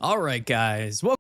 All right, guys. Well,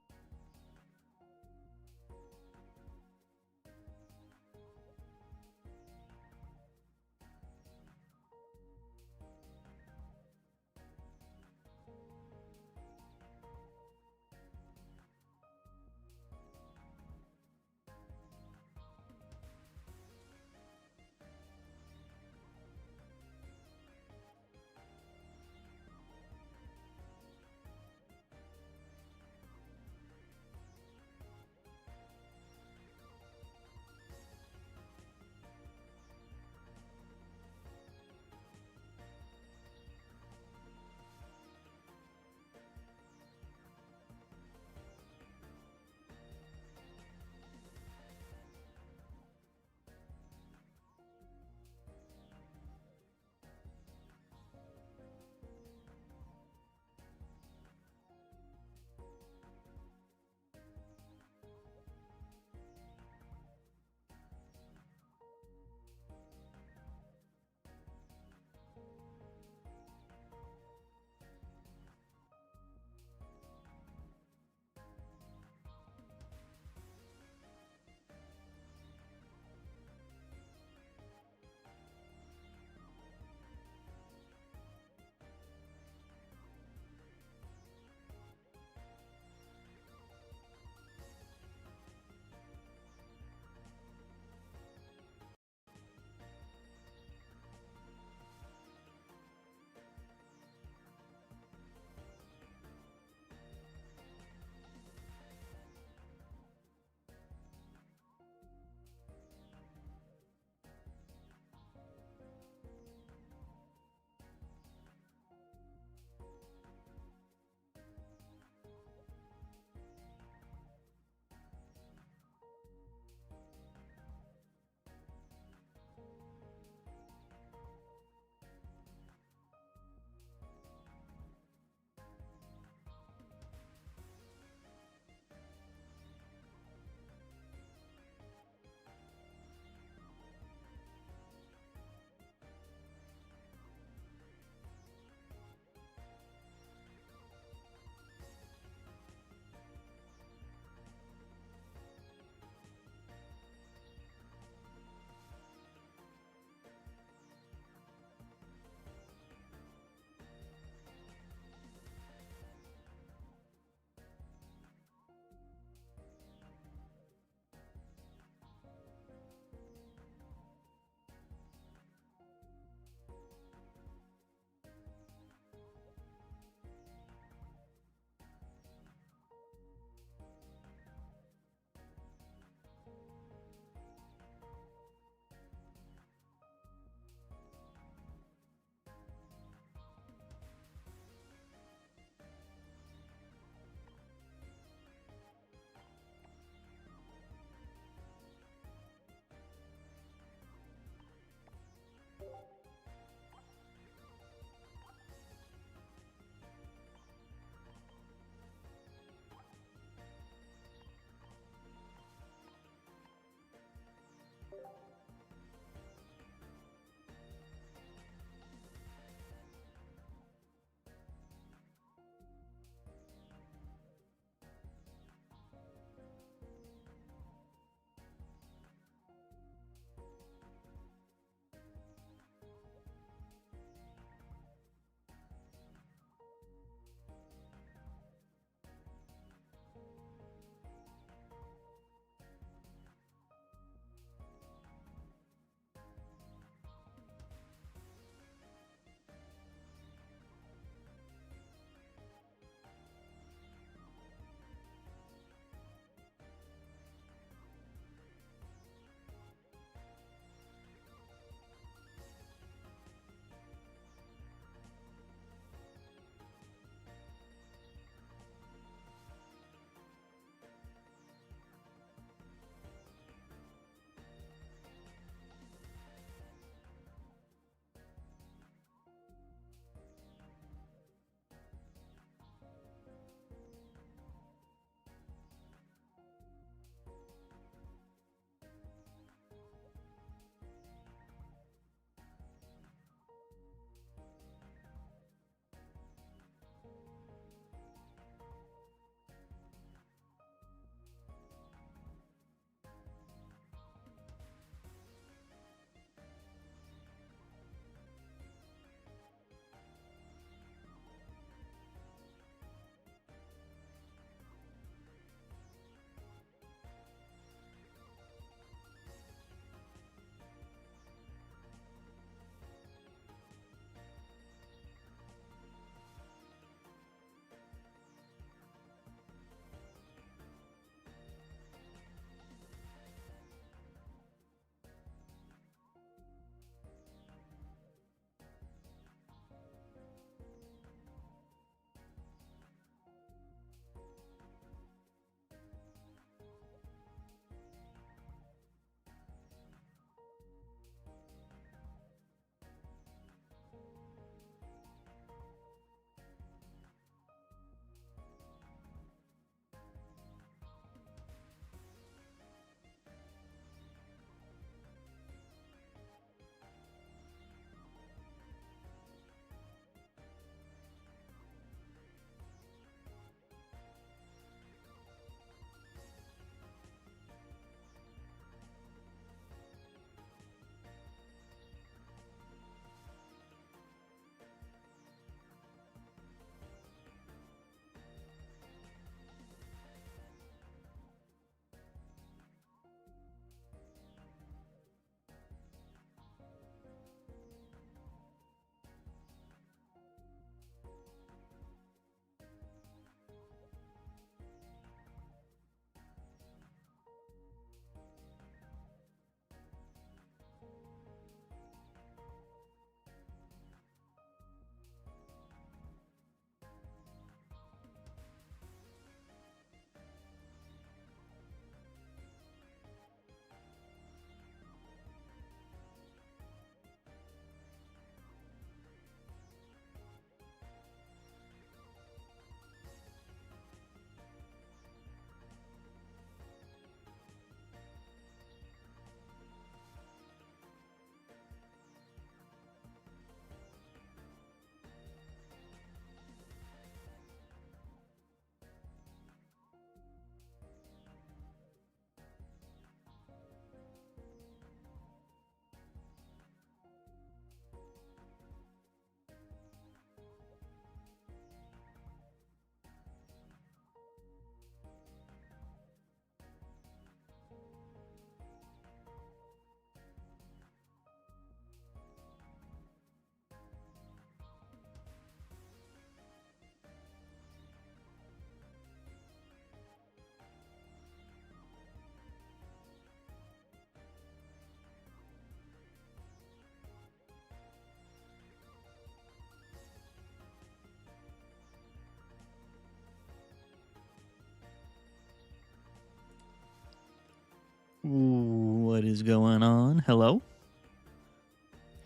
is going on? Hello?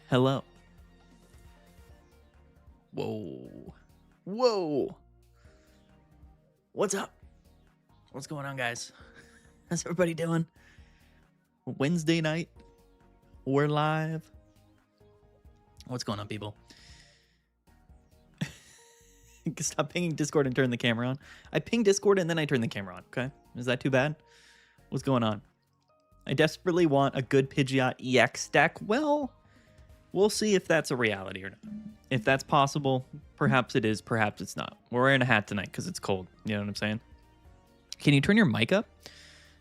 Hello? Whoa. Whoa. What's up? What's going on, guys? How's everybody doing? Wednesday night. We're live. What's going on, people? Stop pinging Discord and turn the camera on. I ping Discord and then I turn the camera on, okay? Is that too bad? What's going on? I desperately want a good Pidgeot EX deck. Well, we'll see if that's a reality or not. If that's possible, perhaps it is, perhaps it's not. We're wearing a hat tonight because it's cold. You know what I'm saying? Can you turn your mic up?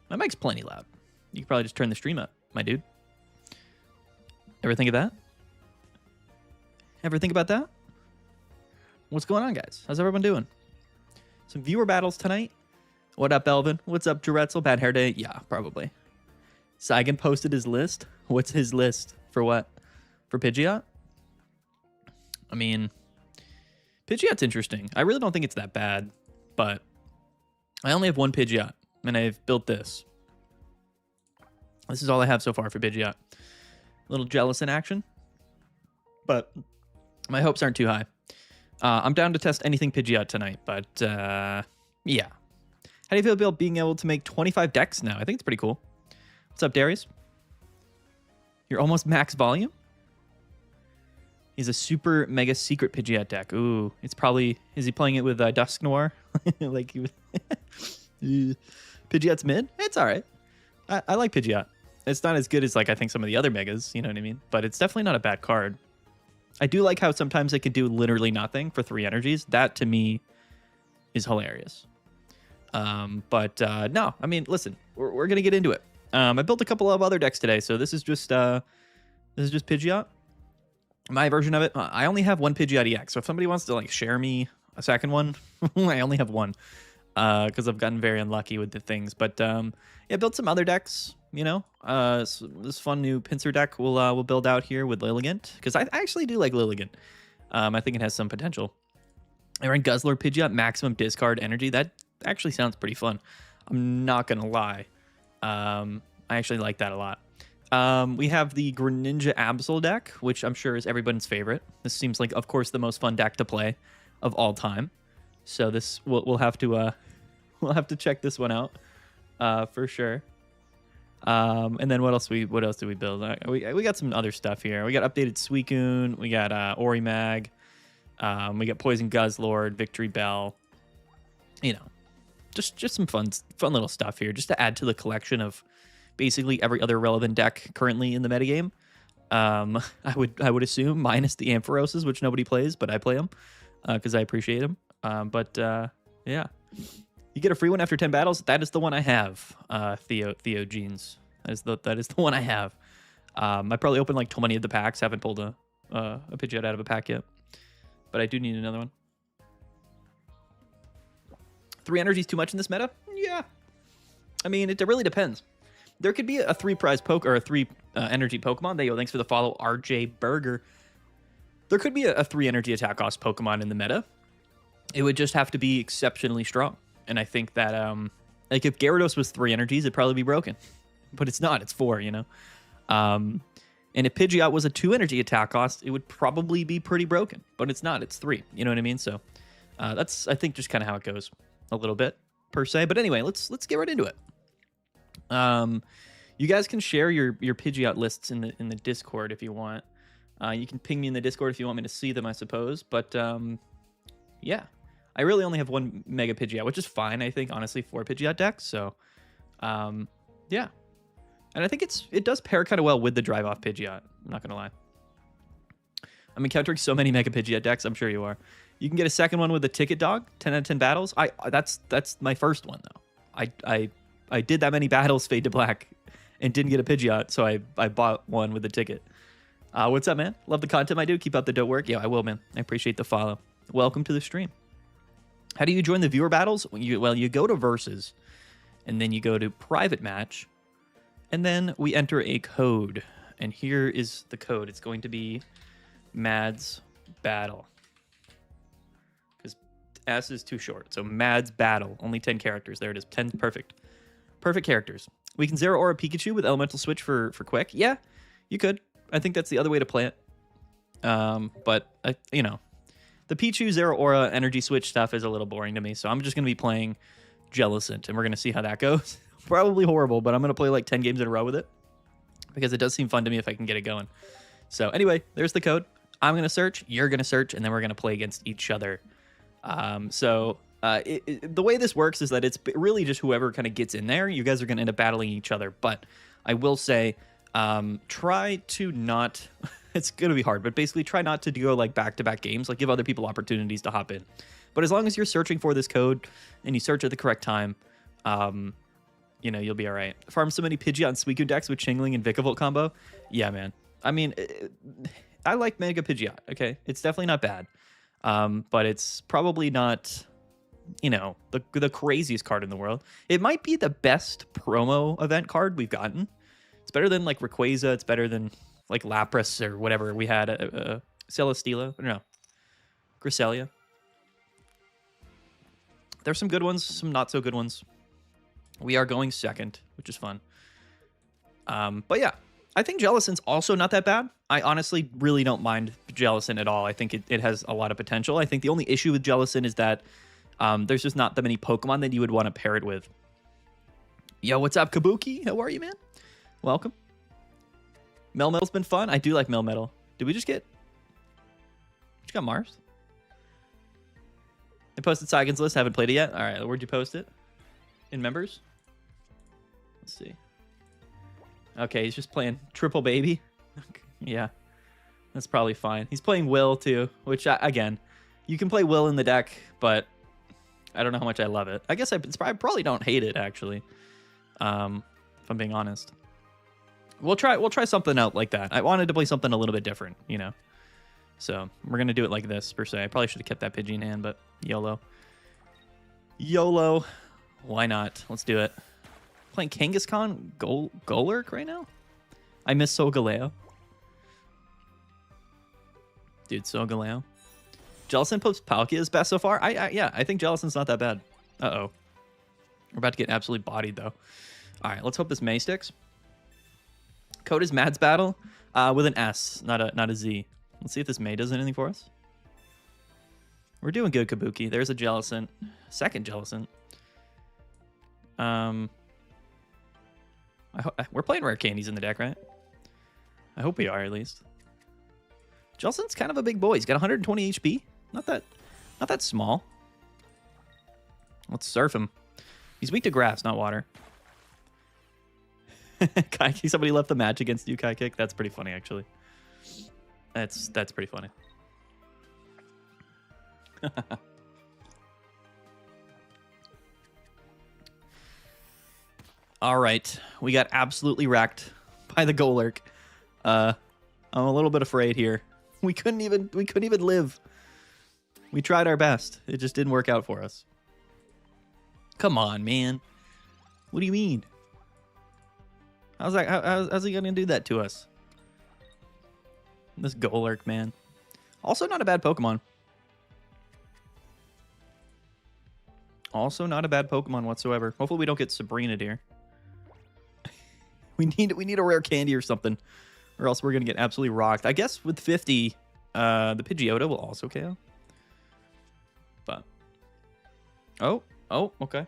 My mic's plenty loud. You could probably just turn the stream up, my dude. Ever think of that? Ever think about that? What's going on, guys? How's everyone doing? Some viewer battles tonight. What up, Elvin? What's up, Jaretzel? Bad hair day? Yeah, probably. Saigon posted his list. What's his list? For what? For Pidgeot? I mean, Pidgeot's interesting. I really don't think it's that bad, but I only have one Pidgeot, and I've built this. This is all I have so far for Pidgeot. A little jealous in action, but my hopes aren't too high. I'm down to test anything Pidgeot tonight, but yeah. How do you feel about being able to make 25 decks now? I think it's pretty cool. What's up, Darius? You're almost max volume? He's a super mega secret Pidgeot deck. Ooh, it's probably... Is he playing it with Dusk Noir? Like he would... Pidgeot's mid? It's all right. I like Pidgeot. It's not as good as, like, I think some of the other megas, you know what I mean? But it's definitely not a bad card. I do like how sometimes it can do literally nothing for 3 energies. That, to me, is hilarious. No, I mean, listen, we're going to get into it. I built a couple of other decks today, so this is just Pidgeot. My version of it. I only have one Pidgeot EX, so if somebody wants to, like, share me a second one, I only have one, because I've gotten very unlucky with the things. But, yeah, built some other decks, you know. So this fun new Pinsir deck we'll build out here with Lilligant, because I actually do like Lilligant. I think it has some potential. I ran Guzzler Pidgeot, maximum discard energy. That actually sounds pretty fun. I'm not gonna lie. I actually like that a lot. We have the Greninja Absol deck, which I'm sure is everyone's favorite. This seems like, of course, the most fun deck to play of all time. So this we'll have to check this one out for sure. And then what else do we build? We got some other stuff here. We got updated Suicune. We got Orimag. We got Poison Guzzlord, Victory Bell. You know, just some fun little stuff here, just to add to the collection of basically every other relevant deck currently in the metagame. I would assume, minus the Amphiroses, which nobody plays, but I play them because I appreciate them. Yeah. You get a free one after 10 battles. That is the one I have, Theo Jeans. That is the one I have. I probably opened like 20 of the packs. Haven't pulled a Pidgeot out of a pack yet, but I do need another one. 3 energies too much in this meta? Yeah. I mean, it really depends. There could be a 3 prize poke or a 3 energy Pokemon. Thanks for the follow, RJ Burger. There could be a 3 energy attack cost Pokemon in the meta. It would just have to be exceptionally strong. And I think that, like, if Gyarados was 3 energies, it'd probably be broken. But it's not. It's 4, you know? And if Pidgeot was a 2 energy attack cost, it would probably be pretty broken. But it's not. It's 3. You know what I mean? So that's, I think, just kind of how it goes a little bit, per se. But anyway, let's get right into it. You guys can share your Pidgeot lists in the Discord if you want. You can ping me in the Discord if you want me to see them, I suppose. But, yeah. I really only have one Mega Pidgeot, which is fine, I think, honestly, for Pidgeot decks. So, yeah. And I think it does pair kind of well with the Drive-Off Pidgeot. I'm not going to lie. I'm encountering so many Mega Pidgeot decks. I'm sure you are. You can get a second one with a Ticket Dog, 10 out of 10 battles. That's my first one, though. I did that many battles, Fade to Black, and didn't get a Pidgeot, so I bought one with a ticket. What's up, man? Love the content I do. Keep up the dope work. Yeah, I will, man. I appreciate the follow. Welcome to the stream. How do you join the viewer battles? Well, you go to Versus, and then you go to Private Match, and then we enter a code. And here is the code. It's going to be Mads Battle. Because S is too short. So Mads Battle. Only 10 characters. There it is. 10. Perfect. Perfect characters. We can Zero Aura Pikachu with Elemental Switch for quick. Yeah, you could. I think that's the other way to play it. But, you know, the Pichu Zero Aura Energy Switch stuff is a little boring to me, so I'm just going to be playing Jellicent, and we're going to see how that goes. Probably horrible, but I'm going to play like 10 games in a row with it because it does seem fun to me if I can get it going. So anyway, there's the code. I'm going to search, you're going to search, and then we're going to play against each other. The way this works is that it's really just whoever kind of gets in there. You guys are going to end up battling each other, but I will say try to not... It's going to be hard, but basically try not to go like back-to-back games. Like give other people opportunities to hop in. But as long as you're searching for this code and you search at the correct time, you know, you'll be all right. Farm so many Pidgeot and Suicune decks with Chingling and Vikavolt combo. Yeah, man. I mean, I like Mega Pidgeot, okay? It's definitely not bad. But it's probably not, you know, the craziest card in the world. It might be the best promo event card we've gotten. It's better than like Rayquaza. It's better than like Lapras or whatever we had. Celesteela. No. Cresselia. There's some good ones, some not so good ones. We are going second, which is fun. But yeah, I think Jellicent's also not that bad. I honestly really don't mind Jellicent at all. I think it has a lot of potential. I think the only issue with Jellicent is that there's just not that many Pokemon that you would want to pair it with. Yo, what's up, Kabuki? How are you, man? Welcome. Melmetal's been fun. I do like Melmetal. Did we just get... Just got Mars? I posted Saigon's list. Haven't played it yet. All right, where'd you post it? In members? Let's see. Okay, he's just playing Triple Baby. Yeah, that's probably fine. He's playing Will, too, which, again, you can play Will in the deck, but I don't know how much I love it. I guess I probably don't hate it, actually, if I'm being honest. We'll try something out like that. I wanted to play something a little bit different, you know? So we're going to do it like this, per se. I probably should have kept that Pidgey in hand, but YOLO. YOLO. Why not? Let's do it. Playing Kangaskhan Golurk right now? I miss Solgaleo. Dude, Solgaleo. Jellicent post Palkia is best so far? Yeah, I think Jellicent's not that bad. Uh-oh. We're about to get absolutely bodied, though. All right, let's hope this May sticks. Code is Mads Battle with an S, not a Z. Let's see if this May does anything for us. We're doing good, Kabuki. There's a Jellicent. Second Jellicent. We're playing rare candies in the deck, right? I hope we are, at least. Jellicent's kind of a big boy. He's got 120 HP. Not that small. Let's surf him. He's weak to grass, not water. Kaiki, somebody left the match against you, Kaikik. That's pretty funny, actually. That's pretty funny. All right, we got absolutely wrecked by the Golurk. I'm a little bit afraid here. We couldn't even live. We tried our best. It just didn't work out for us. Come on, man. What do you mean? How's he gonna do that to us? This Golurk, man. Also not a bad Pokemon. Also not a bad Pokemon whatsoever. Hopefully we don't get Sabrina here. We need a rare candy or something, or else we're gonna get absolutely rocked. I guess with 50, the Pidgeotto will also KO. But oh, okay.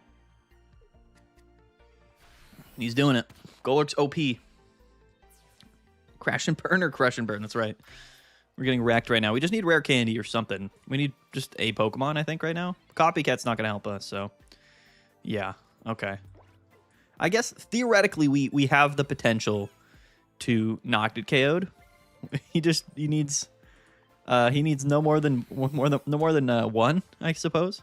He's doing it. Golurk's OP. Crash and burn or crush and burn. That's right. We're getting wrecked right now. We just need rare candy or something. We need just a Pokemon, I think, right now. Copycat's not gonna help us, so yeah. Okay. I guess theoretically we have the potential to not get KO'd. He needs no more than one, I suppose.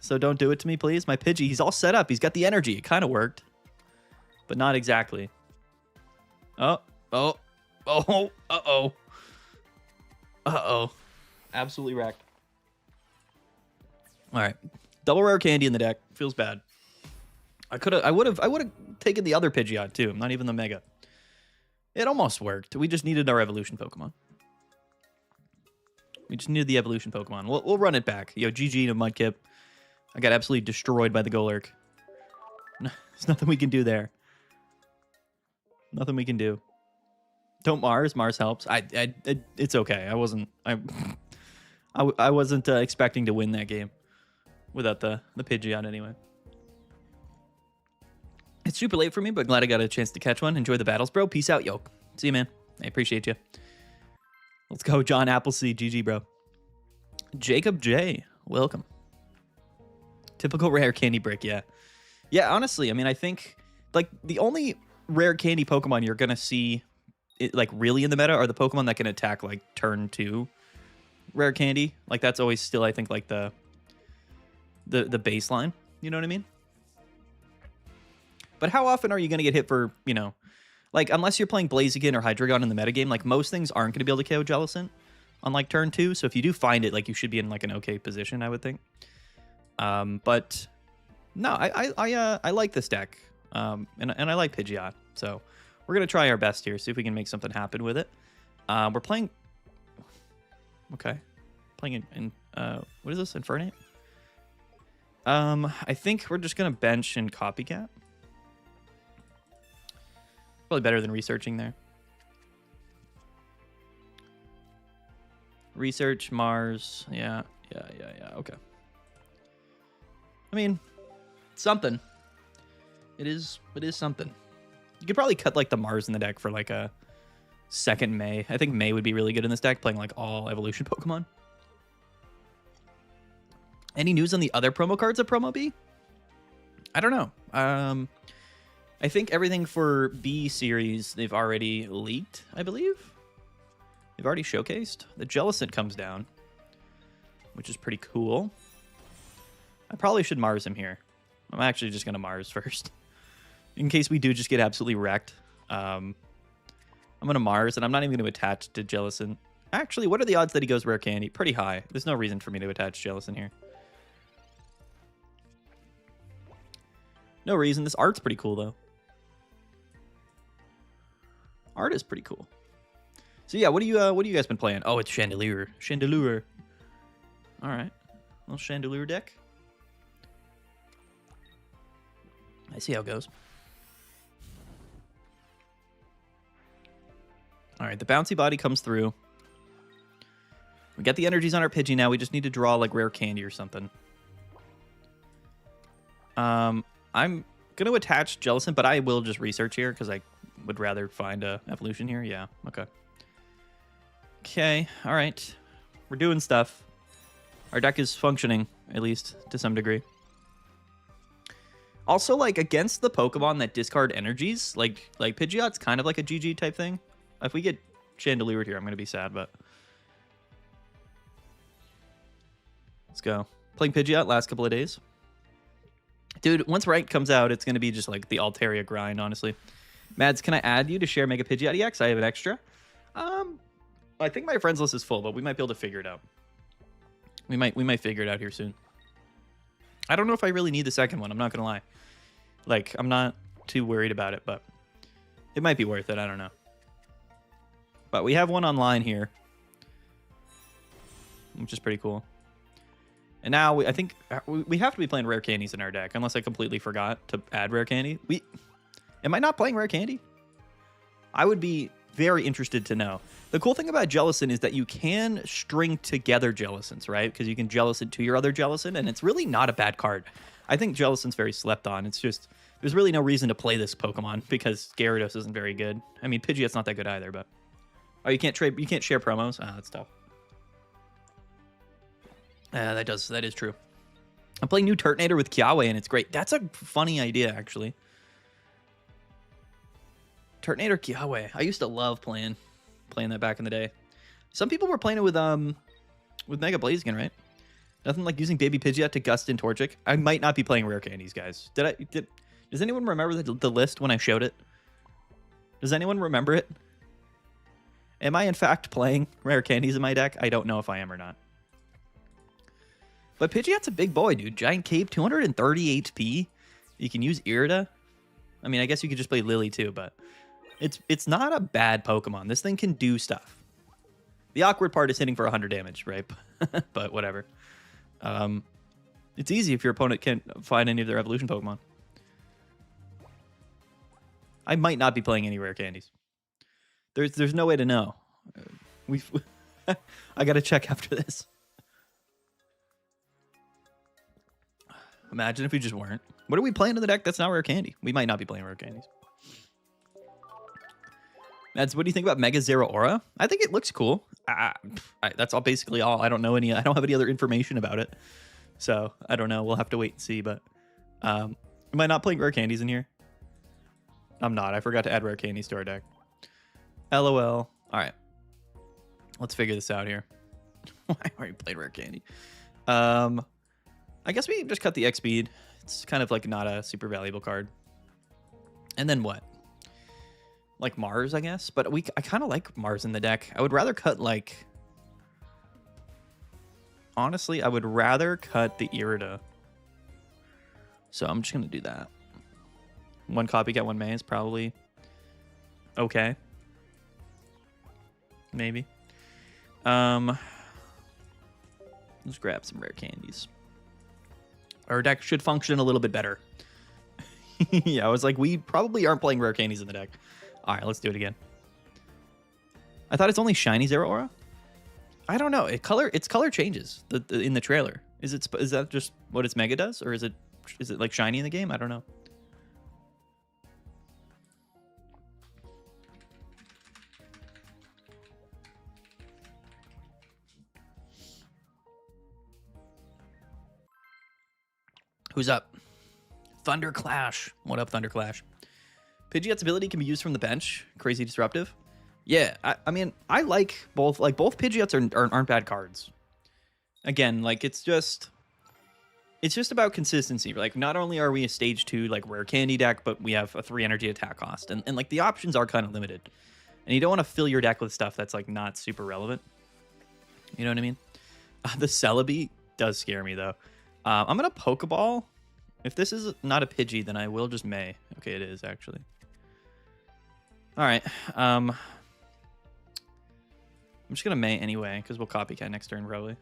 So don't do it to me, please. My Pidgey, he's all set up. He's got the energy. It kind of worked, but not exactly. Uh-oh. Absolutely wrecked. All right. Double rare candy in the deck. Feels bad. I would have taken the other Pidgeot too, not even the Mega. It almost worked. We just needed our evolution Pokemon. We just needed the evolution Pokemon. We'll run it back. Yo, GG to Mudkip. I got absolutely destroyed by the Golurk. There's nothing we can do there. Nothing we can do. Don't Mars. Mars helps. It's okay. I wasn't expecting to win that game without the Pidgeot anyway. It's super late for me, but glad I got a chance to catch one. Enjoy the battles, bro. Peace out, Yoke. See you, man. I appreciate you. Let's go, John Appleseed. GG, bro. Jacob J. Welcome. Typical rare candy brick, yeah. Yeah, honestly, I mean, I think, like, the only rare candy Pokemon you're going to see, like, really in the meta are the Pokemon that can attack, like, turn 2 rare candy. Like, that's always still, I think, like, the baseline. You know what I mean? But how often are you going to get hit for, you know, like, unless you're playing Blaziken or Hydreigon in the metagame, like, most things aren't going to be able to KO Jellicent on, like, turn 2. So if you do find it, like, you should be in, like, an okay position, I would think. But no, I like this deck. And I like Pidgeot. So we're going to try our best here, see if we can make something happen with it. We're playing... Okay. Playing in what is this? Infernape? I think we're just going to bench and Copycat. Probably better than researching there. Research, Mars. Yeah. Okay. I mean, something. It is something. You could probably cut, like, the Mars in the deck for, like, a second May. I think May would be really good in this deck, playing, like, all evolution Pokemon. Any news on the other promo cards at Promo B? I don't know. I think everything for B series they've already leaked, I believe. They've already showcased. The Jellicent comes down, which is pretty cool. I probably should Mars him here. I'm actually just going to Mars first. In case we do just get absolutely wrecked. I'm going to Mars, and I'm not even going to attach to Jellicent. Actually, what are the odds that he goes Rare Candy? Pretty high. There's no reason for me to attach Jellicent here. No reason. This art's pretty cool, though. Art is pretty cool. So yeah, what do you guys been playing? Oh, it's Chandelier. Chandelier. All right. Little Chandelier deck. I see how it goes. All right, the bouncy body comes through. We got the energies on our Pidgey now. We just need to draw, like, rare candy or something. I'm going to attach Jellicent, but I will just research here because I would rather find a evolution here. Yeah, okay. Okay, all right. We're doing stuff. Our deck is functioning, at least, to some degree. Also, like, against the Pokemon that discard energies, like Pidgeot's kind of like a GG type thing. If we get Chandeliered here, I'm going to be sad, but... Let's go. Playing Pidgeot last couple of days. Dude, once Rank comes out, it's going to be just like the Altaria grind, honestly. Mads, can I add you to share Mega Pidgeot EX? I have an extra. I think my friends list is full, but we might be able to figure it out. We might figure it out here soon. I don't know if I really need the second one. I'm not going to lie. Like, I'm not too worried about it, but it might be worth it. I don't know. But we have one online here, which is pretty cool. And now I think we have to be playing rare candies in our deck, unless I completely forgot to add rare candy. Am I not playing rare candy? I would be very interested to know. The cool thing about Jellicent is that you can string together Jellicents, right? Because you can Jellicent to your other Jellicent, and it's really not a bad card. I think Jellicent's very slept on. It's just, there's really no reason to play this Pokemon because Gyarados isn't very good. I mean, Pidgeot's not that good either, but... Oh, you can't trade, you can't share promos? Ah, that's tough. That is true. I'm playing new Turtonator with Kiawe, and it's great. That's a funny idea, actually. Turtonator Kiawe. I used to love playing that back in the day. Some people were playing it with Mega Blaziken, right? Nothing like using Baby Pidgeot to Gust in Torchic. I might not be playing rare candies, guys. Does anyone remember the list when I showed it? Does anyone remember it? Am I in fact playing rare candies in my deck? I don't know if I am or not. But Pidgeot's a big boy, dude. Giant Cape, 230 HP. You can use Irida. I mean, I guess you could just play Lily too, but it's not a bad Pokemon. This thing can do stuff. The awkward part is hitting for 100 damage, right? But whatever. It's easy if your opponent can't find any of their evolution Pokemon. I might not be playing any rare candies. There's no way to know. We've I gotta check after this. Imagine if we just weren't. What are we playing in the deck that's not rare candy? We might not be playing rare candies. Mads, what do you think about Mega Zero Aura? I think it looks cool. That's all basically all. I don't have any other information about it. So I don't know. We'll have to wait and see. But am I not playing rare candies in here? I'm not. I forgot to add rare candies to our deck. LOL. All right. Let's figure this out here. I already played rare candy. I guess we just cut the X speed. It's kind of like not a super valuable card. And then what? Like Mars, I guess. But I kind of like Mars in the deck. I would rather cut like... Honestly, I would rather cut the Irida. So I'm just going to do that. One Copycat, one May is probably okay. Maybe. Let's grab some rare candies. Our deck should function a little bit better. Yeah, I was like, we probably aren't playing rare candies in the deck. All right, let's do it again. I thought it's only shiny Zero Aura. I don't know. Its color changes in the trailer. Is that just what its Mega does, or is it like shiny in the game? I don't know. Who's up? Thunderclash. What up, Thunderclash? Pidgeot's ability can be used from the bench. Crazy disruptive. Yeah, I mean, I like both. Like, both Pidgeots aren't bad cards. Again, like, it's just about consistency. Like, not only are we a stage 2, like, rare candy deck, but we have a 3 energy attack cost. And like, the options are kind of limited. And you don't want to fill your deck with stuff that's, like, not super relevant. You know what I mean? The Celebi does scare me, though. I'm going to Pokeball. If this is not a Pidgey, then I will just May. Okay, it is, actually. All right. I'm just going to May anyway, because we'll Copycat next turn, probably.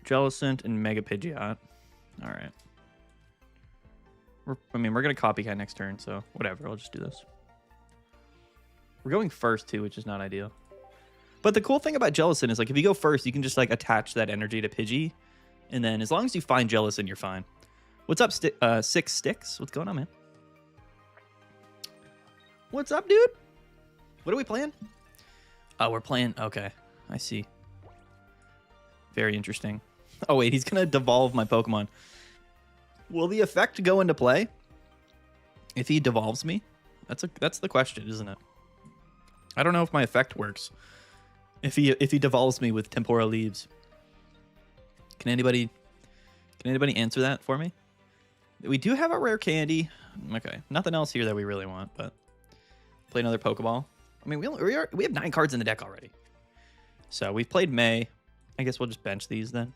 Jellicent and Mega Pidgeot. All right. We're going to Copycat next turn, so whatever. I'll just do this. We're going first, too, which is not ideal. But the cool thing about Jellicent is, like, if you go first, you can just, like, attach that energy to Pidgey. And then as long as you find Jellicent, you're fine. What's up, Six Sticks? What's going on, man? What's up, dude? What are we playing? Oh, we're playing... Okay, I see. Very interesting. Oh, wait, he's going to devolve my Pokemon. Will the effect go into play if he devolves me? That's the question, isn't it? I don't know if my effect works. If he devolves me with Temporal Leaves. Can anybody answer that for me? We do have a rare candy. Okay, nothing else here that we really want, but play another Pokeball. I mean, we have 9 cards in the deck already. So we've played May. I guess we'll just bench these then.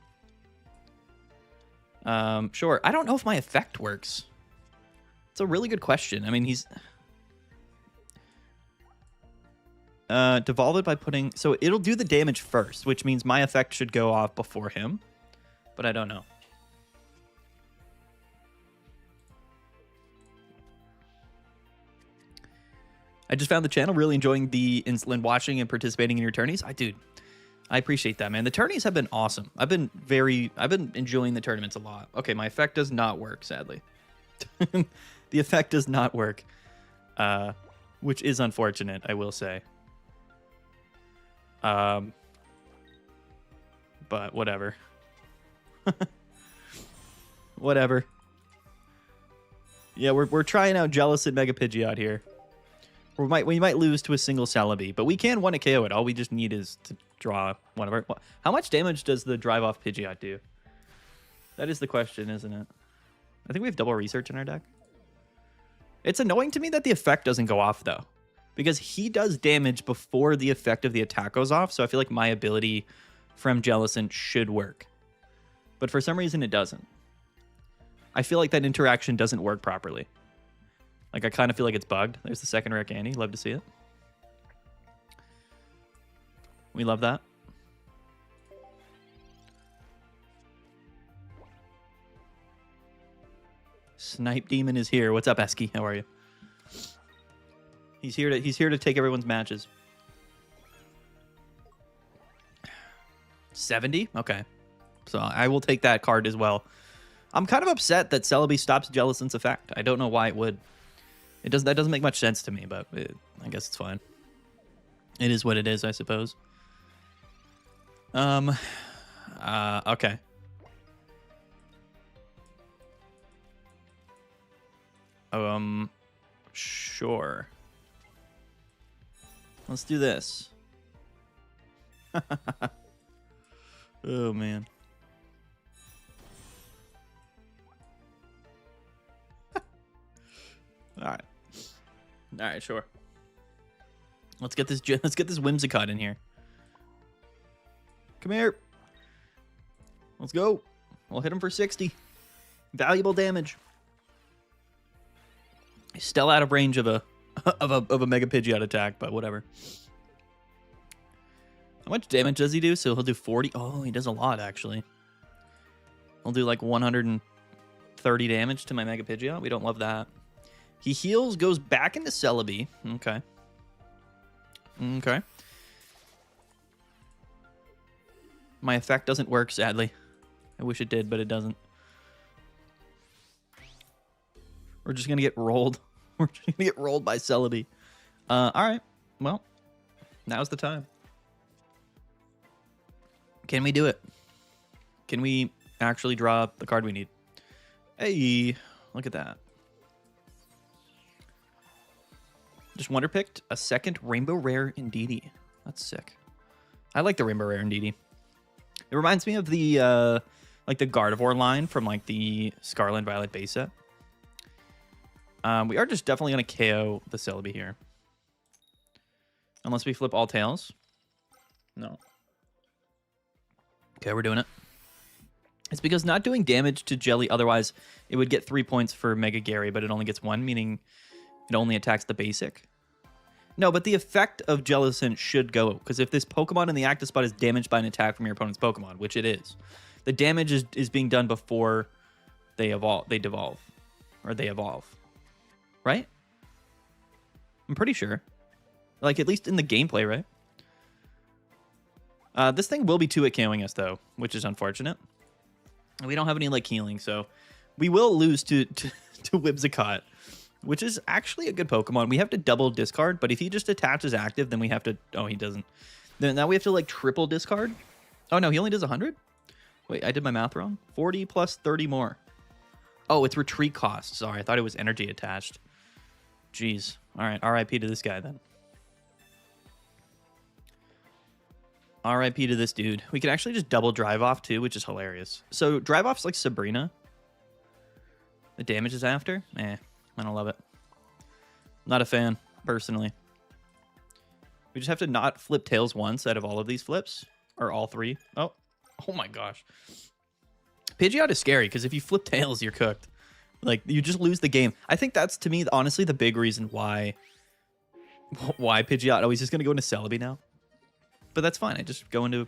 Sure. I don't know if my effect works. It's a really good question. I mean, he's devolve it by putting... So it'll do the damage first, which means my effect should go off before him. But I don't know. I just found the channel, really enjoying the insulin watching and participating in your tourneys. Dude, I appreciate that, man. The tourneys have been awesome. I've been enjoying the tournaments a lot. Okay, my effect does not work, sadly. The effect does not work, which is unfortunate, I will say. But whatever. Whatever. Yeah, we're trying out Jellicent Mega Pidgeot here. We might lose to a single Celebi, but we can 1 KO it. All we just need is to draw one of our... How much damage does the Drive Off Pidgeot do? That is the question, isn't it? I think we have double research in our deck. It's annoying to me that the effect doesn't go off, though, because he does damage before the effect of the attack goes off, so I feel like my ability from Jellicent should work. But for some reason, it doesn't. I feel like that interaction doesn't work properly. Like, I kind of feel like it's bugged. There's the second rare candy. Love to see it. We love that. Snipe Demon is here. What's up, Esky? How are you? He's here to take everyone's matches. 70? Okay. So I will take that card as well. I'm kind of upset that Celebi stops Jellicent's effect. I don't know why it would. That doesn't make much sense to me, but I guess it's fine. It is what it is, I suppose. Okay. Sure. Let's do this. Oh, man. All right, sure. Let's get this Whimsicott in here. Come here. Let's go. We'll hit him for 60. Valuable damage. He's still out of range of a Mega Pidgeot attack, but whatever. How much damage does he do? So he'll do 40. Oh, he does a lot, actually. He'll do like 130 damage to my Mega Pidgeot. We don't love that. He heals, goes back into Celebi. Okay. Okay. My effect doesn't work, sadly. I wish it did, but it doesn't. We're just going to get rolled. We're just going to get rolled by Celebi. All right. Well, now's the time. Can we do it? Can we actually draw the card we need? Hey, look at that. Just wonder picked a second Rainbow Rare Indeedee. That's sick. I like the Rainbow Rare Indeedee. It reminds me of the like the Gardevoir line from like the Scarlet and Violet base set. We are just definitely going to KO the Celebi here. Unless we flip all tails. No. Okay, we're doing it. It's because not doing damage to Jelly, otherwise it would get 3 points for Mega Gary, but it only gets 1, meaning it only attacks the basic. No, but the effect of Jellicent should go, because if this Pokemon in the active spot is damaged by an attack from your opponent's Pokemon, which it is, the damage is being done before they devolve. Or they evolve. Right? I'm pretty sure. Like, at least in the gameplay, right? This thing will be 2-hit KOing us, though, which is unfortunate. We don't have any, like, healing, so we will lose to Whimsicott, which is actually a good Pokemon. We have to double discard, but if he just attaches active, then we have to... Oh, he doesn't. Then now we have to, like, triple discard? Oh, no, he only does 100? Wait, I did my math wrong. 40 plus 30 more. Oh, it's retreat cost. Sorry, I thought it was energy attached. Jeez. All right, RIP to this guy, then. RIP to this dude. We can actually just double drive off, too, which is hilarious. So, drive off's like Sabrina. The damage is after? I don't love it. Not a fan, personally. We just have to not flip tails once out of all of these flips. Or all 3. Oh my gosh. Pidgeot is scary, because if you flip tails, you're cooked. Like, you just lose the game. I think that's, to me, honestly, the big reason why Pidgeot... Oh, he's just going to go into Celebi now? But that's fine. I just go into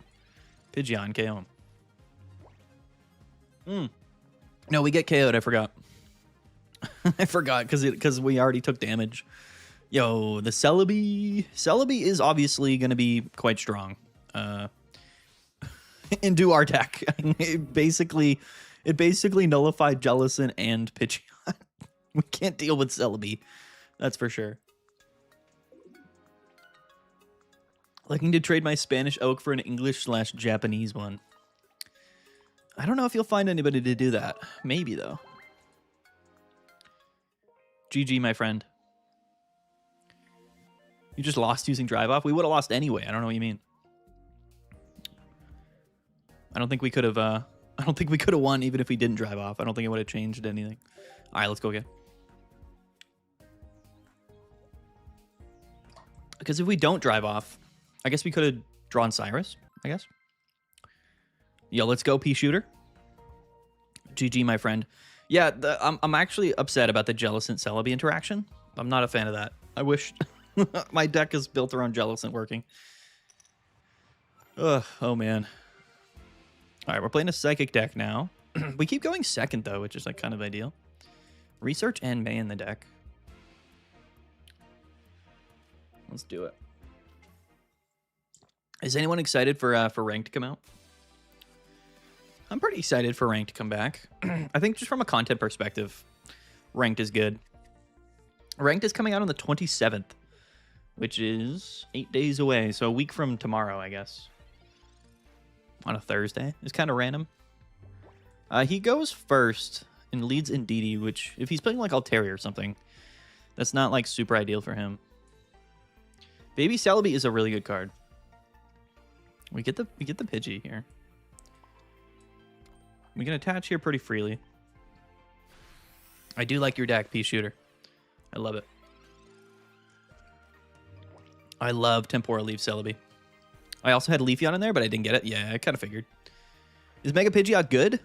Pidgeot and KO him. No, we get KO'd. I forgot. I forgot because we already took damage. Yo, the Celebi is obviously going to be quite strong. And do our deck. It basically nullified Jellicent and Pidgeot. We can't deal with Celebi. That's for sure. Looking to trade my Spanish oak for an English/Japanese one. I don't know if you'll find anybody to do that. Maybe, though. GG, my friend. You just lost using drive off? We would have lost anyway. I don't know what you mean. I don't think we could have won even if we didn't drive off. I don't think it would have changed anything. All right, let's go again. Because if we don't drive off, I guess we could have drawn Cyrus, I guess. Yo, let's go, Pea Shooter. GG, my friend. Yeah, I'm actually upset about the Jellicent Celebi interaction. I'm not a fan of that. I wish my deck is built around Jellicent working. Ugh, oh man. All right, we're playing a Psychic deck now. We keep going second, though, which is like kind of ideal. Research and May in the deck. Let's do it. Is anyone excited for Rank to come out? I'm pretty excited for Rank to come back. I think just from a content perspective, Ranked is good. Ranked is coming out on the 27th, which is 8 days away. So a week from tomorrow, I guess. On a Thursday. It's kind of random. He goes first and leads Indeedee, which, if he's playing like Altaria or something, that's not like super ideal for him. Baby Celebi is a really good card. We get the Pidgey here. We can attach here pretty freely. I do like your deck, Pea Shooter. I love it. I love Temporal Leaf Celebi. I also had Leafeon in there, but I didn't get it. Yeah, I kind of figured. Is Mega Pidgeot good?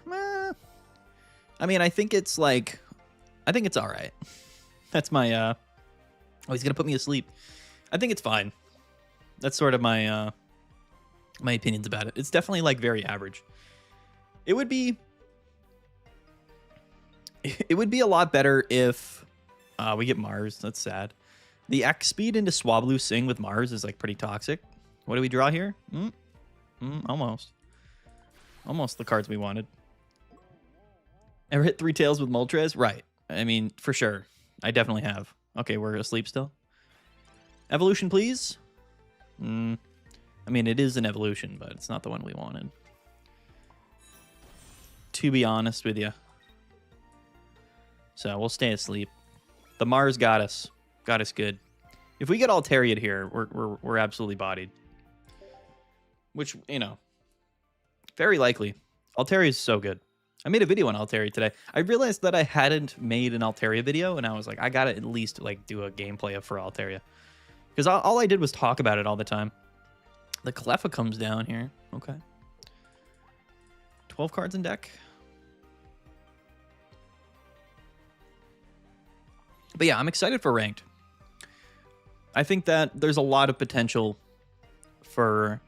I mean, I think it's like... I think it's alright. That's my... Oh, he's going to put me asleep. I think it's fine. That's sort of my... my opinions about it. It's definitely, like, very average. It would be... It would be a lot better if we get Mars. That's sad. The X speed into Swablu Sing with Mars is, like, pretty toxic. What do we draw here? Almost. Almost the cards we wanted. Ever hit 3 tails with Moltres? Right. I mean, for sure. I definitely have. Okay, we're asleep still. Evolution, please. I mean, it is an evolution, but it's not the one we wanted. To be honest with you. So we'll stay asleep. The Mars got us. Got us good. If we get Altaria here, we're absolutely bodied. Which, you know, very likely. Altaria is so good. I made a video on Altaria today. I realized that I hadn't made an Altaria video, and I was like, I gotta at least like do a gameplay for Altaria. Because all I did was talk about it all the time. The Cleffa comes down here. Okay. 12 cards in deck. But yeah, I'm excited for Ranked. I think that there's a lot of potential for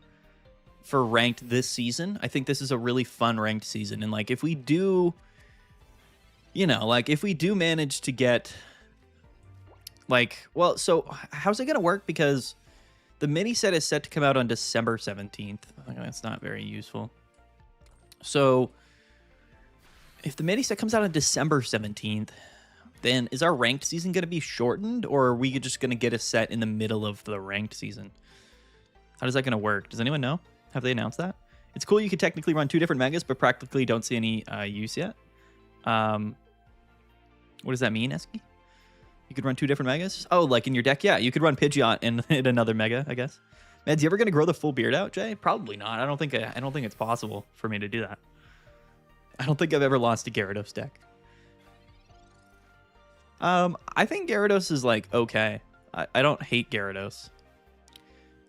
Ranked this season. I think this is a really fun Ranked season. And like if we do, you know, like if we do manage to get like, well, so how's it going to work? Because the mini set is set to come out on December 17th. That's not very useful. So if the mini set comes out on December 17th, then is our Ranked season going to be shortened, or are we just going to get a set in the middle of the Ranked season? How is that going to work? Does anyone know? Have they announced that? It's cool you could technically run 2 different megas, but practically don't see any use yet. What does that mean, Eski? You could run 2 different megas? Oh, like in your deck? Yeah, you could run Pidgeot and hit another mega, I guess. Meds, you ever going to grow the full beard out, Jay? Probably not. I don't think it's possible for me to do that. I don't think I've ever lost a Gyarados deck. I think Gyarados is like okay. I don't hate Gyarados.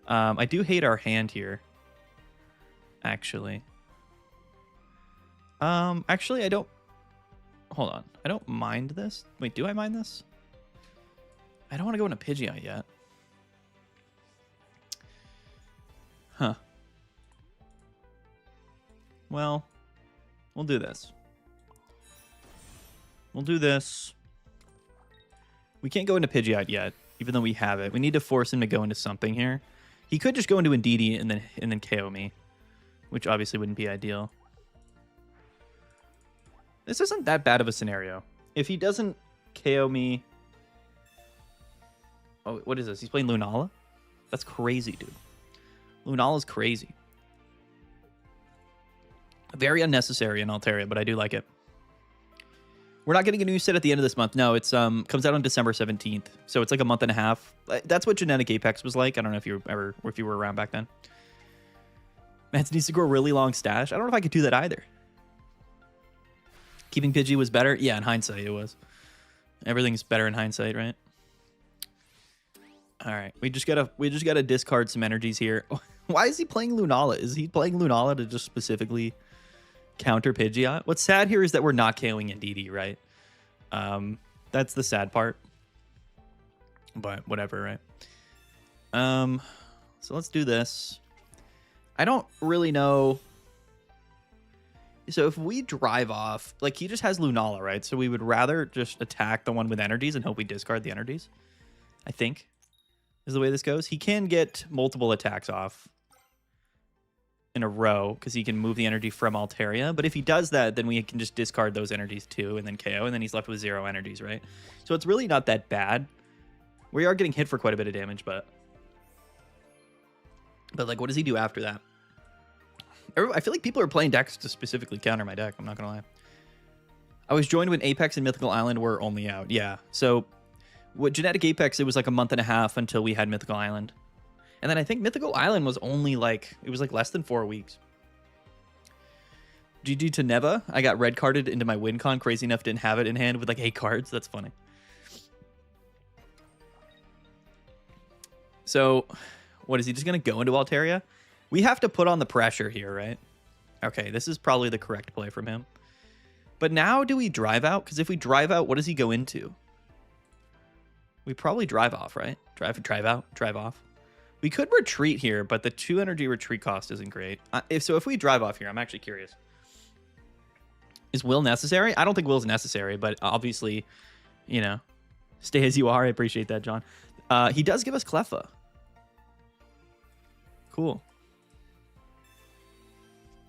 I do hate our hand here. Actually. Actually I don't. Hold on. I don't mind this. Wait, do I mind this? I don't want to go into Pidgeot yet. Huh. Well, we'll do this. We'll do this. We can't go into Pidgeot yet, even though we have it. We need to force him to go into something here. He could just go into Indeedee and then KO me, which obviously wouldn't be ideal. This isn't that bad of a scenario. If he doesn't KO me... Oh, what is this? He's playing Lunala? That's crazy, dude. Lunala's crazy. Very unnecessary in Altaria, but I do like it. We're not getting a new set at the end of this month. No, it's comes out on December 17th. So it's like a month and a half. That's what Genetic Apex was like. I don't know if you were around back then. Mans needs to grow a really long stash. I don't know if I could do that either. Keeping Pidgey was better. Yeah, in hindsight it was. Everything's better in hindsight, right? All right, we just gotta discard some energies here. Why is he playing Lunala? Is he playing Lunala to just specifically counter Pidgeot? What's sad here is that we're not KOing Indeedee, right? That's the sad part. But whatever, right? So let's do this. I don't really know. So if we drive off, like he just has Lunala, right? So we would rather just attack the one with energies and hope we discard the energies. I think is the way this goes. He can get multiple attacks off in a row because he can move the energy from Altaria. But if he does that, then we can just discard those energies too and then KO, and then he's left with 0 energies, right? So it's really not that bad. We are getting hit for quite a bit of damage, but like, what does he do after that? I feel like people are playing decks to specifically counter my deck. I'm not going to lie. I was joined when Apex and Mythical Island were only out. Yeah. So with Genetic Apex, it was like a month and a half until we had Mythical Island. And then I think Mythical Island was only like, it was like less than 4 weeks. GG to Neva. I got red carded into my win con. Crazy enough, didn't have it in hand with like 8 cards. That's funny. So what is he just going to go into Altaria? We have to put on the pressure here, right? Okay, this is probably the correct play from him. But now do we drive out? Because if we drive out, what does he go into? We probably drive off, right? Drive out, drive off. We could retreat here, but the 2 energy retreat cost isn't great. If we drive off here, I'm actually curious. Is will necessary? I don't think will's necessary, but obviously, you know, stay as you are. I appreciate that, John. He does give us Cleffa. Cool.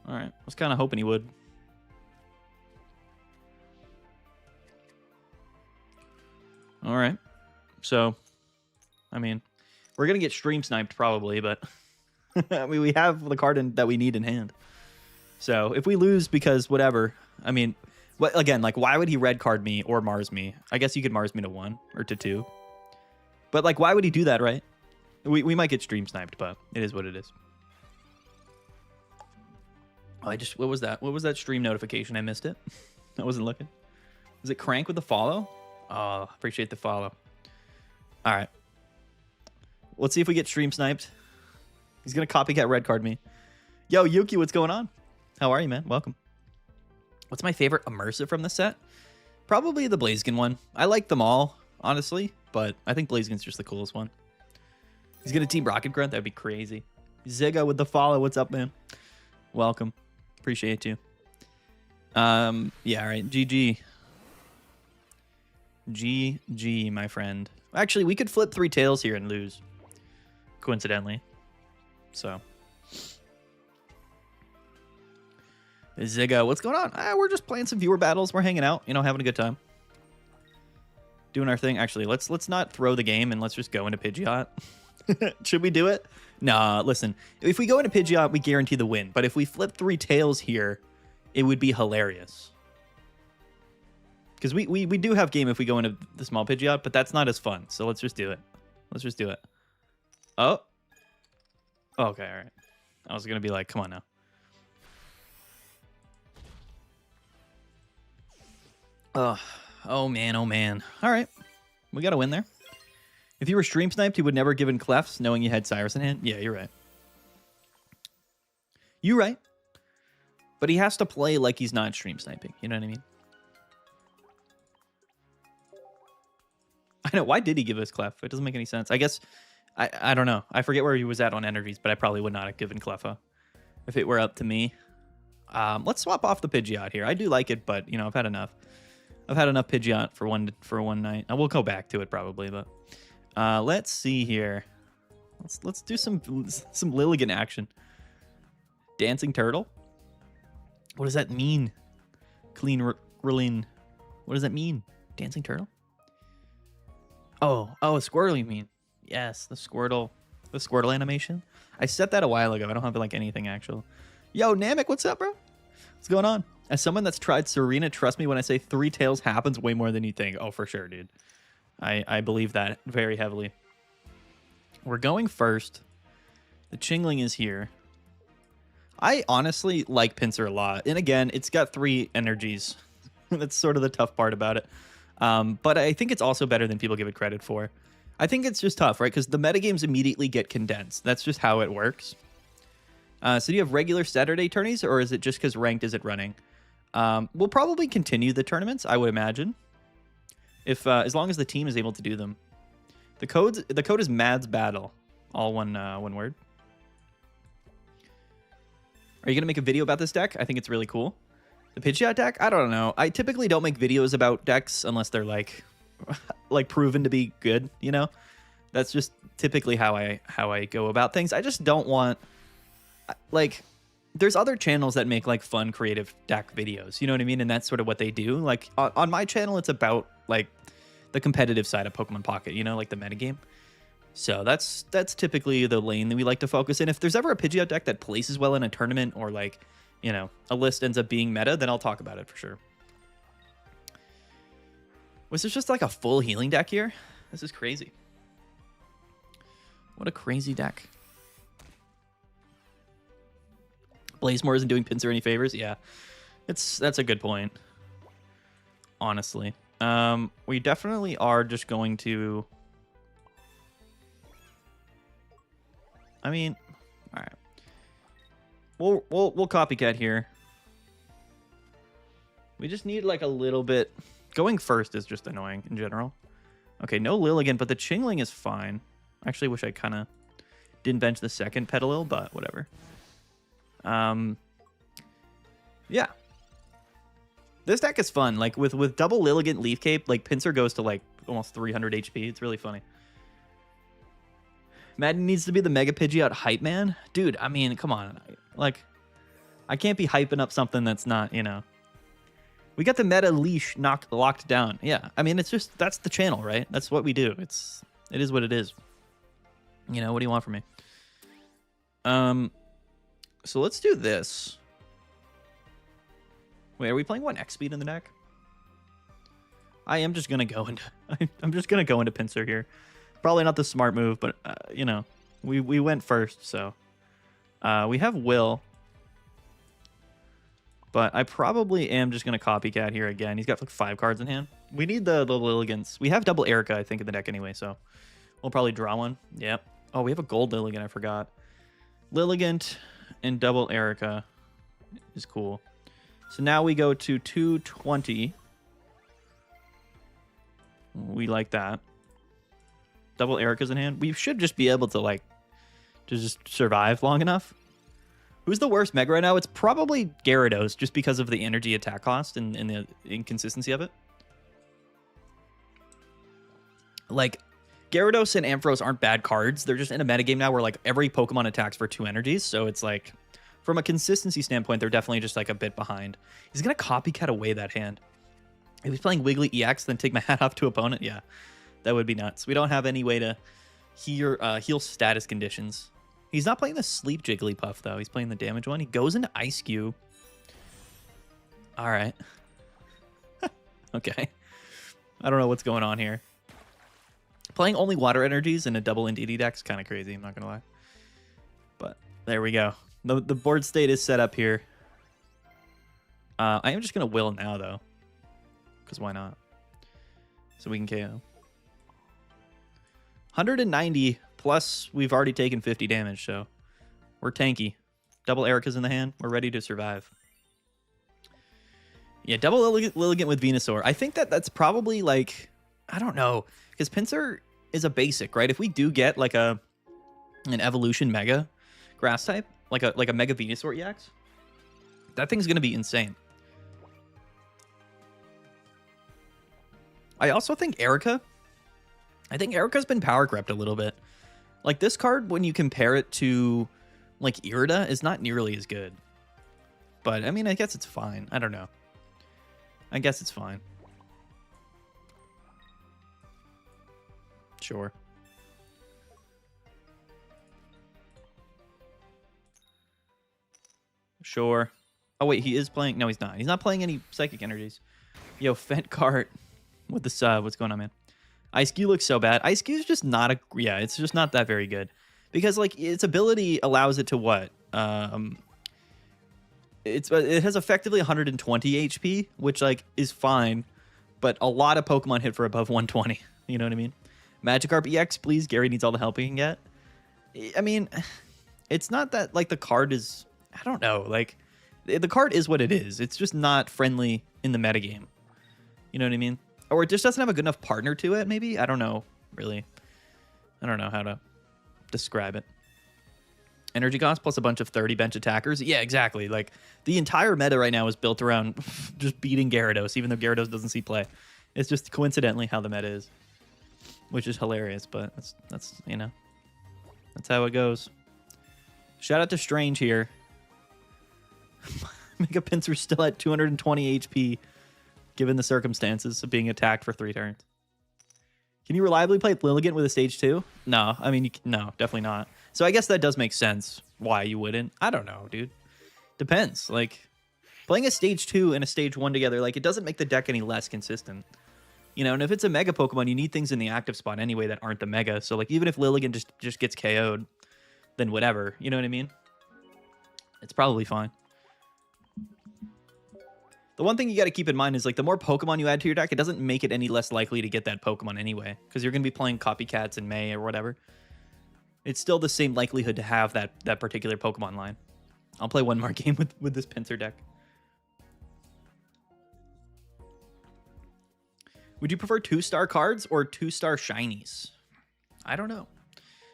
All right. I was kind of hoping he would. All right. So, I mean, we're going to get stream sniped probably, but I mean, we have the card that we need in hand. So if we lose because whatever, I mean, again, like, why would he red card me or Mars me? I guess you could Mars me to 1 or to 2. But, like, why would he do that, right? We might get stream sniped, but it is what it is. Oh, what was that? What was that stream notification? I missed it. I wasn't looking. Was it Crank with the follow? Oh, appreciate the follow. All right. Let's see if we get stream sniped. He's going to copycat red card me. Yo, Yuki, what's going on? How are you, man? Welcome. What's my favorite immersive from the set? Probably the Blaziken one. I like them all, honestly, but I think Blaziken's just the coolest one. He's going to team Rocket Grunt. That'd be crazy. Zigga with the follow. What's up, man? Welcome. Appreciate you. Yeah, all right. GG. GG, my friend. Actually, we could flip 3 tails here and lose, coincidentally. So. Zigga, what's going on? We're just playing some viewer battles. We're hanging out, you know, having a good time. Doing our thing. Actually, let's not throw the game and let's just go into Pidgeot. Should we do it? Nah, listen. If we go into Pidgeot, we guarantee the win. But if we flip 3 tails here, it would be hilarious. Because we do have game if we go into the small Pidgeot, but that's not as fun. So let's just do it. Let's just do it. Oh. Okay, all right. I was going to be like, come on now. Oh, man, oh, man. All right. We got to win there. If you were stream sniped, he would never give in Clefs knowing you had Cyrus in hand. Yeah, you're right. You're right. But he has to play like he's not stream sniping. You know what I mean? I know. Why did he give us Clef? It doesn't make any sense. I guess, I don't know. I forget where he was at on energies, but I probably would not have given Cleffa if it were up to me. Let's swap off the Pidgeot here. I do like it, but, you know, I've had enough. I've had enough Pidgeot for one night. I will go back to it probably, but let's see here. Let's do some Lilligan action. Dancing Turtle. What does that mean? Clean Rillin. What does that mean? Dancing Turtle? Oh, a Squirtle you mean? Yes, the Squirtle animation. I set that a while ago. I don't have like anything actual. Yo, Namek, what's up, bro? What's going on? As someone that's tried Serena, trust me when I say 3 tails happens way more than you think. Oh, for sure, dude. I believe that very heavily. We're going first. The Chingling is here. I honestly like Pinsir a lot. And again, it's got 3 energies. That's sort of the tough part about it. But I think it's also better than people give it credit for. I think it's just tough, right? Because the metagames immediately get condensed. That's just how it works. So do you have regular Saturday tourneys, or is it just because ranked isn't running? We'll probably continue the tournaments, I would imagine, if as long as the team is able to do them. The code is Mads Battle, all one word. Are you gonna make a video about this deck? I think it's really cool. The Pidgeot deck? I don't know. I typically don't make videos about decks unless they're like proven to be good, you know? That's just typically how I go about things. I just don't want like there's other channels that make like fun creative deck videos, you know what I mean? And that's sort of what they do. Like on my channel it's about like the competitive side of Pokemon Pocket, you know, like the metagame. So that's typically the lane that we like to focus in. If there's ever a Pidgeot deck that places well in a tournament or like, you know, a list ends up being meta, then I'll talk about it for sure. Was this just like a full healing deck here? This is crazy. What a crazy deck. Blazemore isn't doing Pinsir any favors? Yeah, that's a good point, honestly. We definitely are just going to... I mean, all right. We'll copycat here. We just need like a little bit. Going first is just annoying in general. Okay, no Lilligant, but the Chingling is fine. I actually wish I kind of didn't bench the second Petalil, but whatever. Yeah. This deck is fun. Like with double Lilligant Leaf Cape, like Pinsir goes to like almost 300 HP. It's really funny. Madden needs to be the Mega Pidgeot hype man. Dude, I mean, come on. Like, I can't be hyping up something that's not, you know. We got the meta leash locked down. Yeah, I mean, it's just, that's the channel, right? That's what we do. It is what it is. You know, what do you want from me? So let's do this. Wait, are we playing 1x speed in the deck? I am just going to go into, I'm just going to go into Pinsir here. Probably not the smart move, but, you know, we went first, so. We have Will. But I probably am just going to copycat here again. He's got like 5 cards in hand. We need the Lilligants. We have double Erica, I think, in the deck anyway, so we'll probably draw one. Yep. Oh, we have a gold Lilligant, I forgot. Lilligant and double Erica is cool. So now we go to 220. We like that. Double Erica's in hand. We should just be able to like to just survive long enough. Who's the worst Mega right now? It's probably Gyarados, just because of the energy attack cost and the inconsistency of it. Like, Gyarados and Ampharos aren't bad cards. They're just in a metagame now where like every Pokemon attacks for 2 energies. So it's like, from a consistency standpoint, they're definitely just like a bit behind. He's going to copycat away that hand. If he's playing Wiggly EX, then take my hat off to opponent. Yeah, that would be nuts. We don't have any way to heal status conditions. He's not playing the Sleep Jigglypuff, though. He's playing the damage one. He goes into Ice Cube. All right. Okay. I don't know what's going on here. Playing only water energies in a double NDD deck's kind of crazy, I'm not going to lie. But there we go. The board state is set up here. I am just going to Will now, though. Because why not? So we can KO. 190... Plus, we've already taken 50 damage, so we're tanky. Double Erica's in the hand. We're ready to survive. Yeah, double Lilligant with Venusaur. I think that's probably like, I don't know, because Pinsir is a basic, right? If we do get like an evolution mega grass type, like a mega Venusaur EX, that thing's gonna be insane. I also think Erica's been power crept a little bit. Like, this card, when you compare it to, like, Irida, is not nearly as good. But, I mean, I guess it's fine. I don't know. I guess it's fine. Sure. Sure. Oh, wait, he is playing... No, he's not. He's not playing any Psychic Energies. Yo, Fent Cart with the sub. What's going on, man? Ice-Q looks so bad. Ice-Q is just not a... Yeah, it's just not that very good. Because, like, its ability allows it to what? It has effectively 120 HP, which, like, is fine. But a lot of Pokemon hit for above 120. You know what I mean? Magikarp EX, please. Gary needs all the help he can get. I mean, it's not that, like, the card is... I don't know. Like, the card is what it is. It's just not friendly in the metagame. You know what I mean? Or it just doesn't have a good enough partner to it, maybe? I don't know, really. I don't know how to describe it. Energy cost plus a bunch of 30 bench attackers. Yeah, exactly. Like, the entire meta right now is built around just beating Gyarados, even though Gyarados doesn't see play. It's just coincidentally how the meta is, which is hilarious, but that's you know, that's how it goes. Shout out to Strange here. Mega Pinsir still at 220 HP, given the circumstances of being attacked for 3 turns. Can you reliably play Lilligant with a stage 2? No, I mean, no, definitely not. So I guess that does make sense why you wouldn't. I don't know, dude. Depends. Like, playing a stage 2 and a stage 1 together, like, it doesn't make the deck any less consistent. You know, and if it's a Mega Pokemon, you need things in the active spot anyway that aren't the Mega. So, like, even if Lilligant just gets KO'd, then whatever. You know what I mean? It's probably fine. The one thing you got to keep in mind is, like, the more Pokemon you add to your deck, it doesn't make it any less likely to get that Pokemon anyway. Because you're going to be playing Copycats in May or whatever. It's still the same likelihood to have that particular Pokemon line. I'll play one more game with this Pinsir deck. Would you prefer 2-star cards or 2-star shinies? I don't know.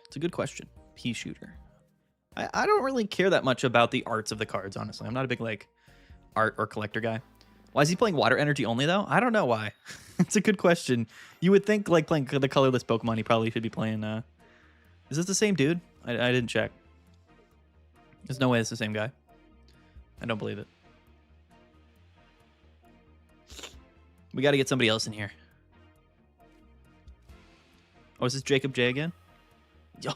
It's a good question. Pea shooter. I don't really care that much about the arts of the cards, honestly. I'm not a big, like, art or collector guy. Why is he playing water energy only, though? I don't know why. It's a good question. You would think, like, playing the colorless Pokemon, he probably should be playing... Is this the same dude? I didn't check. There's no way it's the same guy. I don't believe it. We got to get somebody else in here. Oh, is this Jacob J again?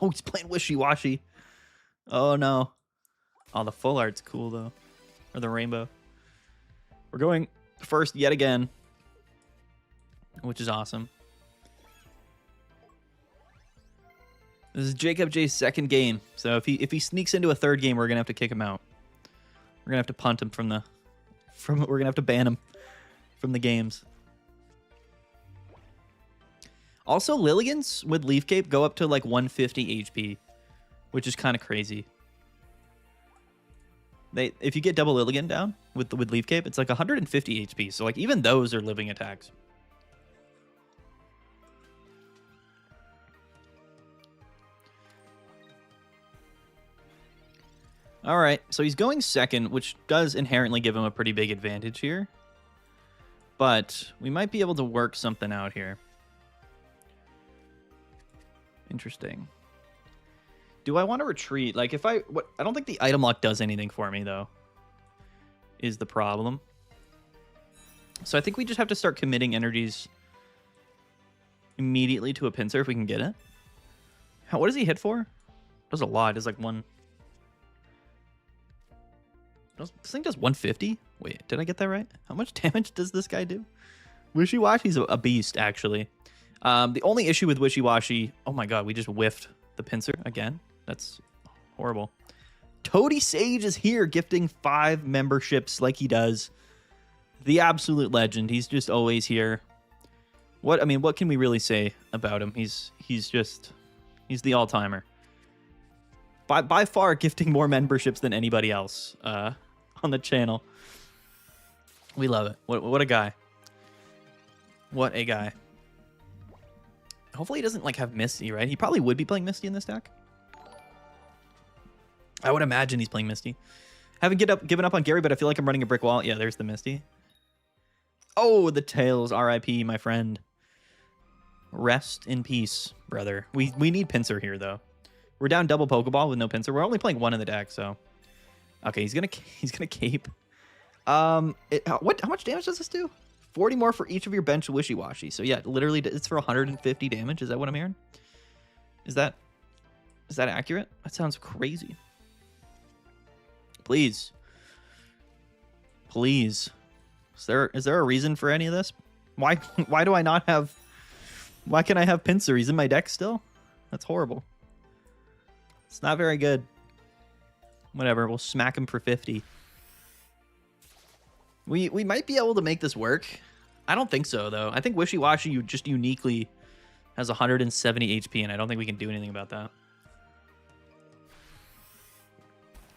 Oh, he's playing Wishy-Washy. Oh, no. Oh, the full art's cool, though. Or the rainbow. We're going first yet again, which is awesome. This is Jacob J's second game. So if he sneaks into a third game, we're going to have to kick him out. We're going to have to punt him we're going to have to ban him from the games. Also, Lilligans with Leaf Cape go up to like 150 HP, which is kind of crazy. If you get double Lilligant down with Leaf Cape, it's like 150 HP. So like even those are living attacks. All right, so he's going second, which does inherently give him a pretty big advantage here. But we might be able to work something out here. Interesting. Do I want to retreat? Like, I don't think the item lock does anything for me, though, is the problem. So I think we just have to start committing energies immediately to a Pinsir if we can get it. What does he hit for? Does a lot. It's like one... This thing does 150? Wait, did I get that right? How much damage does this guy do? Wishy-Washy's a beast, actually. The only issue with Wishy-Washy... Oh my god, we just whiffed the Pinsir again. That's horrible. Toady Sage is here, gifting 5 memberships like he does. The absolute legend. He's just always here. What can we really say about him? He's the all-timer. By far gifting more memberships than anybody else on the channel. We love it. What a guy. What a guy. Hopefully he doesn't like have Misty, right? He probably would be playing Misty in this deck. I would imagine he's playing Misty. Haven't given up on Gary, but I feel like I'm running a brick wall. Yeah, there's the Misty. Oh, the Tails. R.I.P., my friend. Rest in peace, brother. We need Pinsir here, though. We're down double Pokeball with no Pinsir. We're only playing 1 in the deck, so... Okay, he's gonna cape. How much damage does this do? 40 more for each of your bench Wishy-Washy. So yeah, literally it's for 150 damage. Is that what I'm hearing? Is that accurate? That sounds crazy. Please. Please. Is there a reason for any of this? Why do I not have... Why can't I have Pinsir? He's in my deck still? That's horrible. It's not very good. Whatever, we'll smack him for 50. We might be able to make this work. I don't think so, though. I think Wishy-Washy just uniquely has 170 HP, and I don't think we can do anything about that.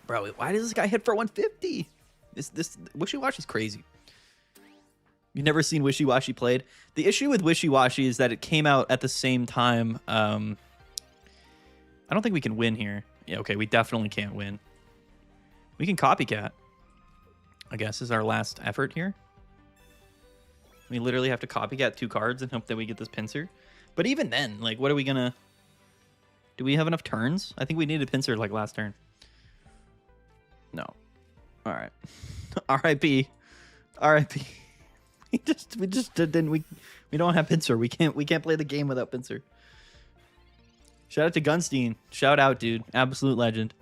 Bro, why does this guy hit for 150? This Wishy-Washy's crazy. You've never seen Wishy-Washy played? The issue with Wishy-Washy is that it came out at the same time. I don't think we can win here. Yeah, okay, we definitely can't win. We can copycat, I guess, is our last effort here. We literally have to copycat 2 cards and hope that we get this Pinsir. But even then, like, what are we gonna... Do we have enough turns? I think we needed Pinsir, like, last turn. No. All right. R.I.P. R.I.P. We just didn't... We don't have Pinsir. We can't play the game without Pinsir. Shout out to Gunstein. Shout out, dude. Absolute legend.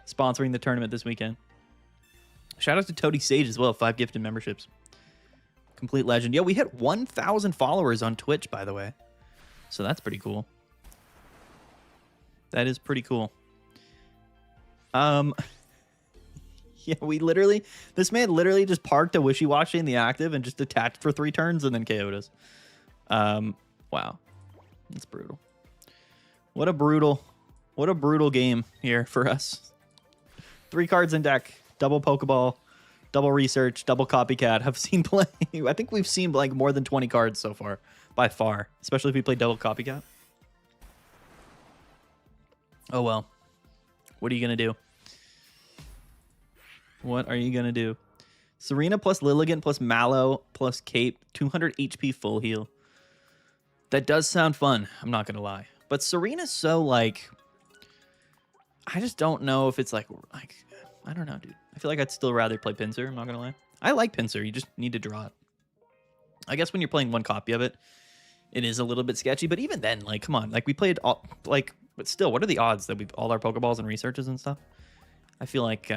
Sponsoring the tournament this weekend. Shout out to Toady Sage as well. 5 gifted memberships. Complete legend. Yeah, we hit 1,000 followers on Twitch, by the way. So that's pretty cool. That is pretty cool. Yeah, we literally... This man literally just parked a Wishy-Washy in the active and just attached for 3 turns and then KO'd us. Wow. That's brutal. What a brutal game here for us. 3 cards in deck. Double Pokeball. Double Research. Double Copycat. Have seen play. I think we've seen like more than 20 cards so far. By far. Especially if we play Double Copycat. Oh well. What are you going to do? What are you going to do? Serena plus Lilligant plus Mallow plus Cape. 200 HP full heal. That does sound fun. I'm not going to lie. But Serena's so like... I just don't know if it's like... I don't know, dude. I feel like I'd still rather play Pinsir. I'm not going to lie. I like Pinsir. You just need to draw it. I guess when you're playing one copy of it, it is a little bit sketchy. But even then, like, come on. Like, we played... like, but still, what are the odds that we all our Pokeballs and researches and stuff? I feel like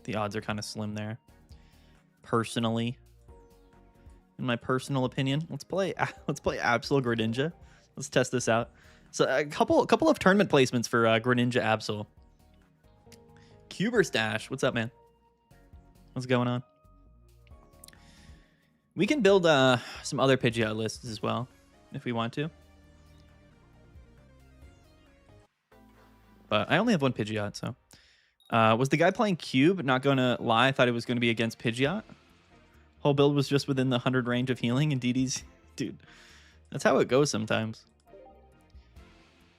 the odds are kind of slim there. Personally. In my personal opinion. Let's play Absol Greninja. Let's test this out. So a couple of tournament placements for Greninja Absol. Cuber Stash. What's up, man? What's going on? We can build some other Pidgeot lists as well, if we want to. But I only have 1 Pidgeot, so. Was the guy playing Cube? Not going to lie, I thought it was going to be against Pidgeot. Whole build was just within the 100 range of healing, and DD's... Dude, that's how it goes sometimes.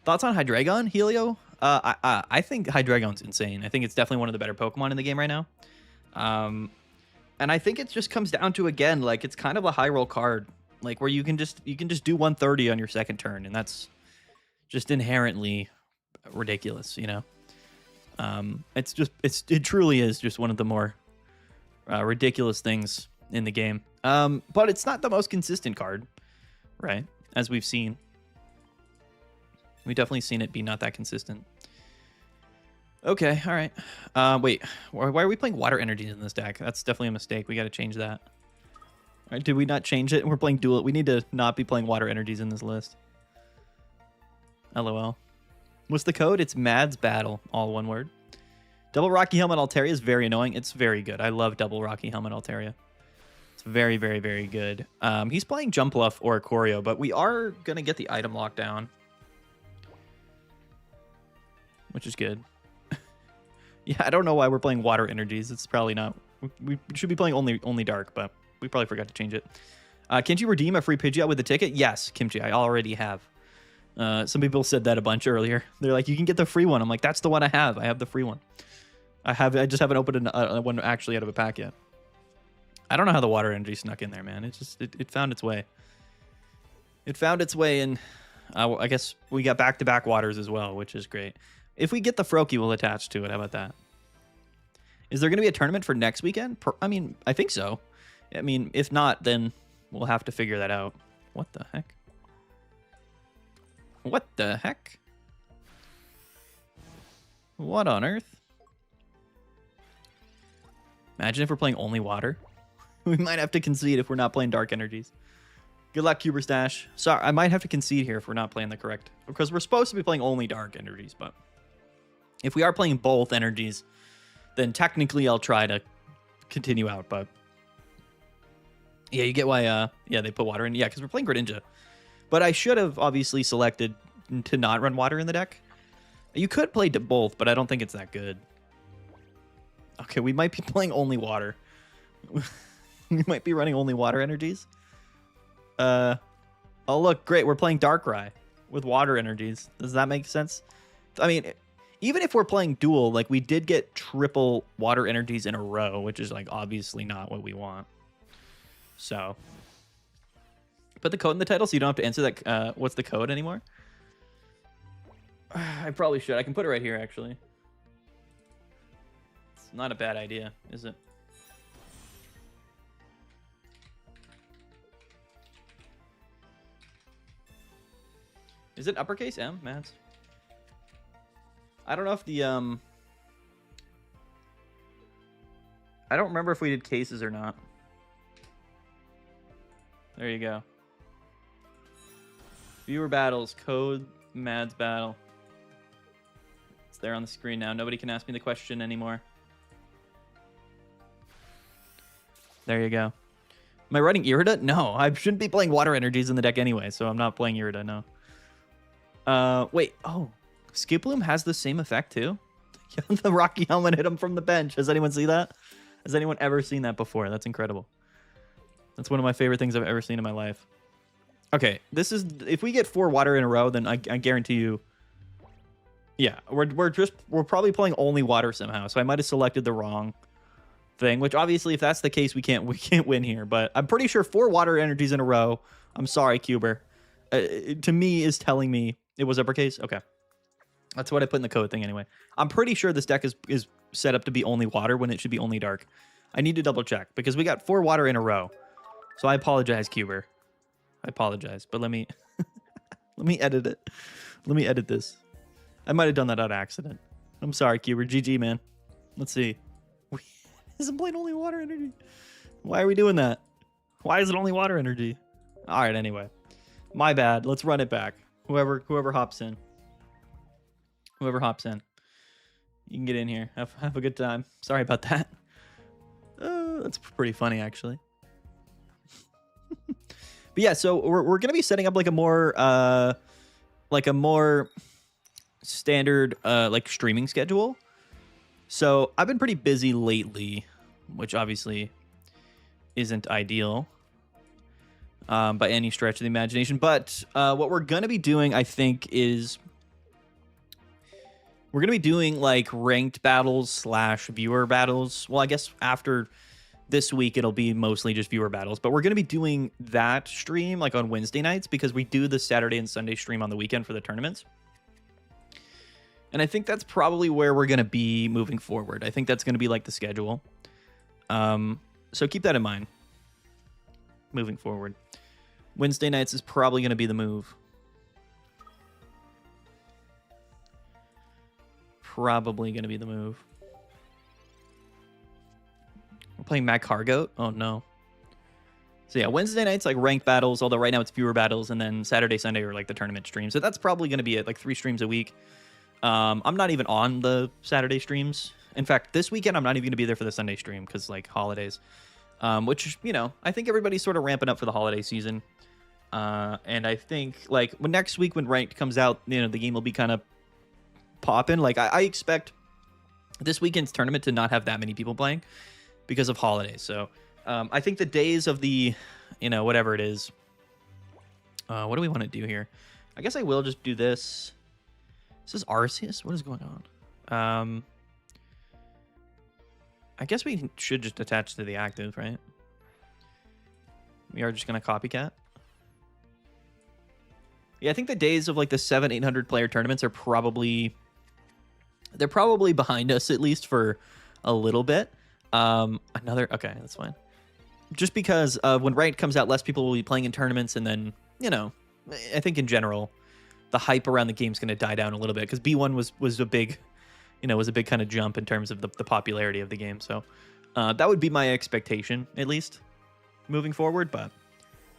Thoughts on Hydreigon, Helio? I think Hydreigon's insane. I think it's definitely one of the better Pokemon in the game right now. And I think it just comes down to, again, like, it's kind of a high roll card. Like, where you can just do 130 on your second turn, and that's just inherently ridiculous, you know? It truly is just one of the more ridiculous things in the game. But it's not the most consistent card, right? As we've seen. We've definitely seen it be not that consistent. Okay, all right. Wait, why are we playing Water Energies in this deck? That's definitely a mistake. We got to change that. All right, did we not change it? We're playing Dual. We need to not be playing Water Energies in this list. LOL. What's the code? It's Mad's Battle, all one word. Double Rocky Helmet Altaria is very annoying. It's very good. I love Double Rocky Helmet Altaria. It's very, very, very good. He's playing Jumpluff or Ikorio, but we are going to get the item lockdown. Which is good. Yeah, I don't know why we're playing Water Energies. It's probably not... We should be playing only Dark, but we probably forgot to change it. Can you redeem a free Pidgeot with a ticket? Yes, Kimchi, I already have. Some people said that a bunch earlier. They're like, you can get the free one. I'm like, that's the one I have. I have the free one. I just haven't opened one actually out of a pack yet. I don't know how the Water Energy snuck in there, man. It found its way. It found its way, and I guess we got back-to-back waters as well, which is great. If we get the Froakie, we'll attach to it. How about that? Is there going to be a tournament for next weekend? I mean, I think so. I mean, if not, then we'll have to figure that out. What the heck? What the heck? What on earth? Imagine if we're playing only water. We might have to concede if we're not playing Dark Energies. Good luck, Cuber Stash. Sorry, I might have to concede here if we're not playing the correct... Because we're supposed to be playing only Dark Energies, but... If we are playing both energies, then technically I'll try to continue out, but... Yeah, you get why, yeah, they put water in. Yeah, because we're playing Greninja. But I should have obviously selected to not run water in the deck. You could play both, but I don't think it's that good. Okay, we might be playing only water. We might be running only Water Energies. Oh, look, great. We're playing Darkrai with Water Energies. Does that make sense? I mean... Even if we're playing dual, like we did get triple water energies in a row, which is like obviously not what we want. So put the code in the title so you don't have to answer that. What's the code anymore? I probably should. I can put it right here, actually. It's not a bad idea, is it? Is it uppercase M, Mads? I don't know if the I don't remember if we did cases or not. There you go. Viewer battles, code Mads battle. It's there on the screen now. Nobody can ask me the question anymore. There you go. Am I running Irida? No, I shouldn't be playing water energies in the deck anyway, so I'm not playing Irida, no. Wait, oh. Skiploom has the same effect too? The Rocky Helmet hit him from the bench. Has anyone seen that? Has anyone ever seen that before? That's incredible. That's one of my favorite things I've ever seen in my life. Okay, this is... If we get 4 water in a row, then I guarantee you... Yeah, we're probably playing only water somehow, so I might have selected the wrong thing, which obviously if that's the case, we can't win here, but I'm pretty sure 4 water energies in a row. I'm sorry, Cuber. To me is telling me it was uppercase. Okay. That's what I put in the code thing anyway. I'm pretty sure this deck is set up to be only water when it should be only dark. I need to double check because we got 4 water in a row. So I apologize, Cuber. I apologize, but let me let me edit it. Let me edit this. I might have done that out of accident. I'm sorry, Cuber. GG, man. Let's see. Isn't playing only water energy? Why are we doing that? Why is it only water energy? All right, anyway. My bad. Let's run it back. Whoever hops in. Whoever hops in. You can get in here. Have a good time. Sorry about that. That's pretty funny, actually. But yeah, so we're gonna be setting up like a more standard like streaming schedule. So I've been pretty busy lately, which obviously isn't ideal by any stretch of the imagination. But what we're gonna be doing, I think, is we're gonna be doing like ranked battles / viewer battles. Well, I guess after this week it'll be mostly just viewer battles, but we're going to be doing that stream like on Wednesday nights because we do the Saturday and Sunday stream on the weekend for the tournaments. And I think that's probably where we're going to be moving forward. I think that's going to be like the schedule. So keep that in mind moving forward. Wednesday nights is probably going to be the move. Probably going to be the move. We're playing Mac Hargoat? Oh, no. So, yeah, Wednesday nights, like, ranked battles, although right now it's viewer battles, and then Saturday, Sunday are, like, the tournament streams. So that's probably going to be it, like, 3 streams a week. I'm not even on the Saturday streams. In fact, this weekend, I'm not even going to be there for the Sunday stream because, like, holidays. Which, you know, I think everybody's sort of ramping up for the holiday season. And I think, like, when next week when ranked comes out, you know, the game will be kind of popping. Like, I expect this weekend's tournament to not have that many people playing because of holidays. So I think the days of the, you know, whatever it is, what do we want to do here? I guess I will just do this. This is Arceus? What is going on? I guess we should just attach to the active, right? We are just going to copycat. Yeah, I think the days of like the 700-800 player tournaments are probably... They're probably behind us, at least for a little bit. Okay, that's fine. Just because when Ranked comes out, less people will be playing in tournaments, and then, you know, I think in general, the hype around the game's going to die down a little bit, because B1 was a big, you know, was a big kind of jump in terms of the popularity of the game. So that would be my expectation, at least, moving forward. But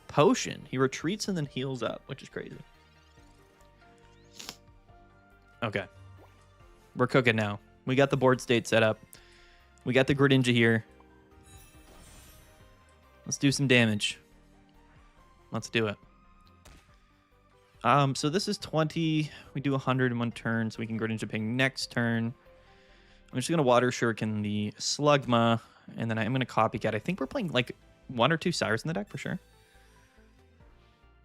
Potion, he retreats and then heals up, which is crazy. Okay. We're cooking now. We got the board state set up. We got the Greninja here. Let's do some damage. Let's do it. So this is 20. We do 100 in one turn, so we can Greninja ping next turn. I'm just going to Water Shuriken the Slugma, and then I'm going to Copycat. I think we're playing like 1 or 2 Cyrus in the deck for sure.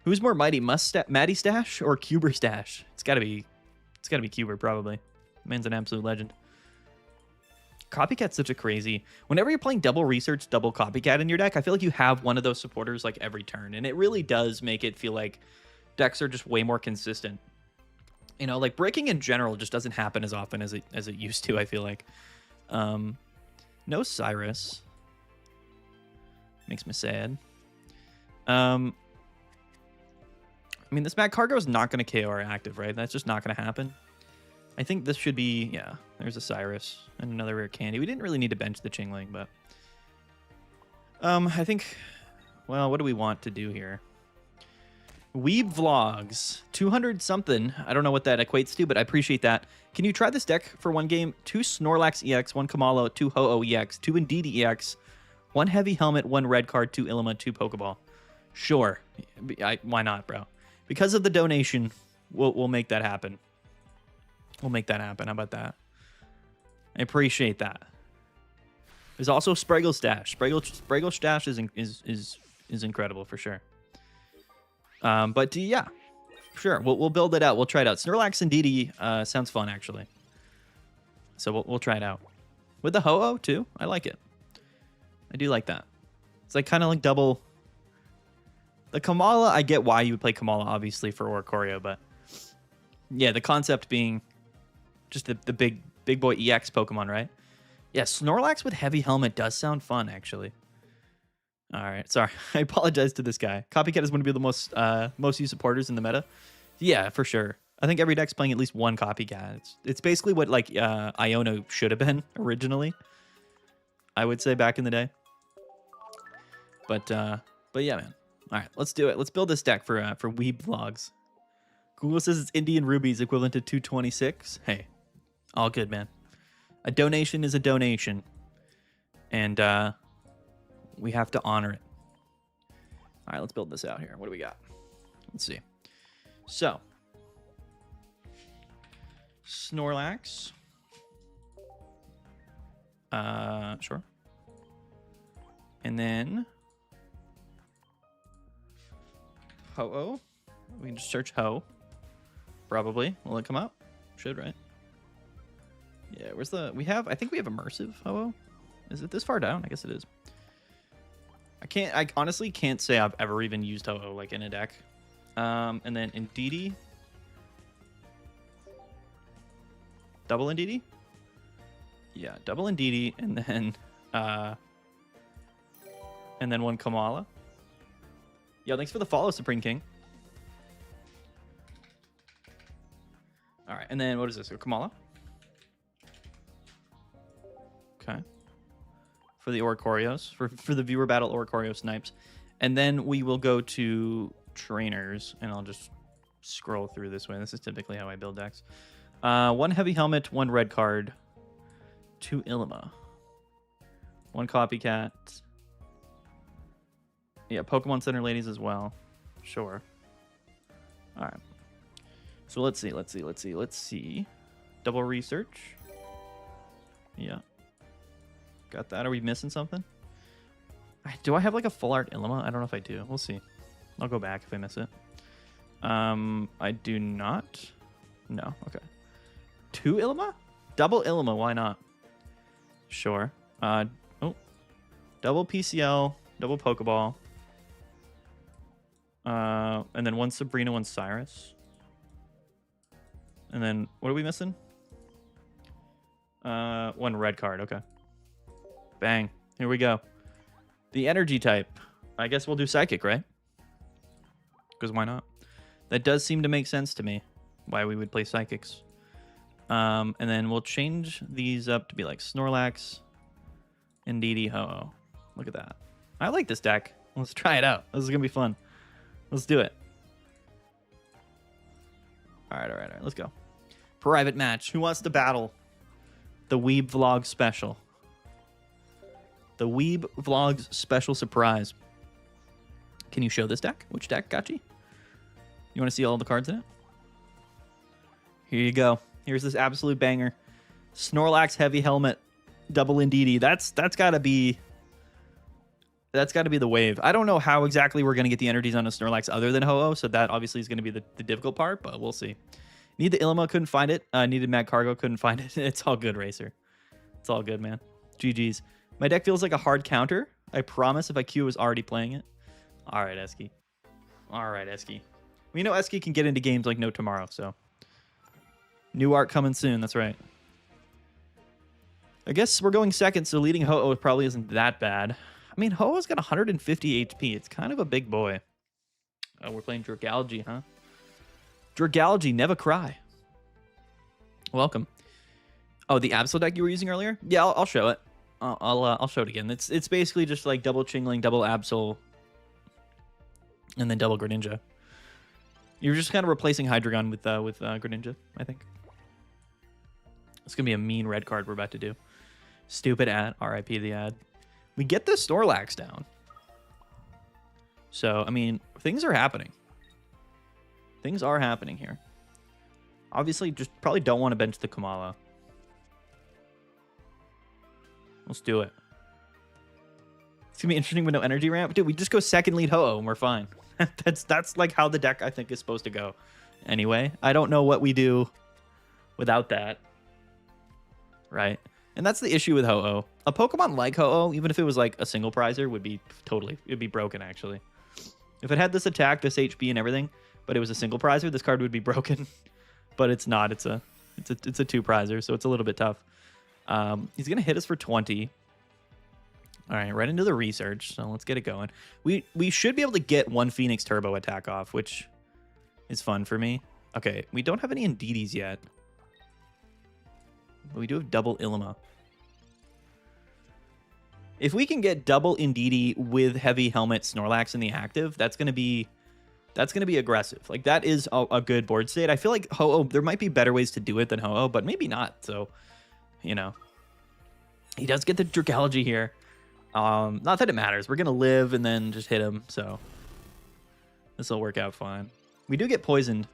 Who's more mighty, Matty Stash or Cuber Stash? It's got to be Cuber, probably. Man's an absolute legend. Copycat's such a crazy... Whenever you're playing double research, double copycat in your deck, I feel like you have one of those supporters like every turn. And it really does make it feel like decks are just way more consistent. You know, like breaking in general just doesn't happen as often as it used to, I feel like. No Cyrus. Makes me sad. I mean, this Mad Cargo is not going to KO our active, right? That's just not going to happen. I think this should be, yeah, there's a Cyrus and another rare candy. We didn't really need to bench the Chingling, but... I think, well, what do we want to do here? Weeb Vlogs, 200 something. I don't know what that equates to, but I appreciate that. Can you try this deck for one game? 2 Snorlax EX, 1 Kamala, 2 Ho-Oh EX, 2 Indeedee EX, 1 Heavy Helmet, 1 Red Card, 2 Ilima, 2 Pokeball. Sure. Why not, bro? Because of the donation, we'll make that happen. We'll make that happen. How about that? I appreciate that. There's also Spraggle Stash. Spraggle Stash is incredible for sure. But yeah, sure. We'll build it out. We'll try it out. Snorlax and Indeedee sounds fun actually. So we'll try it out with the Ho-Oh too. I like it. I do like that. It's like kind of like double. The Kamala, I get why you would play Kamala obviously for Oricorio, but yeah, the concept being just the big boy EX Pokemon, right? Yeah, Snorlax with Heavy Helmet does sound fun, actually. All right, sorry. I apologize to this guy. Copycat is going to be the most used supporters in the meta. Yeah, for sure. I think every deck's playing at least one Copycat. It's basically what like Iono should have been originally, I would say back in the day. But yeah, man. All right, let's do it. Let's build this deck for Weeb Vlogs. Google says it's Indian rubies equivalent to 226. Hey, all good, man. A donation is a donation, and we have to honor it. All right, let's build this out here. What do we got? Let's see. So, Snorlax. Sure. And then Ho-Oh. We can just search Ho. Probably. Will it come up? Should, right? Yeah, where's the... I think we have Immersive Ho-Oh. Is it this far down? I guess it is. I honestly can't say I've ever even used Ho-Oh like in a deck. And then Indeedee. Double Indeedee? Yeah, double Indeedee, and then one Kamala. Yo, thanks for the follow, Supreme King. All right, and then what is this? Kamala. Okay. For the Oricorios, for the viewer battle Oricorio snipes. And then we will go to trainers, and I'll just scroll through this way. This is typically how I build decks. 1 Heavy Helmet, 1 Red Card, 2 Ilima, 1 Copycat. Yeah, Pokemon Center ladies as well. Sure. All right. So let's see. Double research. Yeah. Got that. Are we missing something? Do I have like a full art Ilima? I don't know if I do. We'll see. I'll go back if I miss it. I do not. No. Okay. 2 Ilima? Double Ilima. Why not? Sure. Double PCL. Double Pokeball. And then 1 Sabrina, 1 Cyrus. And then what are we missing? 1 red card. Okay. Bang. Here we go. The energy type. I guess we'll do Psychic, right? Because why not? That does seem to make sense to me. Why we would play Psychics. And then we'll change these up to be like Snorlax, Indeedee, Ho-Oh. Look at that. I like this deck. Let's try it out. This is going to be fun. Let's do it. All right. Let's go. Private match. Who wants to battle? The Weeb Vlog special. The Weeb Vlogs special surprise. Can you show this deck? Which deck, Gachi? You want to see all the cards in it? Here you go. Here's this absolute banger. Snorlax Heavy Helmet, double Indeedee. That's gotta be the wave. I don't know how exactly we're gonna get the energies on a Snorlax other than Ho-Oh, so that obviously is gonna be the difficult part, but we'll see. Need the Ilima, couldn't find it. Needed Mad Cargo, couldn't find it. It's all good, Racer. It's all good, man. GG's. My deck feels like a hard counter. I promise if IQ was already playing it. All right, Esky. All right, Esky. We know Esky can get into games like no tomorrow, so. New art coming soon, that's right. I guess we're going second, so leading Ho-Oh probably isn't that bad. I mean, Ho-Oh's got 150 HP. It's kind of a big boy. Oh, we're playing Dragalge, huh? Dragalge, never cry. Welcome. Oh, the Absol deck you were using earlier? Yeah, I'll show it. I'll show it again. It's basically just like double Chingling, double Absol, and then double Greninja. You're just kind of replacing Hydreigon with Greninja, I think. It's gonna be a mean red card we're about to do. Stupid ad. RIP the ad. We get the Snorlax down. So, I mean, things are happening. Things are happening here. Obviously, just probably don't want to bench the Kamala. Let's do it. It's going to be interesting with no energy ramp. Dude, we just go second lead Ho-Oh and we're fine. That's like how the deck, I think, is supposed to go. Anyway, I don't know what we do without that. Right? And that's the issue with Ho-Oh. A Pokemon like Ho-Oh, even if it was like a single prizer, would be it'd be broken, actually. If it had this attack, this HP and everything, but it was a single prizer, this card would be broken. But it's not. It's a two prizer, so it's a little bit tough. He's gonna hit us for 20. All right, right into the research. So let's get it going. We should be able to get one Phoenix Turbo attack off, which is fun for me. Okay, we don't have any Indeedis yet, but we do have double Ilima. If we can get double Indeedee with Heavy Helmet Snorlax in the active, that's gonna be aggressive. Like, that is a good board state. I feel like Ho-Oh, there might be better ways to do it than Ho-Oh, but maybe not. So, you know, he does get the Dragalge here. Not that it matters. We're gonna live and then just hit him. So this will work out fine. We do get poisoned,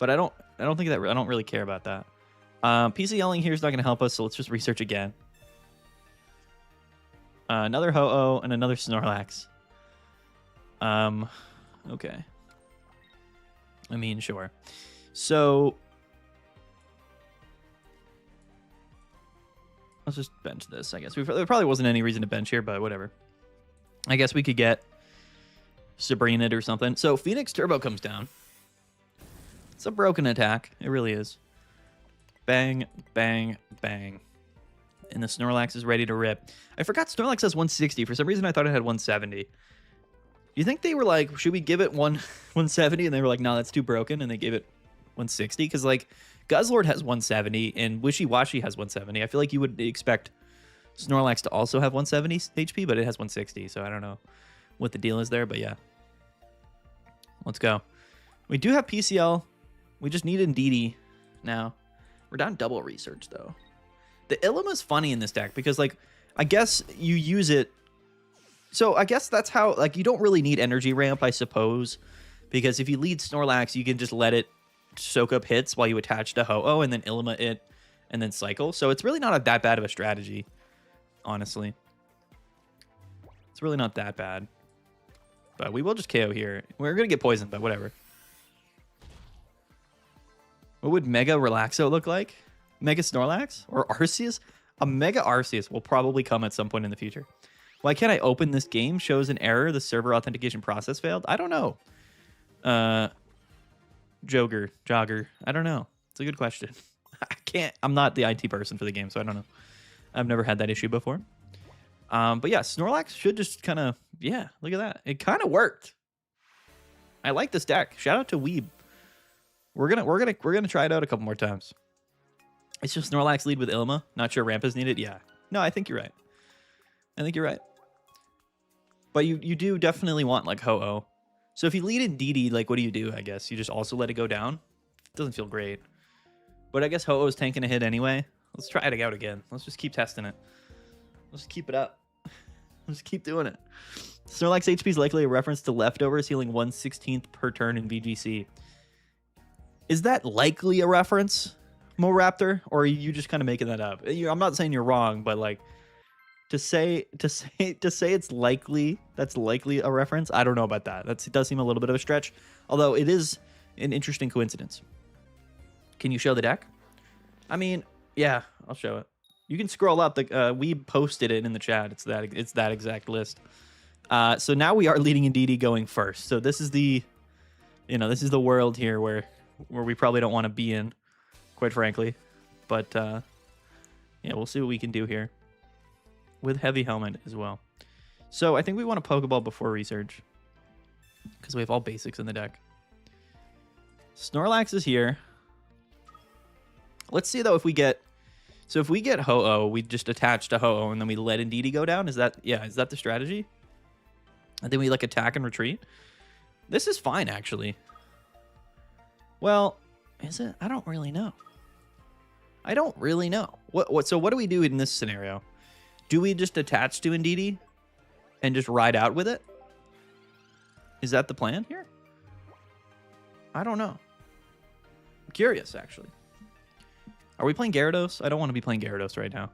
but I don't really care about that. PC yelling here is not gonna help us. So let's just research again. Another Ho-Oh and another Snorlax. Okay. I mean, sure. So let's just bench this, I guess. There probably wasn't any reason to bench here, but whatever. I guess we could get Sabrina or something. So Phoenix Turbo comes down. It's a broken attack. It really is. Bang, bang, bang. And the Snorlax is ready to rip. I forgot Snorlax has 160. For some reason, I thought it had 170. You think they were like, should we give it 170? And they were like, no, that's too broken. And they gave it 160. Because, like, Guzzlord has 170 and Wishy Washy has 170. I feel like you would expect Snorlax to also have 170 HP, but it has 160. So I don't know what the deal is there. But yeah. Let's go. We do have PCL. We just need Indeedee now. We're down double research, though. The Ilima's funny in this deck because, like, I guess you use it. So I guess that's how, like, you don't really need energy ramp, I suppose, because if you lead Snorlax, you can just let it soak up hits while you attach to Ho-Oh and then Ilima it and then cycle. So it's really not that bad of a strategy, honestly. It's really not that bad. But we will just KO here. We're going to get poisoned, but whatever. What would Mega Relaxo look like? Mega Snorlax? Or Arceus? A Mega Arceus will probably come at some point in the future. Why can't I open this game? Shows an error. The server authentication process failed. I don't know. Jogger. I don't know. It's a good question. I can't. I'm not the IT person for the game, so I don't know. I've never had that issue before. But yeah, Snorlax should just kind of, yeah, look at that. It kind of worked. I like this deck. Shout out to Weeb. We're gonna try it out a couple more times. It's just Snorlax lead with Ilima. Not sure ramp is needed. Yeah. No, I think you're right. But you do definitely want, like, Ho-Oh. So if you lead Indeedee, like, what do? I guess you just also let it go down. It doesn't feel great. But I guess Ho-Oh's tanking a hit anyway. Let's try it out again. Let's just keep testing it. Let's keep it up. Let's keep doing it. Snorlax HP is likely a reference to leftovers healing 1/16 per turn in VGC. Is that likely a reference, MoRaptor? Or are you just kind of making that up? I'm not saying you're wrong, but, like, to say it's likely, that's likely a reference. I don't know about that. It does seem a little bit of a stretch, although it is an interesting coincidence. Can you show the deck? I mean, yeah, I'll show it. You can scroll up. We posted it in the chat. It's that exact list. So now we are leading Indeedee going first. So this is the world here where we probably don't want to be in, quite frankly. But yeah, we'll see what we can do here with Heavy Helmet as well. So I think we want a Pokeball before research because we have all basics in the deck. Snorlax is here. Let's see though if we get. So if we get Ho-Oh, we just attach to Ho-Oh and then we let Indeedee go down. Is that the strategy? And then we like attack and retreat. This is fine actually. Well, is it? I don't really know. So what do we do in this scenario? Do we just attach to Indeedee and just ride out with it? Is that the plan here? I don't know. I'm curious, actually. Are we playing Gyarados? I don't want to be playing Gyarados right now.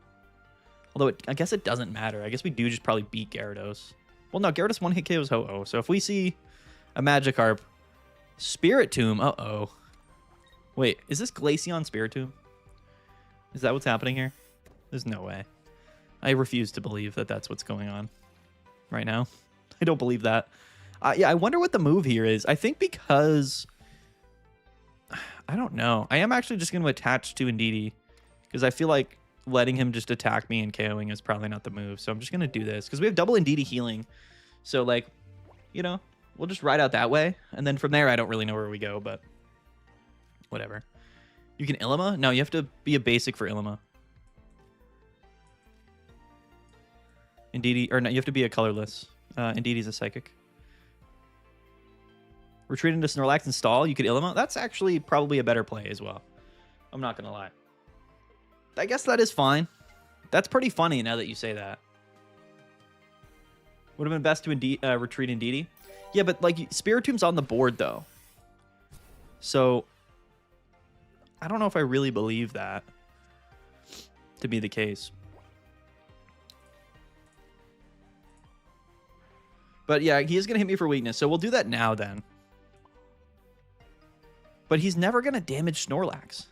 Although, I guess it doesn't matter. I guess we do just probably beat Gyarados. Well, no, Gyarados one-hit KOs Ho-Oh. So if we see a Magikarp, Spirit Tomb, uh-oh. Wait, is this Glaceon Spirit Tomb? Is that what's happening here? There's no way. I refuse to believe that that's what's going on right now. I don't believe that. Yeah, I wonder what the move here is. I think because... I don't know. I am actually just going to attach to Indeedee because I feel like letting him just attack me and KOing is probably not the move. So I'm just going to do this because we have double Indeedee healing. So, like, you know, we'll just ride out that way. And then from there, I don't really know where we go, but whatever. You can Illima? No, you have to be a basic for Illima. Indeedee, or no, you have to be a colorless. Indeedee's a psychic. Retreat into Snorlax and stall. You could Illima. That's actually probably a better play as well. I'm not going to lie. I guess that is fine. That's pretty funny now that you say that. Would have been best to retreat Indeedee. Yeah, but like Spiritomb's on the board though. So I don't know if I really believe that to be the case. But yeah, he is going to hit me for weakness. So we'll do that now then. But he's never going to damage Snorlax.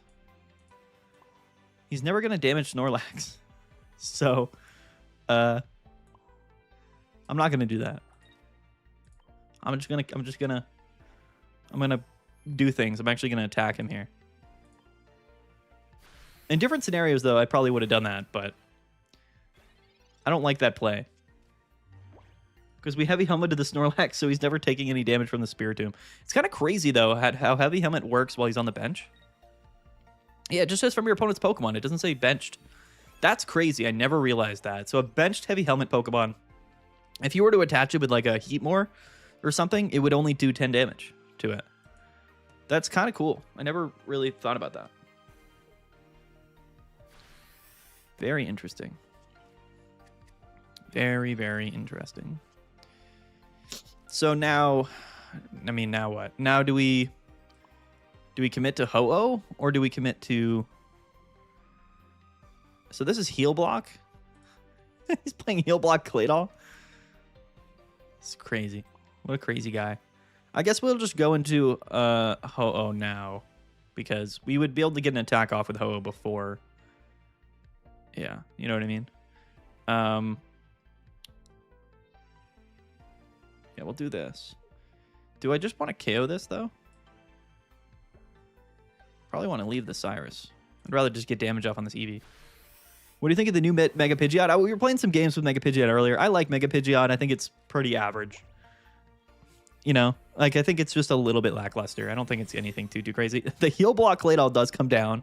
He's never going to damage Snorlax. So, I'm not going to do that. I'm going to do things. I'm actually going to attack him here. In different scenarios, though, I probably would have done that, but I don't like that play. Because we Heavy Helmet to the Snorlax, so he's never taking any damage from the Spiritomb. It's kind of crazy, though, how Heavy Helmet works while he's on the bench. Yeah, it just says from your opponent's Pokemon. It doesn't say benched. That's crazy. I never realized that. So a benched Heavy Helmet Pokemon, if you were to attach it with like a Heatmore or something, it would only do 10 damage to it. That's kind of cool. I never really thought about that. Very interesting. Very, very interesting. So now, I mean, now what? Now do we commit to Ho-Oh or do we commit to... So this is Heal Block. He's playing Heal Block Claydol. It's crazy. What a crazy guy. I guess we'll just go into Ho-Oh now because we would be able to get an attack off with Ho-Oh before. Yeah, you know what I mean? Yeah, we'll do this. Do I just want to KO this, though? Probably want to leave the Cyrus. I'd rather just get damage off on this Eevee. What do you think of the new Mega Pidgeot? We were playing some games with Mega Pidgeot earlier. I like Mega Pidgeot. I think it's pretty average. You know, like, I think it's just a little bit lackluster. I don't think it's anything too crazy. The Heal Block Claydol does come down,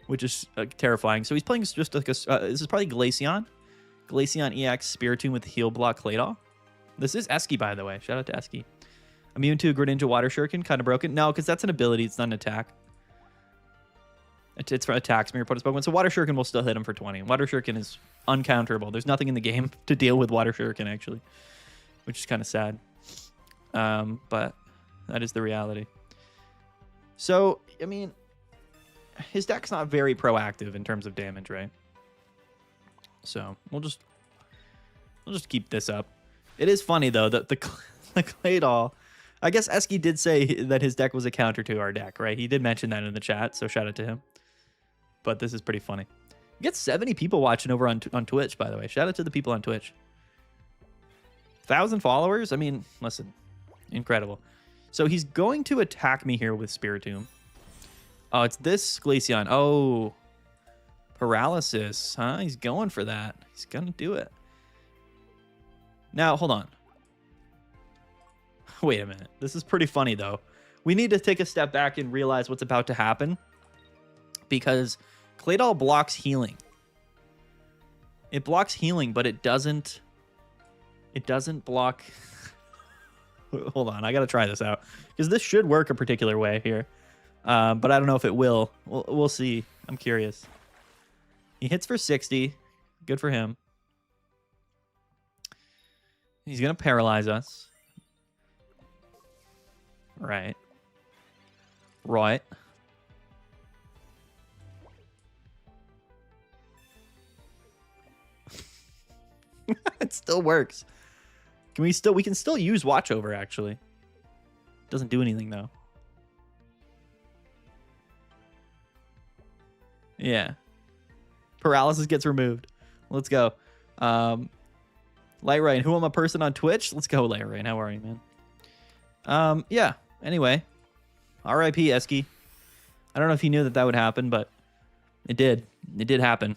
which is terrifying. So he's playing just like a... this is probably Glaceon. Glaceon EX Spiritomb with Heal Block Claydol. This is Esky, by the way. Shout out to Esky. Immune to Greninja Water Shuriken. Kind of broken. No, because that's an ability. It's not an attack. It's for attacks from your opponent's Pokemon. So Water Shuriken will still hit him for 20. Water Shuriken is uncounterable. There's nothing in the game to deal with Water Shuriken, actually. Which is kind of sad. But that is the reality. So, I mean, his deck's not very proactive in terms of damage, right? So we'll just keep this up. It is funny though that the Claydol, I guess Eski did say that his deck was a counter to our deck, right? He did mention that in the chat, so shout out to him. But this is pretty funny. You get 70 people watching over on Twitch, by the way. Shout out to the people on Twitch. 1,000 followers? I mean, listen, incredible. So he's going to attack me here with Spiritomb. Oh, it's this Glaceon. Oh, paralysis, huh? He's going for that. He's going to do it. Now, hold on. Wait a minute. This is pretty funny, though. We need to take a step back and realize what's about to happen. Because Claydol blocks healing. It blocks healing, but it doesn't block... Hold on, I gotta try this out. Because this should work a particular way here. But I don't know if it will. We'll see. I'm curious. He hits for 60. Good for him. He's gonna paralyze us. Right. Right. It still works. We can still use Watch Over, actually. Doesn't do anything, though. Yeah. Paralysis gets removed. Let's go. Light Rain, who am a person on Twitch? Let's go, Light Rain. How are you, man? Yeah. Anyway. R.I.P. Eski. I don't know if you knew that would happen, but it did. It did happen.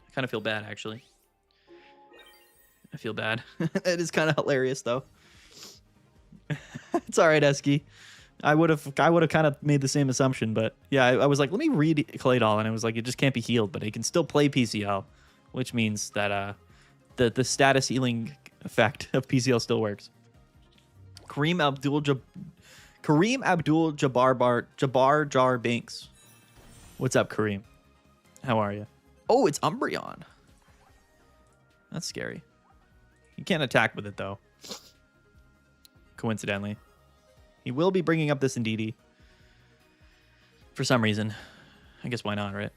I kind of feel bad, actually. I feel bad. It is kind of hilarious, though. It's all right, Eski. I would have kind of made the same assumption, but yeah, I was like, let me read Claydol, and it was like, it just can't be healed, but it can still play PCL, which means that the status healing effect of PCL still works. Kareem Abdul-Jabbar Jar Binks. What's up, Kareem? How are you? Oh, it's Umbreon. That's scary. You can't attack with it, though. Coincidentally. He will be bringing up this Indeedee. For some reason. I guess why not, right?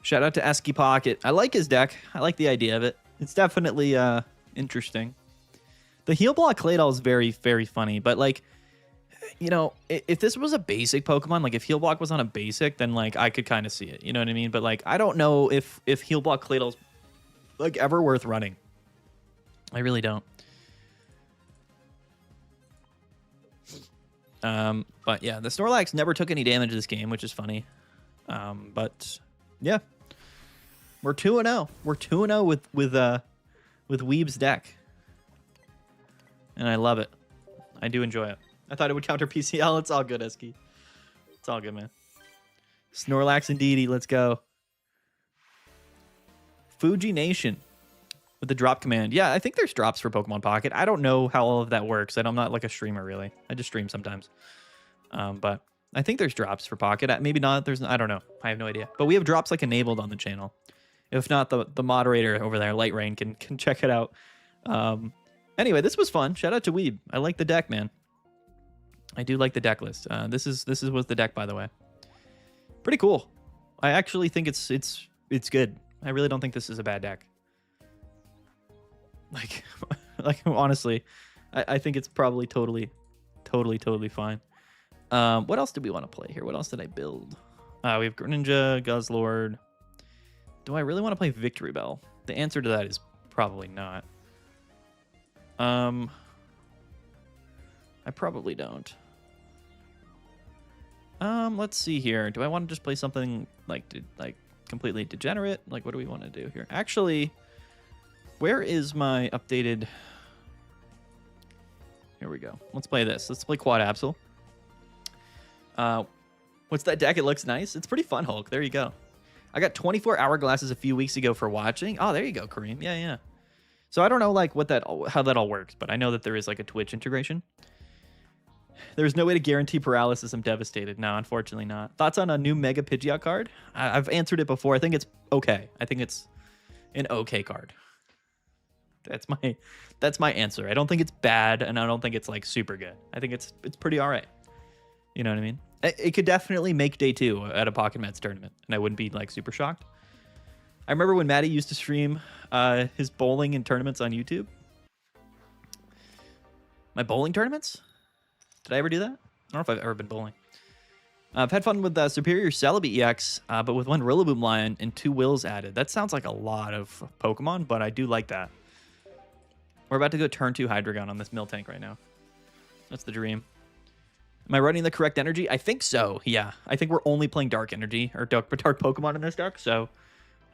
Shout out to Eski Pocket. I like his deck. I like the idea of it. It's definitely interesting. The heal block Claydol is very, very funny, but like, you know, if this was a basic Pokemon, like if Heal Block was on a basic, then like I could kind of see it. You know what I mean? But like, I don't know if Heal Block Claydol's like ever worth running. I really don't. But yeah, the Snorlax never took any damage this game, which is funny. But yeah, we're 2-0. We're 2-0 with Weeb's deck, and I love it. I do enjoy it. I thought it would counter PCL. It's all good, Eski. It's all good, man. Snorlax and Indeedee, let's go. Fuji Nation with the drop command. Yeah, I think there's drops for Pokemon Pocket. I don't know how all of that works. I'm not like a streamer, really. I just stream sometimes. But I think there's drops for Pocket. Maybe not. I don't know. I have no idea. But we have drops like enabled on the channel. If not, the moderator over there, Light Rain, can check it out. Anyway, this was fun. Shout out to Weeb. I like the deck, man. I do like the deck list. This was the deck, by the way. Pretty cool. I actually think it's good. I really don't think this is a bad deck. Like honestly, I think it's probably totally fine. What else did we want to play here? What else did I build? We have Greninja, Guzzlord. Do I really want to play Victory Bell? The answer to that is probably not. I probably don't. Let's see here. Do I want to just play something like completely degenerate? Like, what do we want to do here? Actually, where is my updated? Here we go. Let's play this. Let's play Quad Absol. What's that deck? It looks nice. It's pretty fun, Hulk. There you go. I got 24 hourglasses a few weeks ago for watching. Oh, there you go, Kareem. Yeah. So I don't know like how that all works, but I know that there is like a Twitch integration. There's no way to guarantee paralysis. I'm devastated. No, unfortunately not. Thoughts on a new Mega Pidgeot card? I've answered it before. I think it's okay. I think it's an okay card. That's my answer. I don't think it's bad, and I don't think it's like super good. I think it's pretty all right. You know what I mean? It could definitely make day 2 at a Pocket Mets tournament, and I wouldn't be like super shocked. I remember when Maddie used to stream his bowling and tournaments on YouTube. My bowling tournaments? Did I ever do that? I don't know if I've ever been bowling. I've had fun with Superior Celebi EX, but with one Rillaboom Lion and 2 Wills added. That sounds like a lot of Pokemon, but I do like that. We're about to go turn 2 Hydreigon on this Miltank right now. That's the dream. Am I running the correct energy? I think so, yeah. I think we're only playing Dark Energy, or Dark Pokemon in this deck, so...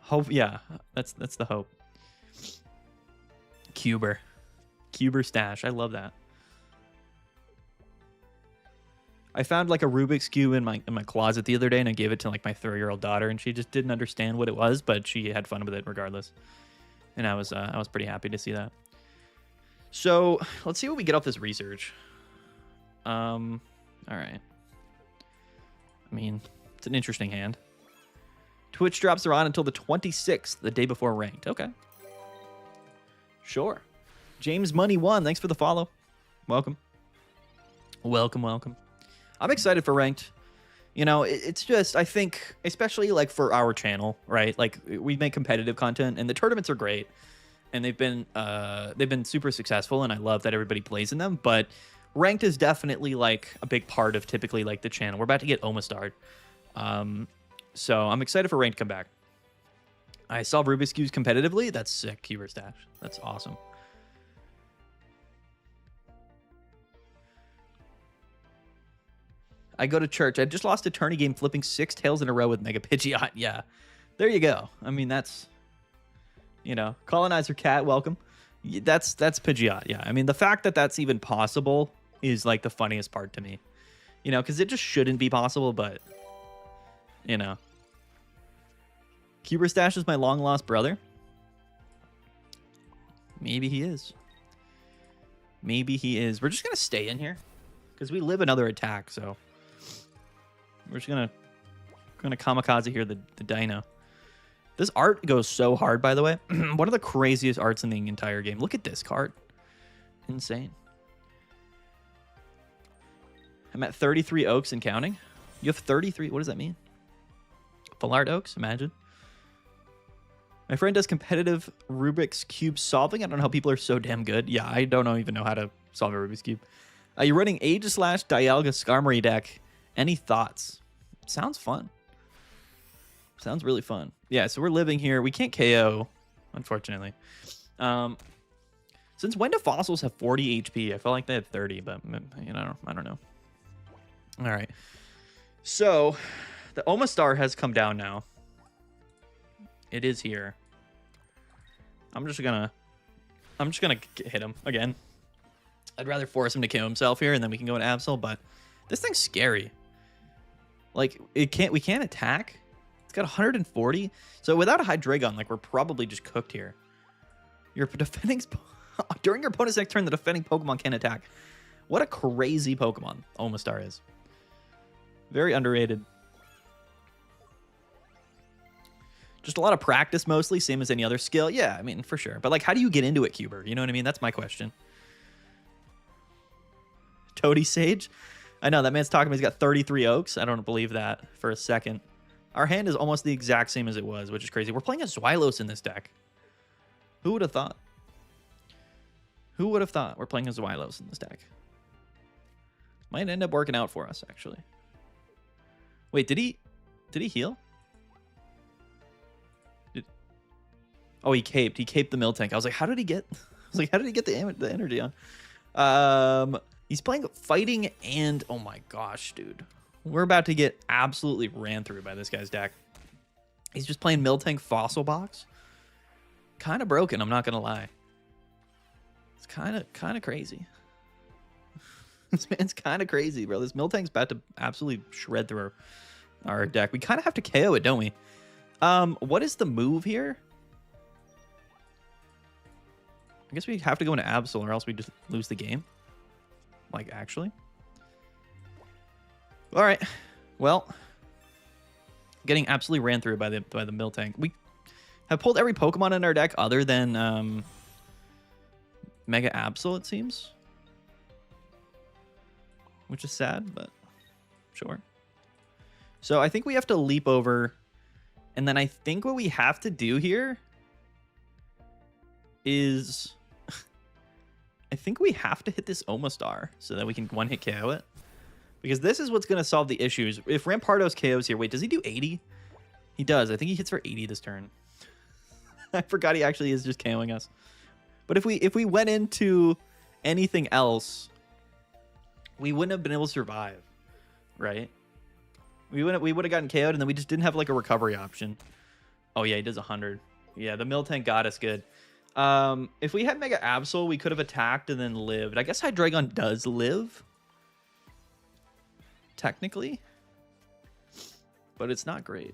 Hope, yeah, that's the hope. Cuber stash, I love that. I found like a Rubik's Cube in my closet the other day, and I gave it to like my 3-year-old daughter, and she just didn't understand what it was, but she had fun with it regardless. And I was pretty happy to see that. So let's see what we get off this research. All right. I mean, it's an interesting hand. Twitch drops are on until the 26th, the day before ranked. Okay. Sure. James Money 1, thanks for the follow. Welcome. Welcome. I'm excited for ranked. You know, it's just, I think, especially like for our channel, right? Like we make competitive content, and the tournaments are great, and they've been super successful, and I love that everybody plays in them. But ranked is definitely like a big part of typically like the channel. We're about to get Omastarred. So I'm excited for ranked to come back. I solve Rubik's Cubes competitively. That's sick, Cuber Stash. That's awesome. I go to church. I just lost a tourney game flipping 6 tails in a row with Mega Pidgeot. Yeah, there you go. I mean, that's, you know, Colonizer Cat, welcome. That's Pidgeot. Yeah, I mean, the fact that that's even possible is like the funniest part to me. You know, because it just shouldn't be possible, but, you know. Cuber Stash is my long-lost brother. Maybe he is. Maybe he is. We're just going to stay in here because we live another attack, so... We're just gonna kamikaze here the dino. This art goes so hard, by the way. One of the craziest arts in the entire game. Look at this card. Insane. I'm at 33 oaks and counting. You have 33. What does that mean? Full-art oaks? Imagine. My friend does competitive Rubik's Cube solving. I don't know how people are so damn good. Yeah, I don't even know how to solve a Rubik's Cube. You're running Aegislash Dialga Skarmory deck. Any thoughts? Sounds fun. Sounds really fun. Yeah, so we're living here. We can't KO, unfortunately. Since when do fossils have 40 HP? I felt like they had 30, but you know, I don't know. All right. So the Omastar has come down now. It is here. I'm just gonna hit him again. I'd rather force him to kill himself here, and then we can go into Absol, but this thing's scary. Like, we can't attack. It's got 140. So without a Hydreigon, like, we're probably just cooked here. Your defending... During your opponent's next turn, the defending Pokemon can attack. What a crazy Pokemon Omastar is. Very underrated. Just a lot of practice, mostly. Same as any other skill. Yeah, I mean, for sure. But, like, how do you get into it, Cuber? You know what I mean? That's my question. Toady Sage? I know, that man's talking about he's got 33 oaks. I don't believe that for a second. Our hand is almost the exact same as it was, which is crazy. We're playing a Zweilos in this deck. Who would have thought? Who would have thought we're playing a Zweilos in this deck? Might end up working out for us, actually. Wait, did he heal? Oh, he caped. He caped the Miltank. I was like, how did he get... the energy on? He's playing fighting and... Oh my gosh, dude. We're about to get absolutely ran through by this guy's deck. He's just playing Miltank Fossil Box. Kind of broken, I'm not going to lie. It's kind of crazy. This man's kind of crazy, bro. This Miltank's about to absolutely shred through our deck. We kind of have to KO it, don't we? What is the move here? I guess we have to go into Absol or else we just lose the game. Like, actually. All right. Well, getting absolutely ran through by the Miltank. We have pulled every Pokemon in our deck other than Mega Absol, it seems. Which is sad, but sure. So I think we have to leap over And then I think what we have to do here is... I think we have to hit this Omastar so that we can one-hit KO it. Because this is what's going to solve the issues. If Rampardos KOs here... Wait, does he do 80? He does. I think he hits for 80 this turn. I forgot he actually is just KOing us. But if we went into anything else, we wouldn't have been able to survive, right? We would have gotten KO'd, and then we just didn't have like a recovery option. Oh yeah, he does 100. Yeah, the Miltank got us good. If we had Mega Absol, we could have attacked and then lived. I guess Hydreigon does live, technically, but it's not great.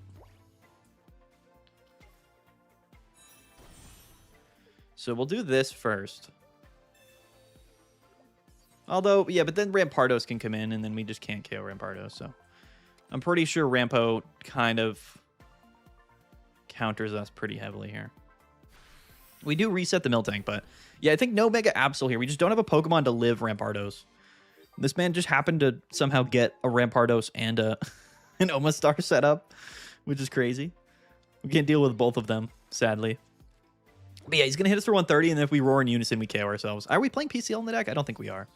So we'll do this first. Although, yeah, but then Rampardos can come in, and then we just can't KO Rampardos, so... I'm pretty sure Rampo kind of counters us pretty heavily here. We do reset the Miltank, but... Yeah, I think no Mega Absol here. We just don't have a Pokemon to live Rampardos. This man just happened to somehow get a Rampardos and an Omastar set up, which is crazy. We can't deal with both of them, sadly. But yeah, he's going to hit us for 130, and then if we roar in unison, we KO ourselves. Are we playing PCL in the deck? I don't think we are.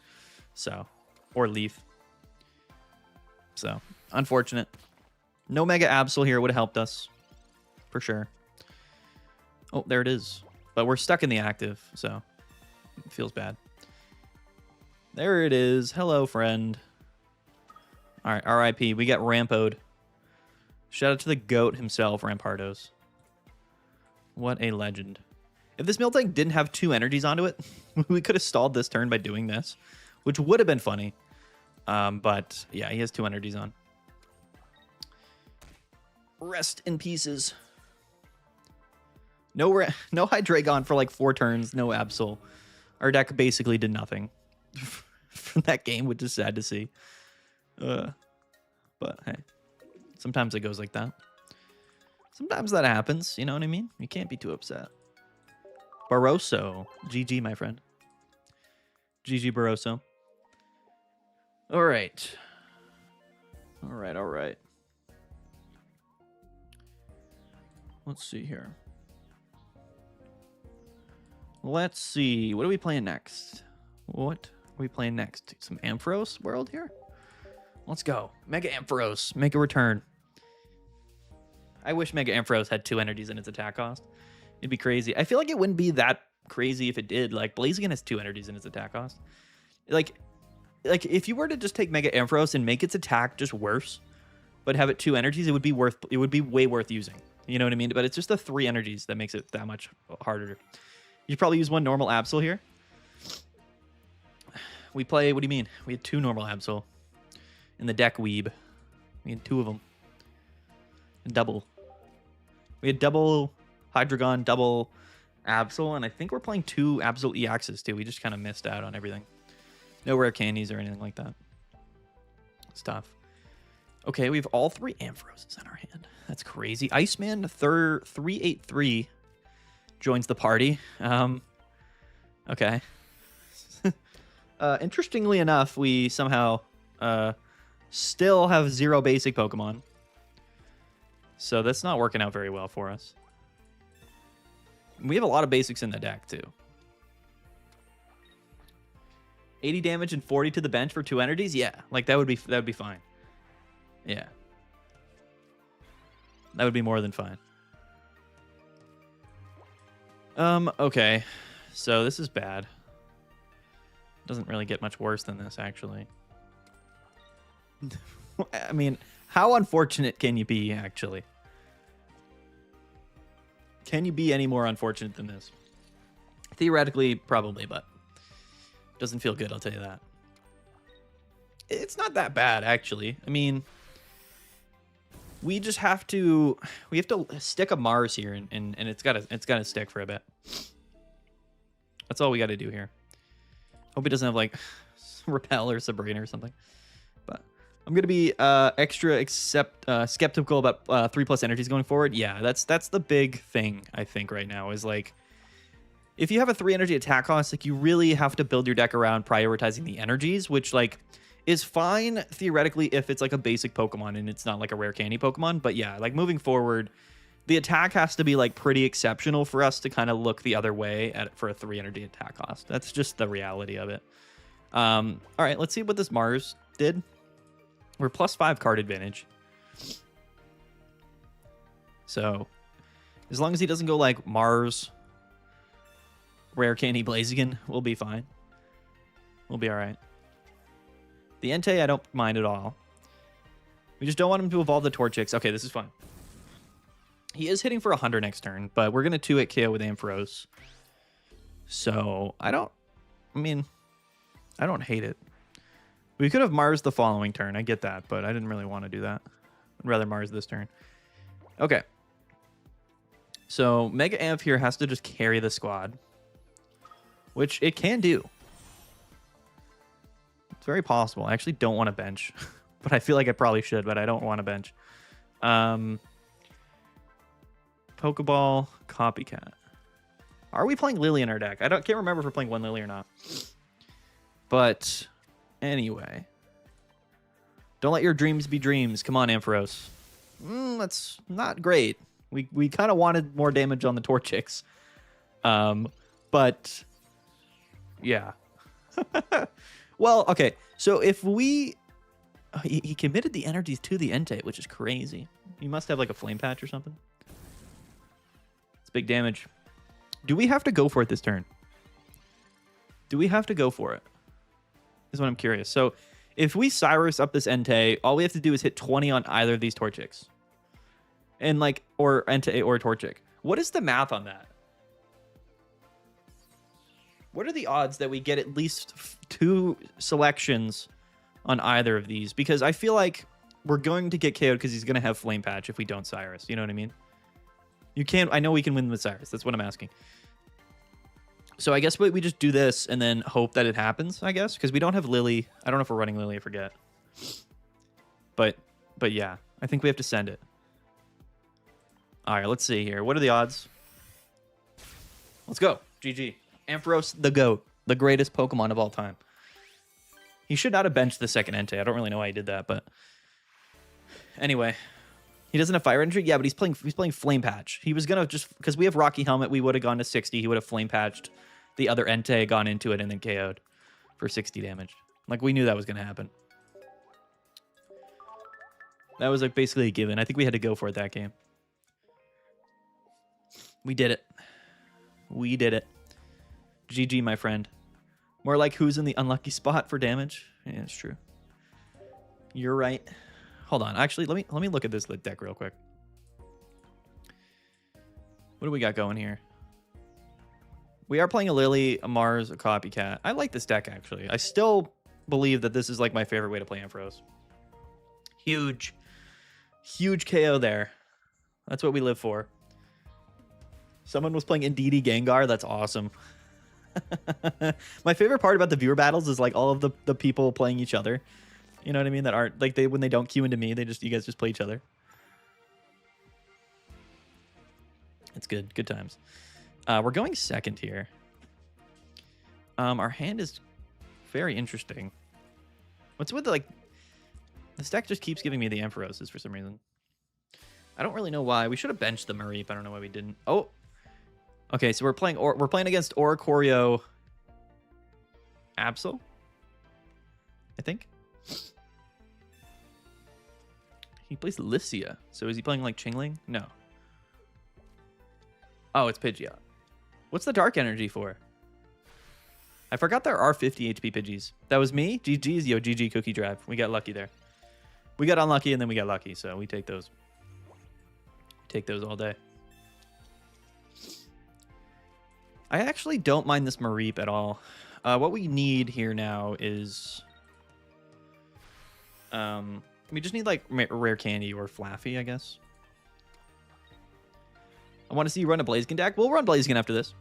So, or Leaf. So, unfortunate. No Mega Absol here would have helped us. For sure. Oh, there it is. But we're stuck in the active, so it feels bad. There it is. Hello, friend. All right, RIP. We got Rampoed. Shout out to the GOAT himself, Rampardos. What a legend. If this Miltank didn't have 2 energies onto it, we could have stalled this turn by doing this, which would have been funny. But yeah, he has 2 energies on. Rest in pieces. No Hydreigon for like 4 turns. No Absol. Our deck basically did nothing from that game, which is sad to see. But hey, sometimes it goes like that. Sometimes that happens. You know what I mean? You can't be too upset. Barroso. GG, my friend. GG, Barroso. All right. All right, all right. Let's see here. Let's see. What are we playing next? What are we playing next? Some Ampharos world here? Let's go. Mega Ampharos. Make a return. I wish Mega Ampharos had 2 energies in its attack cost. It'd be crazy. I feel like it wouldn't be that crazy if it did. Like, Blaziken has 2 energies in its attack cost. Like if you were to just take Mega Ampharos and make its attack just worse, but have it 2 energies, it would be way worth using. You know what I mean? But it's just the 3 energies that makes it that much harder. You probably use 1 normal Absol here. We play, what do you mean? We had 2 normal Absol in the deck, weeb. We had 2 of them. Double. We had double Hydreigon, double Absol, and I think we're playing 2 Absol EXs too. We just kind of missed out on everything. No rare candies or anything like that. It's tough. Okay, we have all 3 Ampharoses in our hand. That's crazy. Iceman 383 joins the party. Okay. Interestingly enough, we somehow still have 0 basic Pokemon. So that's not working out very well for us. We have a lot of basics in the deck, too. 80 damage and 40 to the bench for 2 energies? Yeah, like that would be fine. Yeah. That would be more than fine. Okay. So this is bad. Doesn't really get much worse than this, actually. I mean, how unfortunate can you be, actually? Can you be any more unfortunate than this? Theoretically, probably, but doesn't feel good, I'll tell you that. It's not that bad, actually. I mean, we just have to stick a Mars here, and it's gotta stick for a bit. That's all we gotta do here. Hope it doesn't have like Repel or Sabrina or something. But I'm gonna be extra skeptical about 3+ energies going forward. Yeah, that's the big thing I think right now is like, if you have a 3 energy attack cost, like you really have to build your deck around prioritizing the energies, which like is fine theoretically if it's like a basic Pokemon and it's not like a rare candy Pokemon. But yeah, like moving forward, the attack has to be like pretty exceptional for us to kind of look the other way for a 3 energy attack cost. That's just the reality of it. All right, let's see what this Mars did. We're +5 card advantage. So as long as he doesn't go like Mars, Rare Candy Blaziken, we'll be fine. We'll be all right. The Entei, I don't mind at all. We just don't want him to evolve the Torchics. Okay, this is fun. He is hitting for 100 next turn, but we're going to 2-hit KO with Ampharos. So I don't hate it. We could have Mars the following turn. I get that, but I didn't really want to do that. I'd rather Mars this turn. Okay. So Mega Amph here has to just carry the squad, which it can do. It's very possible. I actually don't want to bench, but I feel like I probably should, but I don't want to bench. Pokeball, Copycat. Are we playing Lily in our deck? Can't remember if we're playing one Lily or not. But anyway. Don't let your dreams be dreams. Come on, Ampharos. That's not great. We kind of wanted more damage on the Torchics. But yeah. Well, okay. So if we... He committed the energies to the Entei, which is crazy. You must have like a Flame Patch or something. It's big damage. Do we have to go for it this turn? Do we have to go for it? Is what I'm curious. So if we Cyrus up this Entei, all we have to do is hit 20 on either of these Torchics. And like, or Entei or Torchic. What is the math on that? What are the odds that we get at least 2 selections on either of these? Because I feel like we're going to get KO'd because he's going to have Flame Patch if we don't Cyrus. You know what I mean? You can't... I know we can win with Cyrus. That's what I'm asking. So I guess we just do this and then hope that it happens, I guess. Because we don't have Lily. I don't know if we're running Lily. I forget. But yeah. I think we have to send it. All right, let's see here. What are the odds? Let's go. GG. Ampharos, the GOAT. The greatest Pokemon of all time. He should not have benched the second Entei. I don't really know why he did that, but... Anyway. He doesn't have Fire Energy? Yeah, but he's playing Flame Patch. He was going to just... Because we have Rocky Helmet, we would have gone to 60. He would have Flame Patched the other Entei, gone into it, and then KO'd for 60 damage. Like, we knew that was going to happen. That was like basically a given. I think we had to go for it that game. We did it. We did it. GG, my friend. More like who's in the unlucky spot for damage. Yeah, it's true. You're right. Hold on. Actually, let me look at this deck real quick. What do we got going here? We are playing a Lily, a Mars, a Copycat. I like this deck, actually. I still believe that this is like my favorite way to play Ampharos. Huge. Huge KO there. That's what we live for. Someone was playing Indeedee Gengar. That's awesome. My favorite part about the viewer battles is like all of the people playing each other. You know what I mean? That aren't like when they don't queue into me, you guys just play each other. It's good. Good times. We're going second here. Our hand is very interesting. What's with the this deck just keeps giving me the Amphiroses for some reason. I don't really know why. We should have benched the Mareep. I don't know why we didn't. Oh. Okay, so we're playing against Oricorio Absol, I think. He plays Lycia. So is he playing like Chingling? No. Oh, it's Pidgeot. What's the Dark Energy for? I forgot there are 50 HP Pidgeys. That was me? GG's, yo, GG Cookie Drive. We got lucky there. We got unlucky and then we got lucky, so we take those. Take those all day. I actually don't mind this Mareep at all. What we need here now is... we just need like Rare Candy or Flaffy, I guess. I want to see you run a Blaziken deck. We'll run Blaziken after this.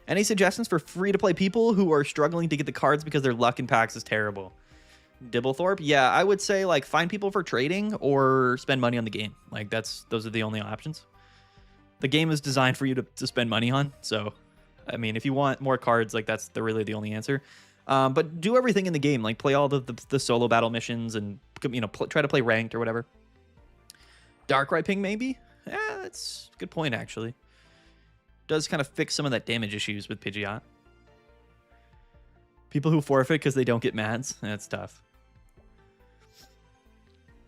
Any suggestions for free-to-play people who are struggling to get the cards because their luck in packs is terrible? Dibblethorpe? Yeah, I would say like find people for trading or spend money on the game. Like those are the only options. The game is designed for you to spend money on, so... I mean, if you want more cards, like that's really the only answer. But do everything in the game, like play all the solo battle missions and try to play ranked or whatever. Dark Riping maybe. Yeah, that's a good point, actually. Does kind of fix some of that damage issues with Pidgeot. People who forfeit because they don't get mads, that's tough.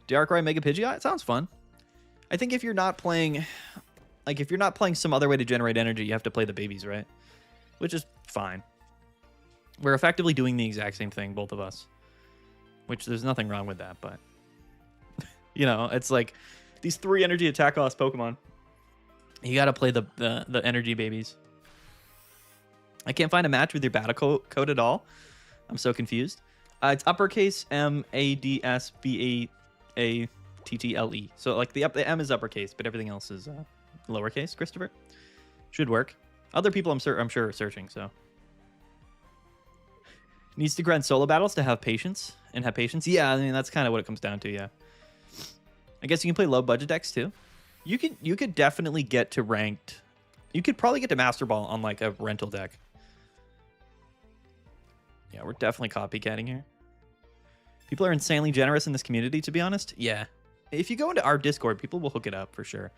Darkrai Mega Pidgeot, it sounds fun. I think if you're not playing, like if you're not playing some other way to generate energy, you have to play the babies, right? Which is fine. We're effectively doing the exact same thing, both of us. Which there's nothing wrong with that, but you know, it's like these 3 energy attack cost Pokemon. You gotta play the energy babies. I can't find a match with your battle code at all. I'm so confused. It's uppercase MADSBAATTLE. So like the M is uppercase, but everything else is lowercase. Christopher, should work. Other people I'm sure are searching. So needs to grind solo battles to have patience and have patience. Yeah, I mean that's kind of what it comes down to. Yeah. I guess you can play low budget decks too. You could definitely get to ranked. You could probably get to Master Ball on like a rental deck. Yeah, we're definitely copycatting here. People are insanely generous in this community, to be honest. Yeah. If you go into our Discord, people will hook it up for sure.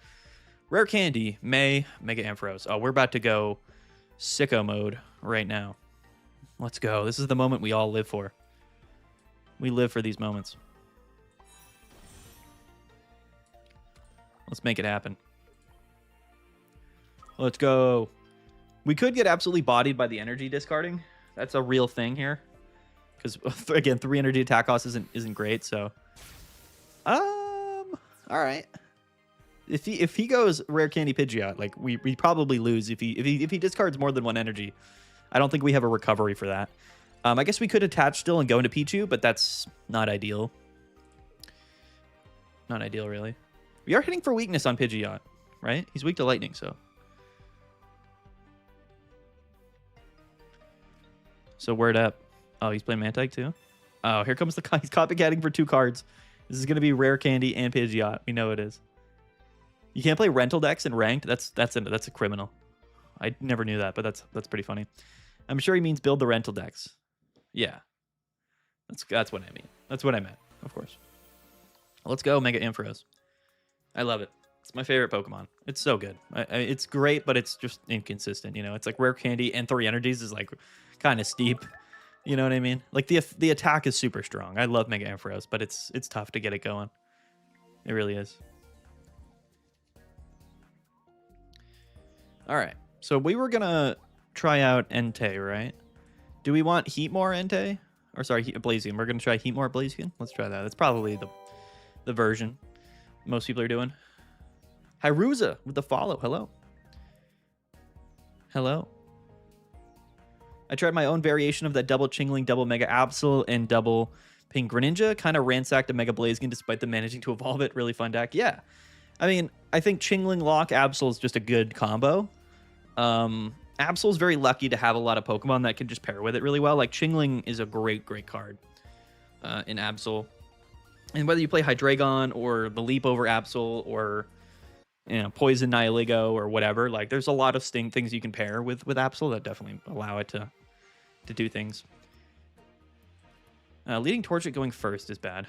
Rare Candy, May, Mega Ampharos. Oh, we're about to go sicko mode right now. Let's go. This is the moment we all live for. We live for these moments. Let's make it happen. Let's go. We could get absolutely bodied by the energy discarding. That's a real thing here. Because, again, 3 energy attack cost isn't great, so... Alright. If he goes Rare Candy Pidgeot, like, we probably lose if he discards more than 1 energy. I don't think we have a recovery for that. I guess we could attach still and go into Pichu, but that's not ideal. Not ideal, really. We are hitting for weakness on Pidgeot, right? He's weak to lightning, so... So word up. Oh, he's playing Mantike too? Oh, here comes the... He's copycatting for 2 cards. This is going to be Rare Candy and Pidgeot. We know it is. You can't play rental decks in ranked. That's a criminal. I never knew that, but that's pretty funny. I'm sure he means build the rental decks. Yeah. That's what I mean. That's what I meant, of course. Let's go Mega Ampharos. I love it. It's my favorite Pokemon. It's so good. It's great, but it's just inconsistent, you know? It's like Rare Candy and 3 energies is like kind of steep. You know what I mean? Like the attack is super strong. I love Mega Ampharos, but it's tough to get it going. It really is. All right. So we were going to try out Entei, right? Do we want Heatmore Entei? Or sorry, Blaziken. We're going to try Heatmore Blaziken. Let's try that. That's probably the version most people are doing. Hyruza with the follow. Hello. Hello. I tried my own variation of that double Chingling, double Mega Absol, and double Pink Greninja. Kind of ransacked a Mega Blaziken despite them managing to evolve it. Really fun deck. Yeah. I mean, I think Chingling Lock Absol is just a good combo. Absol is very lucky to have a lot of Pokemon that can just pair with it really well. Like, Chingling is a great card in Absol. And whether you play Hydreigon or the Leap over Absol or... you know, Poison Nihiligo or whatever. Like, there's a lot of things you can pair with Absol that definitely allow it to do things. Leading Torchic going first is bad.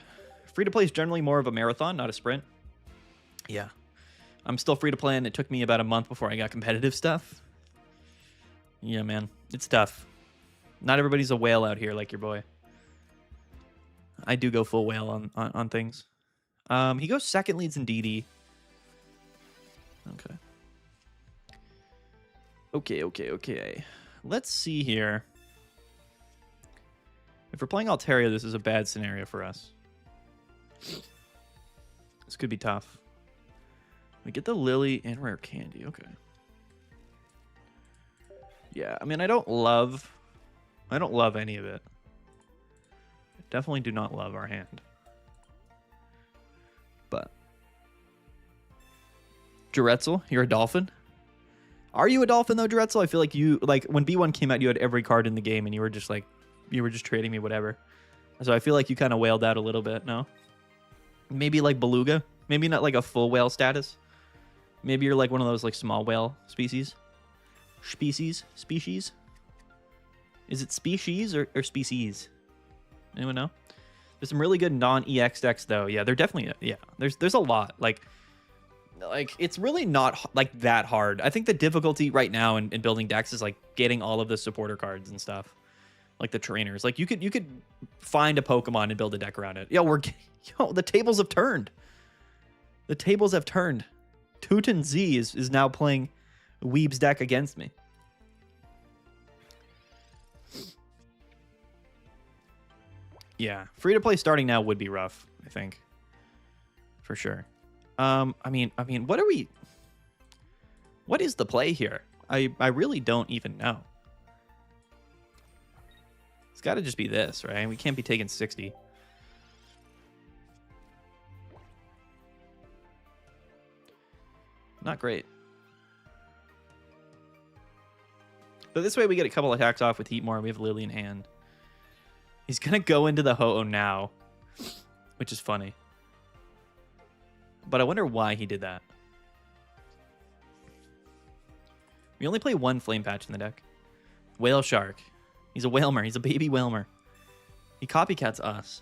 Free to play is generally more of a marathon, not a sprint. Yeah. I'm still free to play, and it took me about a month before I got competitive stuff. Yeah, man. It's tough. Not everybody's a whale out here like your boy. I do go full whale on things. He goes second, leads in DD. Okay. Let's see here. If we're playing Altaria, this is a bad scenario for us. This could be tough. We get the Lily and Rare Candy. Okay. Yeah, I mean, I don't love any of it. I definitely do not love our hand. But Juretzel, you're a dolphin? Are you a dolphin though, Juretzel? I feel like when B1 came out, you had every card in the game and you were just trading me whatever. So I feel like you kind of whaled out a little bit, no? Maybe like Beluga? Maybe not like a full whale status? Maybe you're like one of those like small whale species? Species? Is it species or species? Anyone know? There's some really good non-EX decks though. Yeah, they're definitely, yeah. There's a lot. Like like, it's really not like that hard. I think the difficulty right now in building decks is like getting all of the supporter cards and stuff, like the trainers. Like you could find a Pokemon and build a deck around it. Yo, the tables have turned. The tables have turned. Tootin Z is now playing Weeb's deck against me. Yeah, free to play starting now would be rough, I think. For sure. I mean, what is the play here? I really don't even know. It's got to just be this, right? We can't be taking 60. Not great. But this way we get a couple attacks off with Heatmore. We have Lily in hand. He's going to go into the Ho-Oh now, which is funny. But I wonder why he did that. We only play one Flame Patch in the deck. Whale Shark. He's a Whalmer. He's a baby Whalmer. He copycats us.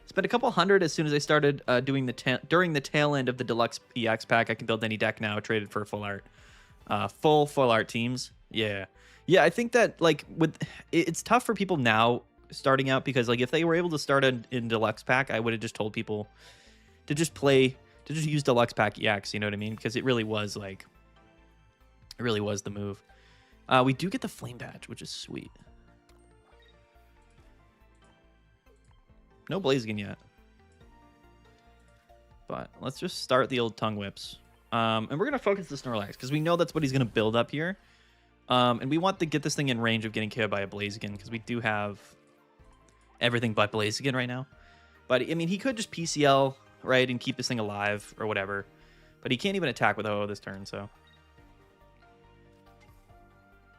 Spent a couple hundred as soon as I started doing during the tail end of the Deluxe PX pack. I can build any deck now. Traded for full art. Full art teams. Yeah. Yeah, I think that like it's tough for people now starting out because like if they were able to start in Deluxe pack, I would have just told people to just use Deluxe pack EX, you know what I mean? Because it really was the move. We do get the Flame Patch, which is sweet. No Blaziken yet. But let's just start the old Tongue Whips. And we're going to focus the Snorlax because we know that's what he's going to build up here. And we want to get this thing in range of getting KO'd by a Blaziken because we do have everything but Blaziken right now. But, I mean, he could just PCL, right, and keep this thing alive or whatever. But he can't even attack with Ho-Oh this turn, so.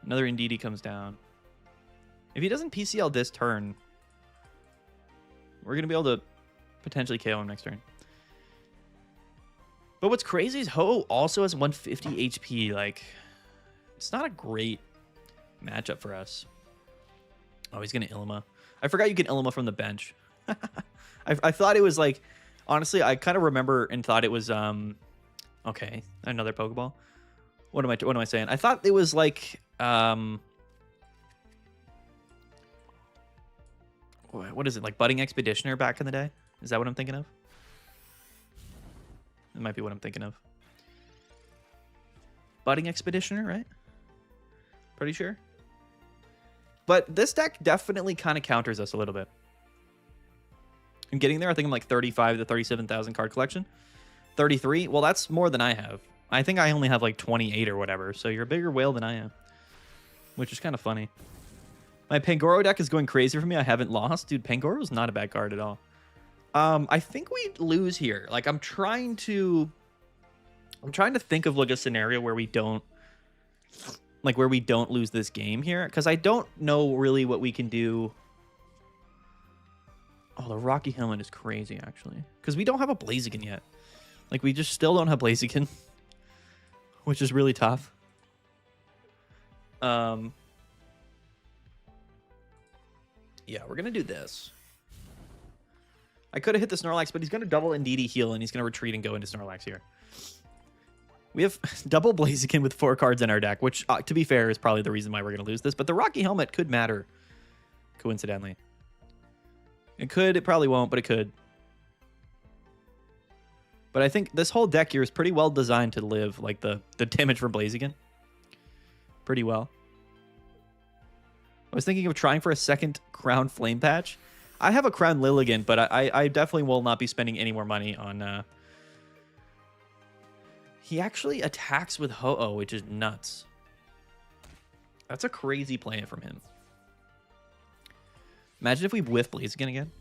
Another Indeedee comes down. If he doesn't PCL this turn, we're going to be able to potentially KO him next turn. But what's crazy is Ho-Oh also has 150 HP. Like, it's not a great matchup for us. Oh, he's going to Ilima. I forgot you can Ilima from the bench. I thought it was like, honestly, I kind of remember and thought it was, okay, another Pokeball. What am I saying? I thought it was like, what is it, like Budding Expeditioner back in the day? Is that what I'm thinking of? It might be what I'm thinking of. Budding Expeditioner, right? Pretty sure. But this deck definitely kind of counters us a little bit. I'm getting there. I think I'm like 35 to 37,000 card collection. 33? Well, that's more than I have. I think I only have like 28 or whatever. So you're a bigger whale than I am. Which is kind of funny. My Pangoro deck is going crazy for me. I haven't lost. Dude, Pangoro is not a bad card at all. I think we lose here. Like, I'm trying to think of like a scenario where we don't lose this game here. Because I don't know really what we can do. Oh, the Rocky Helmet is crazy, actually. Because we don't have a Blaziken yet. Like, we just still don't have Blaziken. Which is really tough. Yeah, we're going to do this. I could have hit the Snorlax, but he's going to double Indeedee heal, and he's going to retreat and go into Snorlax here. We have double Blaziken with 4 cards in our deck, which, to be fair, is probably the reason why we're going to lose this. But the Rocky Helmet could matter, coincidentally. It could, it probably won't, but it could. But I think this whole deck here is pretty well designed to live, like, the damage from Blaziken. Pretty well. I was thinking of trying for a second Crown Flame Patch. I have a Crown Lilligant, but I definitely will not be spending any more money on... He actually attacks with Ho-Oh, which is nuts. That's a crazy play from him. Imagine if we whiff Blaziken again.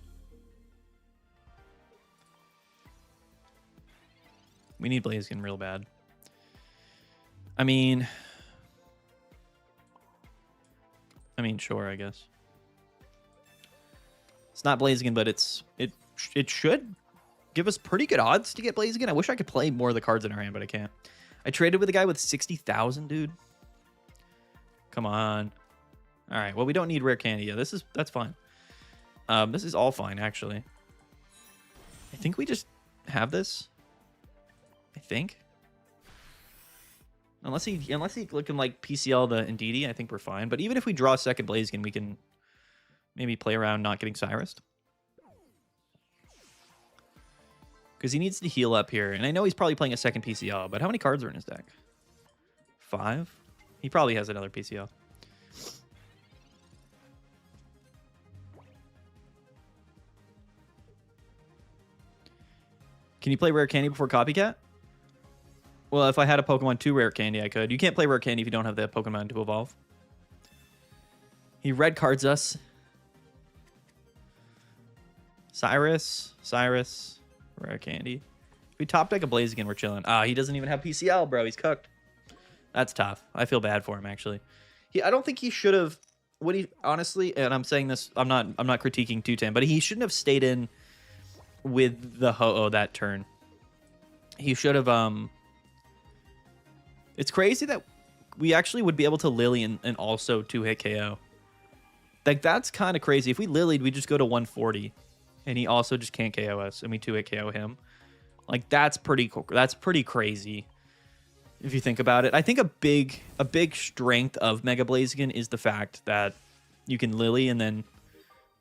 We need Blaziken real bad. I mean, sure, I guess. It's not Blaziken, but it should give us pretty good odds to get Blaziken. I wish I could play more of the cards in our hand, but I can't. I traded with a guy with 60,000, dude. Come on. All right, well, we don't need rare candy. Yeah, that's fine. This is all fine, actually. I think we just have this. I think. Unless he can like PCL the Indeedee, I think we're fine. But even if we draw a second Blaziken, we can maybe play around not getting Cyrused. Because he needs to heal up here. And I know he's probably playing a second PCL, but how many cards are in his deck? 5? He probably has another PCL. Can you play Rare Candy before Copycat? Well, if I had a Pokemon 2 Rare Candy, I could. You can't play Rare Candy if you don't have the Pokemon to evolve. He red cards us. Cyrus, Rare Candy. If we top deck a Blaziken, we're chilling. Ah, he doesn't even have PCL, bro. He's cooked. That's tough. I feel bad for him, actually. I don't think he should have. What he honestly, and I'm saying this, I'm not critiquing Tutan, but he shouldn't have stayed in with the Ho-Oh that turn. He should have. It's crazy that we actually would be able to Lily and also 2-hit KO. Like, that's kind of crazy. If we Lilied, we just go to 140, and he also just can't KO us, and we 2-hit KO him. Like, that's pretty cool. That's pretty crazy if you think about it. I think a big strength of Mega Blaziken is the fact that you can Lily and then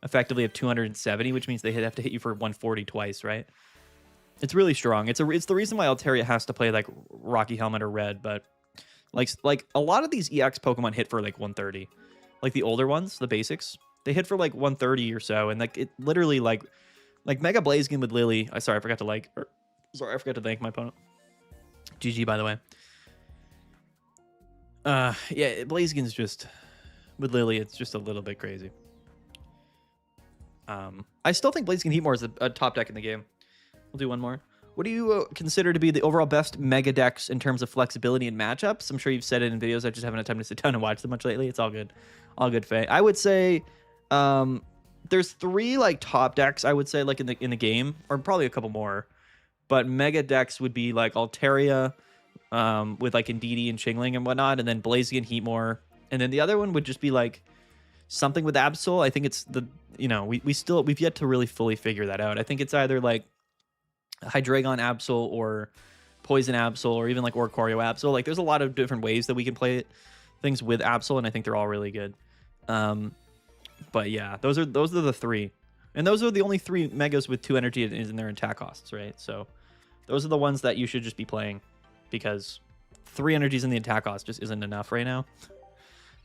effectively have 270, which means they have to hit you for 140 twice, right? It's really strong. It's the reason why Altaria has to play like Rocky Helmet or Red, but like a lot of these EX Pokemon hit for like 130. Like the older ones, the basics, they hit for like 130 or so, and like it literally like Mega Blaziken with Lily. Sorry, I forgot to thank my opponent. GG, by the way. Yeah, Blaziken's just with Lily, it's just a little bit crazy. I still think Blaziken Heatmore is a top deck in the game. We'll do one more. What do you consider to be the overall best Mega decks in terms of flexibility and matchups? I'm sure you've said it in videos. I just haven't had time to sit down and watch them much lately. It's all good. All good, Faye. I would say there's 3 like top decks, I would say, like in the game, or probably a couple more. But Mega decks would be like Altaria with like Indeedee and Chingling and whatnot, and then Blaziken Heatmore. And then the other one would just be like something with Absol. I think it's we've yet to really fully figure that out. I think it's either like Hydreigon Absol or Poison Absol or even like Oricorio Absol. Like there's a lot of different ways that we can play things with Absol, and I think they're all really good. But yeah, those are the 3. And those are the only 3 Megas with 2 energy in their attack costs, right? So those are the ones that you should just be playing, because 3 energies in the attack cost just isn't enough right now.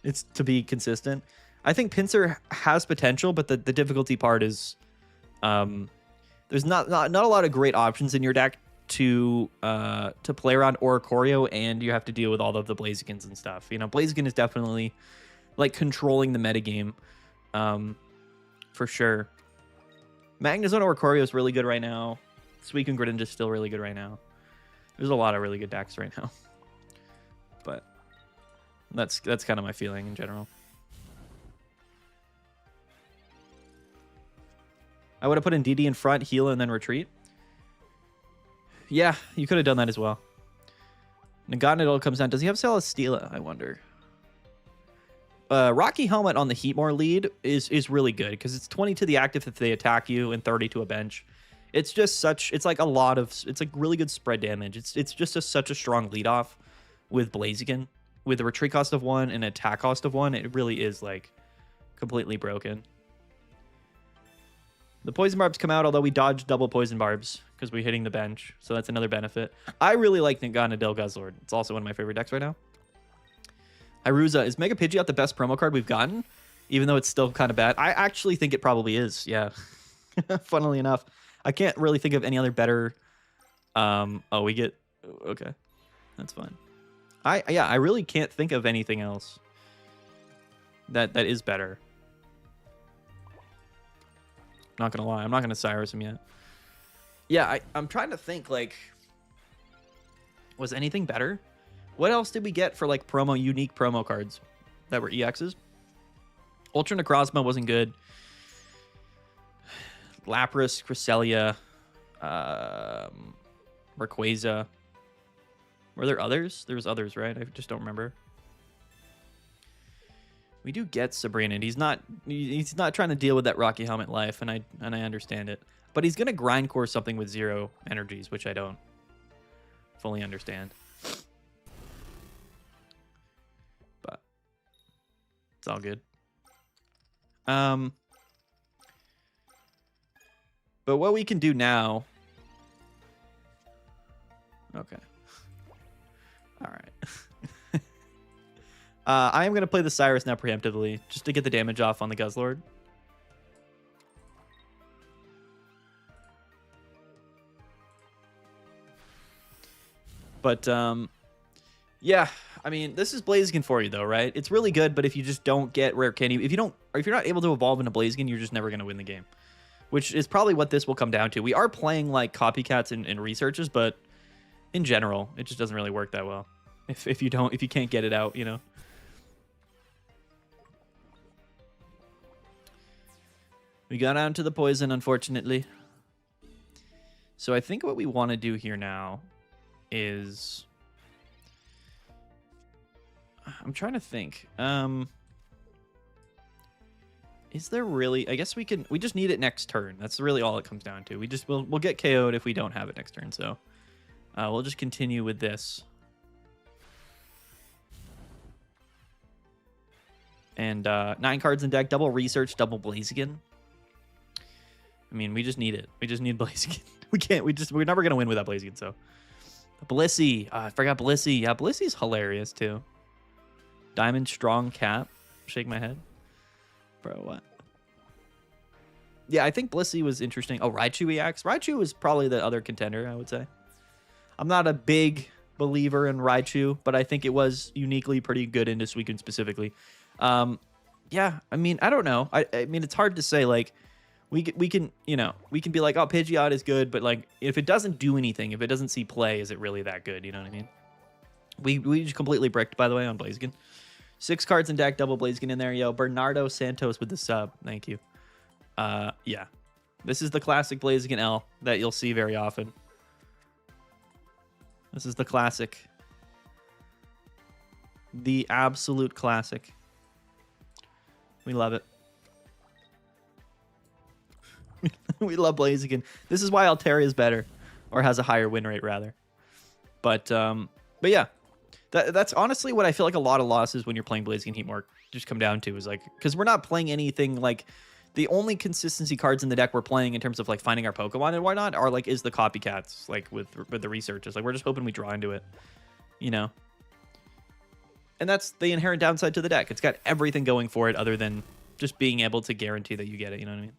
It's to be consistent. I think Pinsir has potential, but the difficulty part is there's not a lot of great options in your deck to play around Oricorio, and you have to deal with all of the Blazikens and stuff. You know, Blaziken is definitely like controlling the metagame, for sure. Magnezone Oricorio is really good right now. Suicune Greninja is still really good right now. There's a lot of really good decks right now, but that's kind of my feeling in general. I would have put Indeedee in front, heal, and then retreat. Yeah, you could have done that as well. Naganadel comes down. Does he have Celesteela? I wonder. Rocky Helmet on the Heatmore lead is really good because it's 20 to the active if they attack you and 30 to a bench. It's just it's like really good spread damage. It's just such a strong lead off with Blaziken. With a retreat cost of 1 and attack cost of 1, it really is like completely broken. The Poison Barbs come out, although we dodged double Poison Barbs because we're hitting the bench. So that's another benefit. I really like Naganadel Guzzlord. It's also one of my favorite decks right now. Iruza, is Mega Pidgeot the best promo card we've gotten? Even though it's still kind of bad. I actually think it probably is, yeah. Funnily enough. I can't really think of any other better... Oh, we get... Okay. That's fine. I really can't think of anything else that is better. Not gonna lie, I'm not gonna Cyrus him yet. Yeah, I'm trying to think, like, was anything better? What else did we get for like unique promo cards that were EXs? Ultra Necrozma wasn't good. Lapras, Cresselia, Rayquaza. Were there others? There was others, right? I just don't remember. We do get Sabrina, and he's not trying to deal with that Rocky Helmet life, and I understand it. But he's gonna grindcore something with 0 energies, which I don't fully understand. But it's all good. But what we can do now... Okay. All right. I am going to play the Cyrus now preemptively, just to get the damage off on the Guzzlord. But, yeah, I mean, this is Blaziken for you, though, right? It's really good, but if you just don't get rare candy, if you're not able to evolve into Blaziken, you're just never going to win the game. Which is probably what this will come down to. We are playing, like, copycats and researches, but in general, it just doesn't really work that well. If you can't get it out, you know. We got down to the poison, unfortunately. So I think what we want to do here now is... I'm trying to think. Is there really... I guess we just need it next turn. That's really all it comes down to. We'll get KO'd if we don't have it next turn, so... we'll just continue with this. And 9 cards in deck, double Research, double Blaziken. I mean, we just need it. We just need Blaziken. We're never going to win without Blaziken, so. Blissey. I forgot Blissey. Yeah, Blissey's hilarious, too. Diamond Strong Cap. Shake my head. Bro, what? Yeah, I think Blissey was interesting. Oh, Raichu EX. Raichu is probably the other contender, I would say. I'm not a big believer in Raichu, but I think it was uniquely pretty good into Suicune specifically. Yeah, I mean, I don't know. I mean, it's hard to say. Like, we can be like, oh, Pidgeot is good, but like, if it doesn't do anything, if it doesn't see play, is it really that good? You know what I mean? We just completely bricked, by the way, on Blaziken. 6 cards in deck, double Blaziken in there, yo. Bernardo Santos with the sub. Thank you. Yeah. This is the classic Blaziken L that you'll see very often. This is the classic. The absolute classic. We love it. We love Blaziken. This is why Altaria is better, or has a higher win rate rather. But yeah, that's honestly what I feel like a lot of losses when you're playing Blaziken Heatmore just come down to, is like, because we're not playing anything like, the only consistency cards in the deck we're playing in terms of like finding our Pokemon and whatnot are like, is the copycats, like with the researches. Like, we're just hoping we draw into it, you know. And that's the inherent downside to the deck. It's got everything going for it other than just being able to guarantee that you get it. You know what I mean?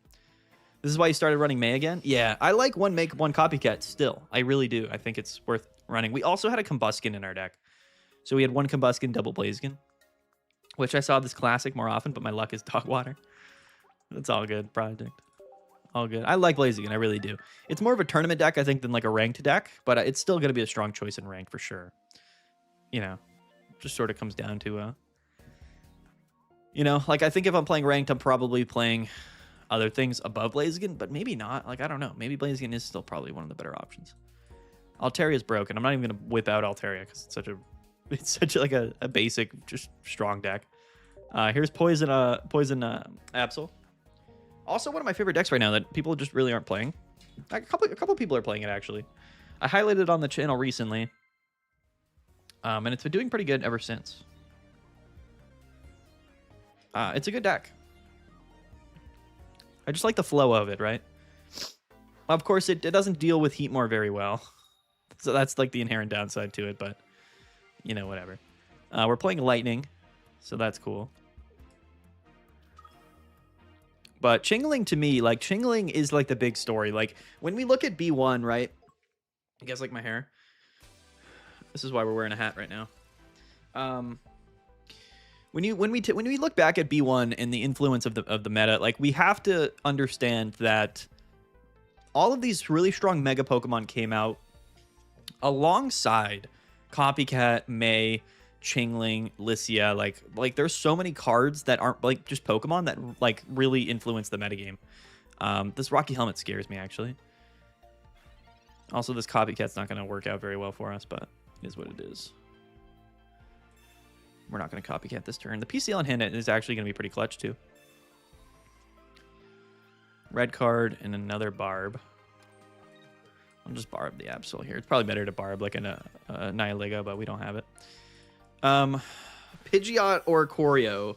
This is why you started running May again? Yeah, I like one make, one copycat still. I really do. I think it's worth running. We also had a Combuskin in our deck. So we had one Combuskin, double Blaziken, which I saw this classic more often, but my luck is dog water. It's all good, Project. All good. I like Blaziken, I really do. It's more of a tournament deck, I think, than like a ranked deck, but it's still going to be a strong choice in ranked for sure. You know, just sort of comes down to, you know, like I think if I'm playing ranked, I'm probably playing other things above Blaziken, but maybe not. Like, I don't know. Maybe Blaziken is still probably one of the better options. Altaria is broken. I'm not even going to whip out Altaria because it's such like a basic, just strong deck. Here's Poison Absol. Also, one of my favorite decks right now that people just really aren't playing. A couple people are playing it, actually. I highlighted it on the channel recently. And it's been doing pretty good ever since. It's a good deck. I just like the flow of it, right? Of course, it doesn't deal with Heatmore very well. So that's like the inherent downside to it, but, you know, whatever. We're playing Lightning, so that's cool. But Chingling, to me, like, Chingling is like the big story. Like, when we look at B1, right? You guys like my hair? This is why we're wearing a hat right now. When we look back at B1 and the influence of the meta, like, we have to understand that all of these really strong Mega Pokemon came out alongside Copycat, May, Chingling, Lycia. Like there's so many cards that aren't like just Pokemon that like really influence the metagame. This Rocky Helmet scares me, actually. Also, this Copycat's not going to work out very well for us, but it is what it is. We're not going to Copycat this turn. The PCL in hand is actually going to be pretty clutch, too. Red card and another Barb. I'll just barb the Absol here. It's probably better to barb like a Nihilego, but we don't have it. Pidgeot or Choreo.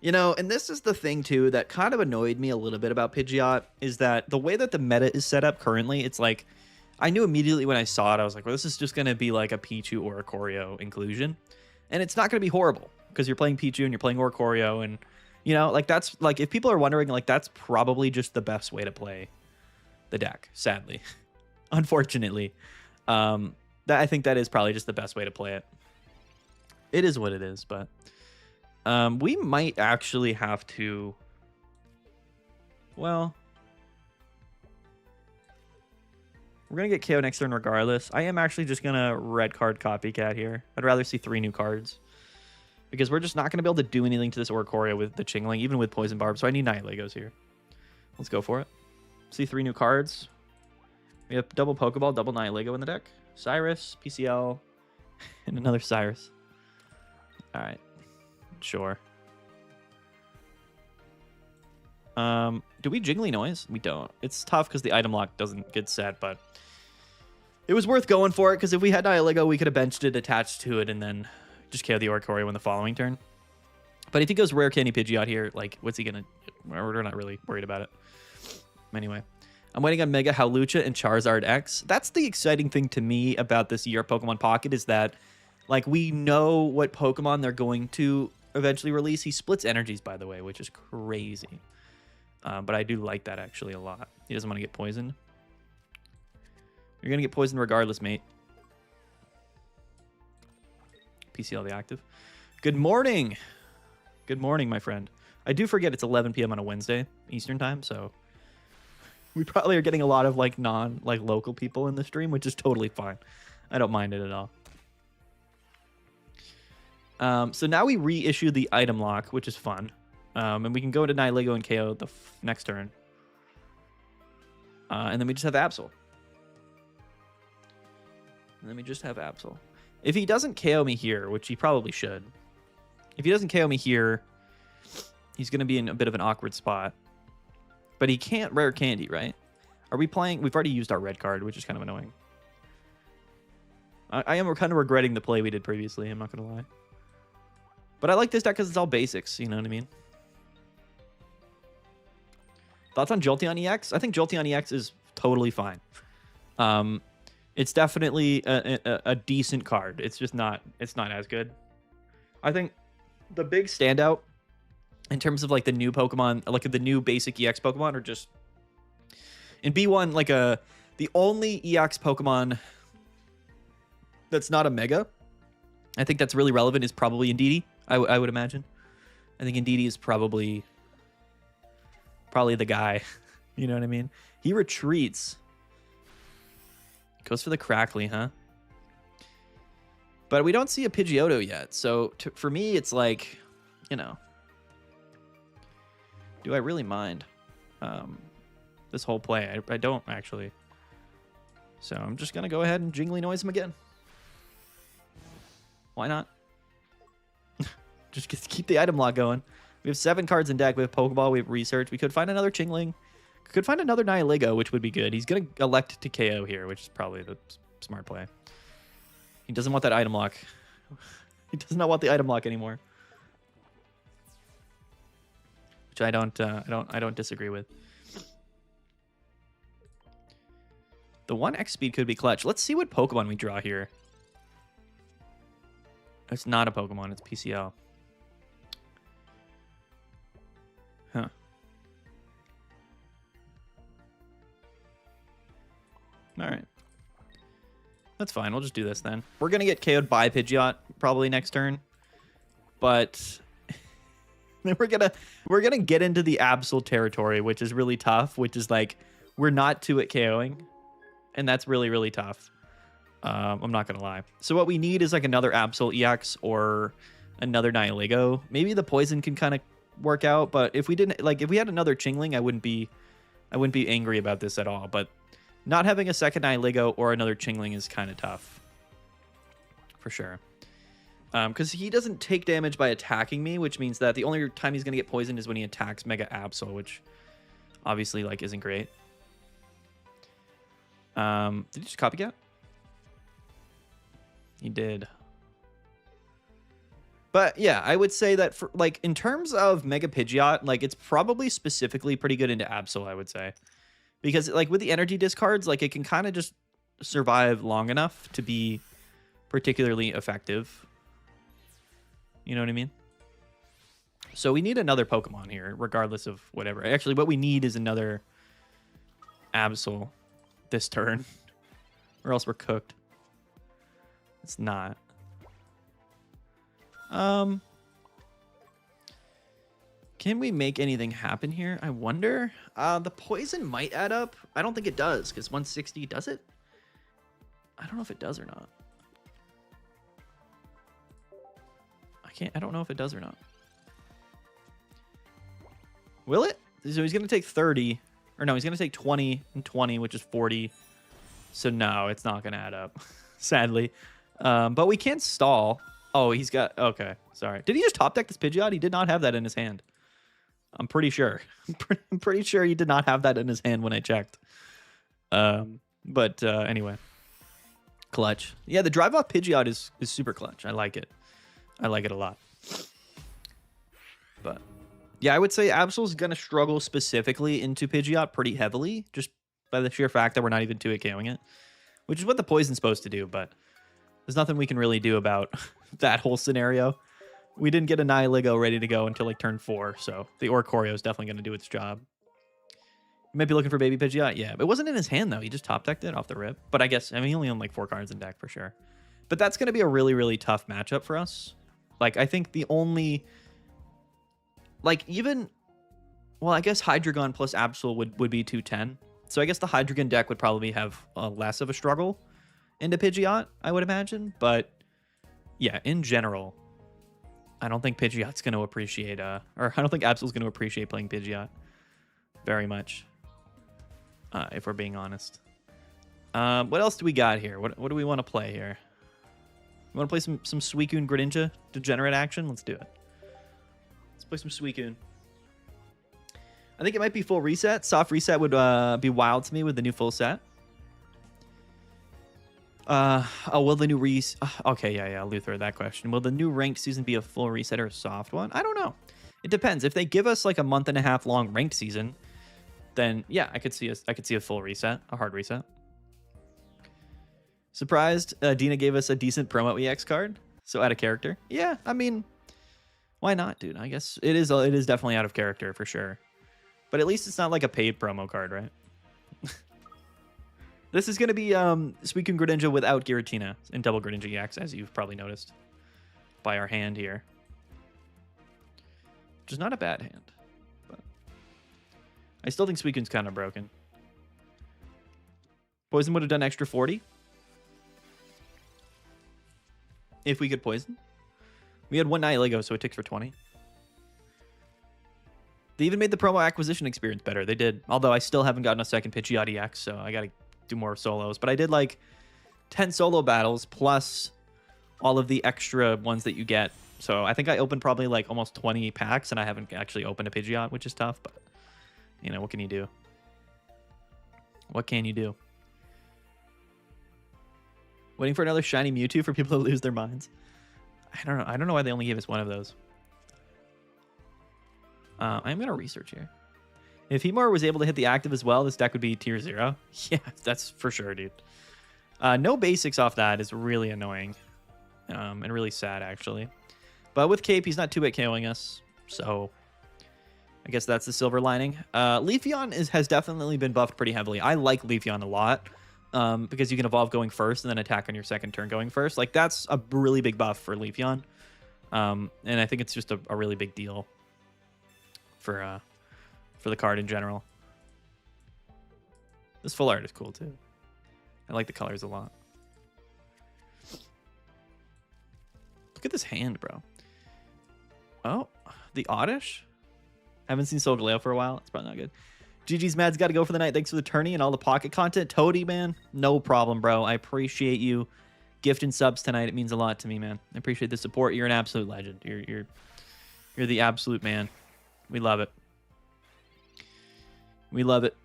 You know, and this is the thing, too, that kind of annoyed me a little bit about Pidgeot, is that the way that the meta is set up currently, it's like, I knew immediately when I saw it, I was like, well, this is just going to be like a Pichu or a Choreo inclusion. And it's not going to be horrible, because you're playing Pichu and you're playing Choreo, and, you know, like, that's, like, if people are wondering, like, that's probably just the best way to play the deck, sadly. Unfortunately. I think that is probably just the best way to play it. It is what it is, but... we might actually have to... Well... We're going to get KO next turn regardless. I am actually just going to red card copycat here. I'd rather see 3 new cards. Because we're just not going to be able to do anything to this Oricorio with the Chingling, even with Poison Barb. So I need Nihilegos here. Let's go for it. See 3 new cards. We have double Pokeball, double Nihilego in the deck. Cyrus, PCL, and another Cyrus. Alright. Sure. Do we Jiggly Noise? We don't. It's tough because the item lock doesn't get set, but it was worth going for it because if we had Nihilego, we could have benched it, attached to it, and then just KO the Oricorio in the following turn. But if he goes Rare Candy Pidgeot here, like, what's he gonna... We're not really worried about it. Anyway, I'm waiting on Mega Howlucha and Charizard X. That's the exciting thing to me about this year Pokemon Pocket is that, like, we know what Pokemon they're going to eventually release. He splits energies, by the way, which is crazy. But I do like that actually a lot. He doesn't want to get poisoned. You're going to get poisoned regardless, mate. PCL the active. Good morning. Good morning, my friend. I do forget it's 11 p.m. on a Wednesday, Eastern time, so we probably are getting a lot of like local people in the stream, which is totally fine. I don't mind it at all. So now we reissue the item lock, which is fun. And we can go into Nihilego and KO the next turn. And then we just have Absol. If he doesn't KO me here, which he probably should. If he doesn't KO me here, he's going to be in a bit of an awkward spot. But he can't Rare Candy, right? Are we playing? We've already used our red card, which is kind of annoying. I am kind of regretting the play we did previously, I'm not going to lie. But I like this deck because it's all basics, you know what I mean? Thoughts on Jolteon EX? I think Jolteon EX is totally fine. It's definitely a decent card. It's just not, it's not as good. I think the big standout in terms of like the new Pokemon, like the new basic EX Pokemon are just in B1, like the only EX Pokemon that's not a Mega, I think that's really relevant is probably Indeedee, I would imagine. I think Indeedee is probably the guy. You know what I mean? He retreats. Goes for the Crackly, huh? But we don't see a Pidgeotto yet. So for me, it's like, you know, do I really mind this whole play? I don't actually. So I'm just going to go ahead and Jingly Noise him again. Why not? Just keep the item lock going. We have 7 cards in deck. We have Pokeball. We have Research. We could find another Chingling. Could find another Nihilego, which would be good. He's going to elect to KO here, which is probably the smart play. He doesn't want that item lock. He does not want the item lock anymore. Which I don't disagree with. The 1x speed could be clutch. Let's see what Pokemon we draw here. It's not a Pokemon, it's PCL. Huh. Alright. That's fine, we'll just do this then. We're gonna get KO'd by Pidgeot probably next turn. But then we're gonna get into the Absol territory, which is really tough, which is like we're not 2 at KOing. And that's really, really tough. I'm not gonna lie. So what we need is like another Absol EX or another Nihilego. Maybe the poison can kind of work out, but if we didn't, like if we had another Chingling, I wouldn't be angry about this at all. But not having a second Nihilego or another Chingling is kind of tough, for sure. Because he doesn't take damage by attacking me, which means that the only time he's gonna get poisoned is when he attacks Mega Absol, which obviously like isn't great. Did you just copycat? He did. But yeah, I would say that for like in terms of Mega Pidgeot, like it's probably specifically pretty good into Absol, I would say. Because like with the energy discards, like it can kind of just survive long enough to be particularly effective. You know what I mean? So we need another Pokemon here, regardless of whatever. Actually, what we need is another Absol this turn. Or else we're cooked. It's not. Can we make anything happen here? I wonder. The poison might add up. I don't think it does, because 160, does it? I don't know if it does or not. I don't know if it does or not. Will it? So he's going to take 30. Or no, he's going to take 20 and 20, which is 40. So no, it's not going to add up, sadly. But we can't stall. Oh, he's got... Okay, sorry. Did he just top deck this Pidgeot? He did not have that in his hand. I'm pretty sure. I'm pretty sure he did not have that in his hand when I checked. But anyway. Clutch. Yeah, the drive off Pidgeot is super clutch. I like it. I like it a lot. But yeah, I would say Absol's going to struggle specifically into Pidgeot pretty heavily, just by the sheer fact that we're not even 2-hit KOing it, which is what the poison's supposed to do, but there's nothing we can really do about that whole scenario. We didn't get a Nihiligo ready to go until like turn 4, so the Oricorio is definitely going to do its job. You might be looking for Baby Pidgeot. Yeah, it wasn't in his hand, though. He just top decked it off the rip. But I guess, I mean, he only owned like 4 cards in deck for sure. But that's going to be a really, really tough matchup for us. Like, I think the only... Like, even... Well, I guess Hydreigon plus Absol would be 210. So I guess the Hydreigon deck would probably have less of a struggle into Pidgeot, I would imagine. But, yeah, in general, I don't think Pidgeot's going to appreciate... or I don't think Absol's going to appreciate playing Pidgeot very much. If we're being honest. What else do we got here? What do we want to play here? You want to play some Suicune Greninja degenerate action? Let's do it. Let's play some Suicune. I think it might be full reset. Soft reset would be wild to me with the new full set. Oh, will the new okay, yeah, Luther, that question. Will the new ranked season be a full reset or a soft one? I don't know. It depends. If they give us like a month-and-a-half long ranked season, then yeah, I could see a full reset, a hard reset. Surprised Dina gave us a decent promo EX card, so out of character. Yeah, I mean, why not, dude? I guess it is definitely out of character for sure. But at least it's not like a paid promo card, right? This is going to be Suicune Greninja without Giratina in double Greninja EX, as you've probably noticed by our hand here. Which is not a bad hand. But I still think Suicune's kind of broken. Poison would have done extra 40. If we could poison. We had 1 Nihiligo, so it ticks for 20. They even made the promo acquisition experience better. They did. Although I still haven't gotten a second Pidgeot EX, so I got to do more solos. But I did like 10 solo battles plus all of the extra ones that you get. So I think I opened probably like almost 20 packs, and I haven't actually opened a Pidgeot, which is tough. But, you know, what can you do? What can you do? Waiting for another shiny Mewtwo for people to lose their minds. I don't know. I don't know why they only gave us one of those. I'm going to research here. If Hemor was able to hit the active as well, this deck would be tier 0. Yeah, that's for sure, dude. No basics off that is really annoying. And really sad, actually. But with Cape, he's not 2-hit KOing us. So I guess that's the silver lining. Leafeon has definitely been buffed pretty heavily. I like Leafeon a lot. Because you can evolve going first and then attack on your second turn going first. Like, that's a really big buff for Leafeon. And I think it's just a really big deal for the card in general. This full art is cool, too. I like the colors a lot. Look at this hand, bro. Oh, the Oddish? Haven't seen Solgaleo for a while. It's probably not good. GG's Mad's got to go for the night. Thanks for the tourney and all the pocket content. Toady, man, no problem, bro. I appreciate you gifting subs tonight. It means a lot to me, man. I appreciate the support. You're an absolute legend. You're the absolute man. We love it. We love it.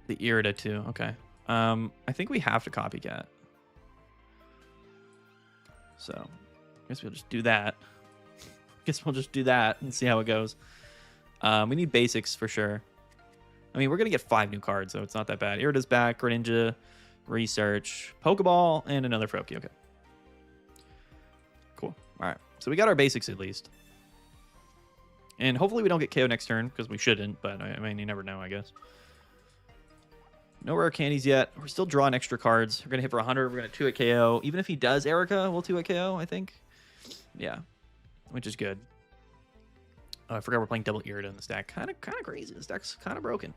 The Irida, too. Okay. I think we have to copycat. So, I guess we'll just do that. Guess we'll just do that and see how it goes. We need basics for sure. I mean, we're going to get 5 new cards, so it's not that bad. Irida's back, Greninja, Research, Pokeball, and another Froakie. Okay. Cool. All right. So we got our basics at least. And hopefully we don't get KO next turn, because we shouldn't, but I mean, you never know, I guess. No rare candies yet. We're still drawing extra cards. We're going to hit for 100. We're going to 2-hit KO. Even if he does Erica, we'll 2-hit KO, I think. Yeah. Which is good. Oh, I forgot we're playing double Irida in this deck. Kind of crazy. This deck's kind of broken.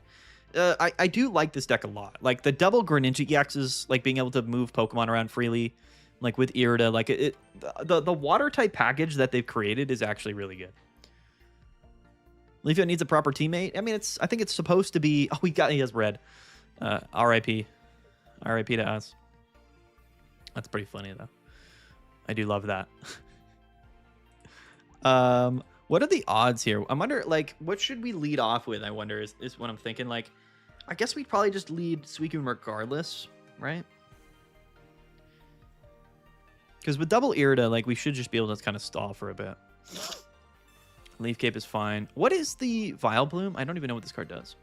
I do like this deck a lot. Like, the double Greninja EXs, like, being able to move Pokemon around freely, like, with Irida. Like, the water-type package that they've created is actually really good. Leafeon needs a proper teammate. I mean, I think it's supposed to be... Oh, he has red. RIP. RIP to us. That's pretty funny, though. I do love that. What are the odds here? I wonder, like, what should we lead off with, I wonder, is what I'm thinking. Like, I guess we'd probably just lead Suicune regardless, right? Because with double Irida, like, we should just be able to kind of stall for a bit. Leaf Cape is fine. What is the Vileplume? I don't even know what this card does.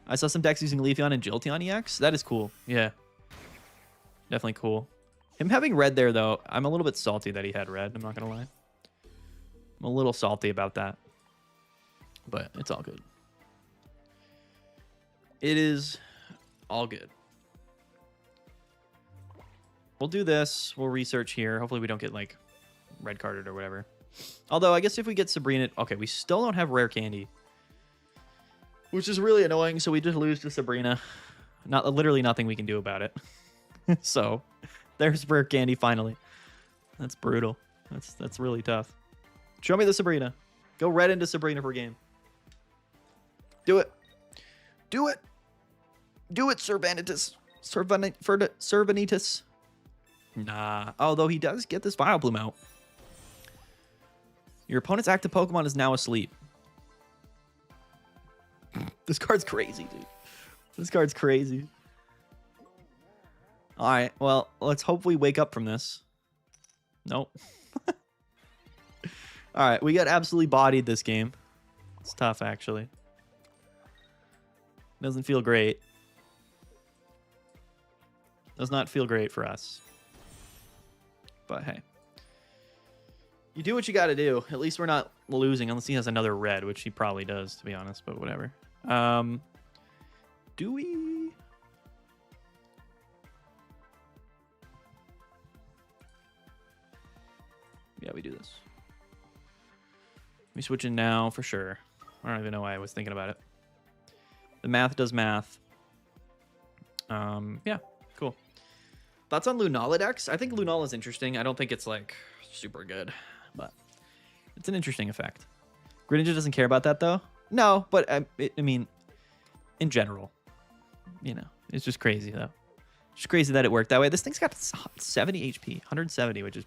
I saw some decks using Leafeon and Jolteon EX. That is cool. Yeah. Definitely cool. Him having red there, though, I'm a little bit salty that he had red. I'm not going to lie. I'm a little salty about that. But it's all good. It is all good. We'll do this. We'll research here. Hopefully we don't get, like, red carded or whatever. Although, I guess if we get Sabrina... Okay, we still don't have rare candy. Which is really annoying, so we just lose to Sabrina. Literally nothing we can do about it. So, there's rare candy finally. That's brutal. That's really tough. Show me the Sabrina. Go red into Sabrina per game. Do it. Do it. Do it, Cervanitas. Cervanitas. Nah. Although he does get this Vileplume out. Your opponent's active Pokemon is now asleep. This card's crazy, dude. This card's crazy. All right. Well, let's hope we wake up from this. Nope. All right. We got absolutely bodied this game. It's tough, actually. Doesn't feel great. Does not feel great for us. But hey. You do what you got to do. At least we're not losing, unless he has another red, which he probably does, to be honest, but whatever. Do we... Yeah, we do this. We switch in now for sure. I don't even know why I was thinking about it. The math does math. Yeah, cool. Thoughts on Lunala decks? I think Lunala's interesting. I don't think it's, like, super good, but it's an interesting effect. Greninja doesn't care about that, though. No, but I mean, in general, you know, it's just crazy, though. Just crazy that it worked that way. This thing's got 70 HP, 170, which is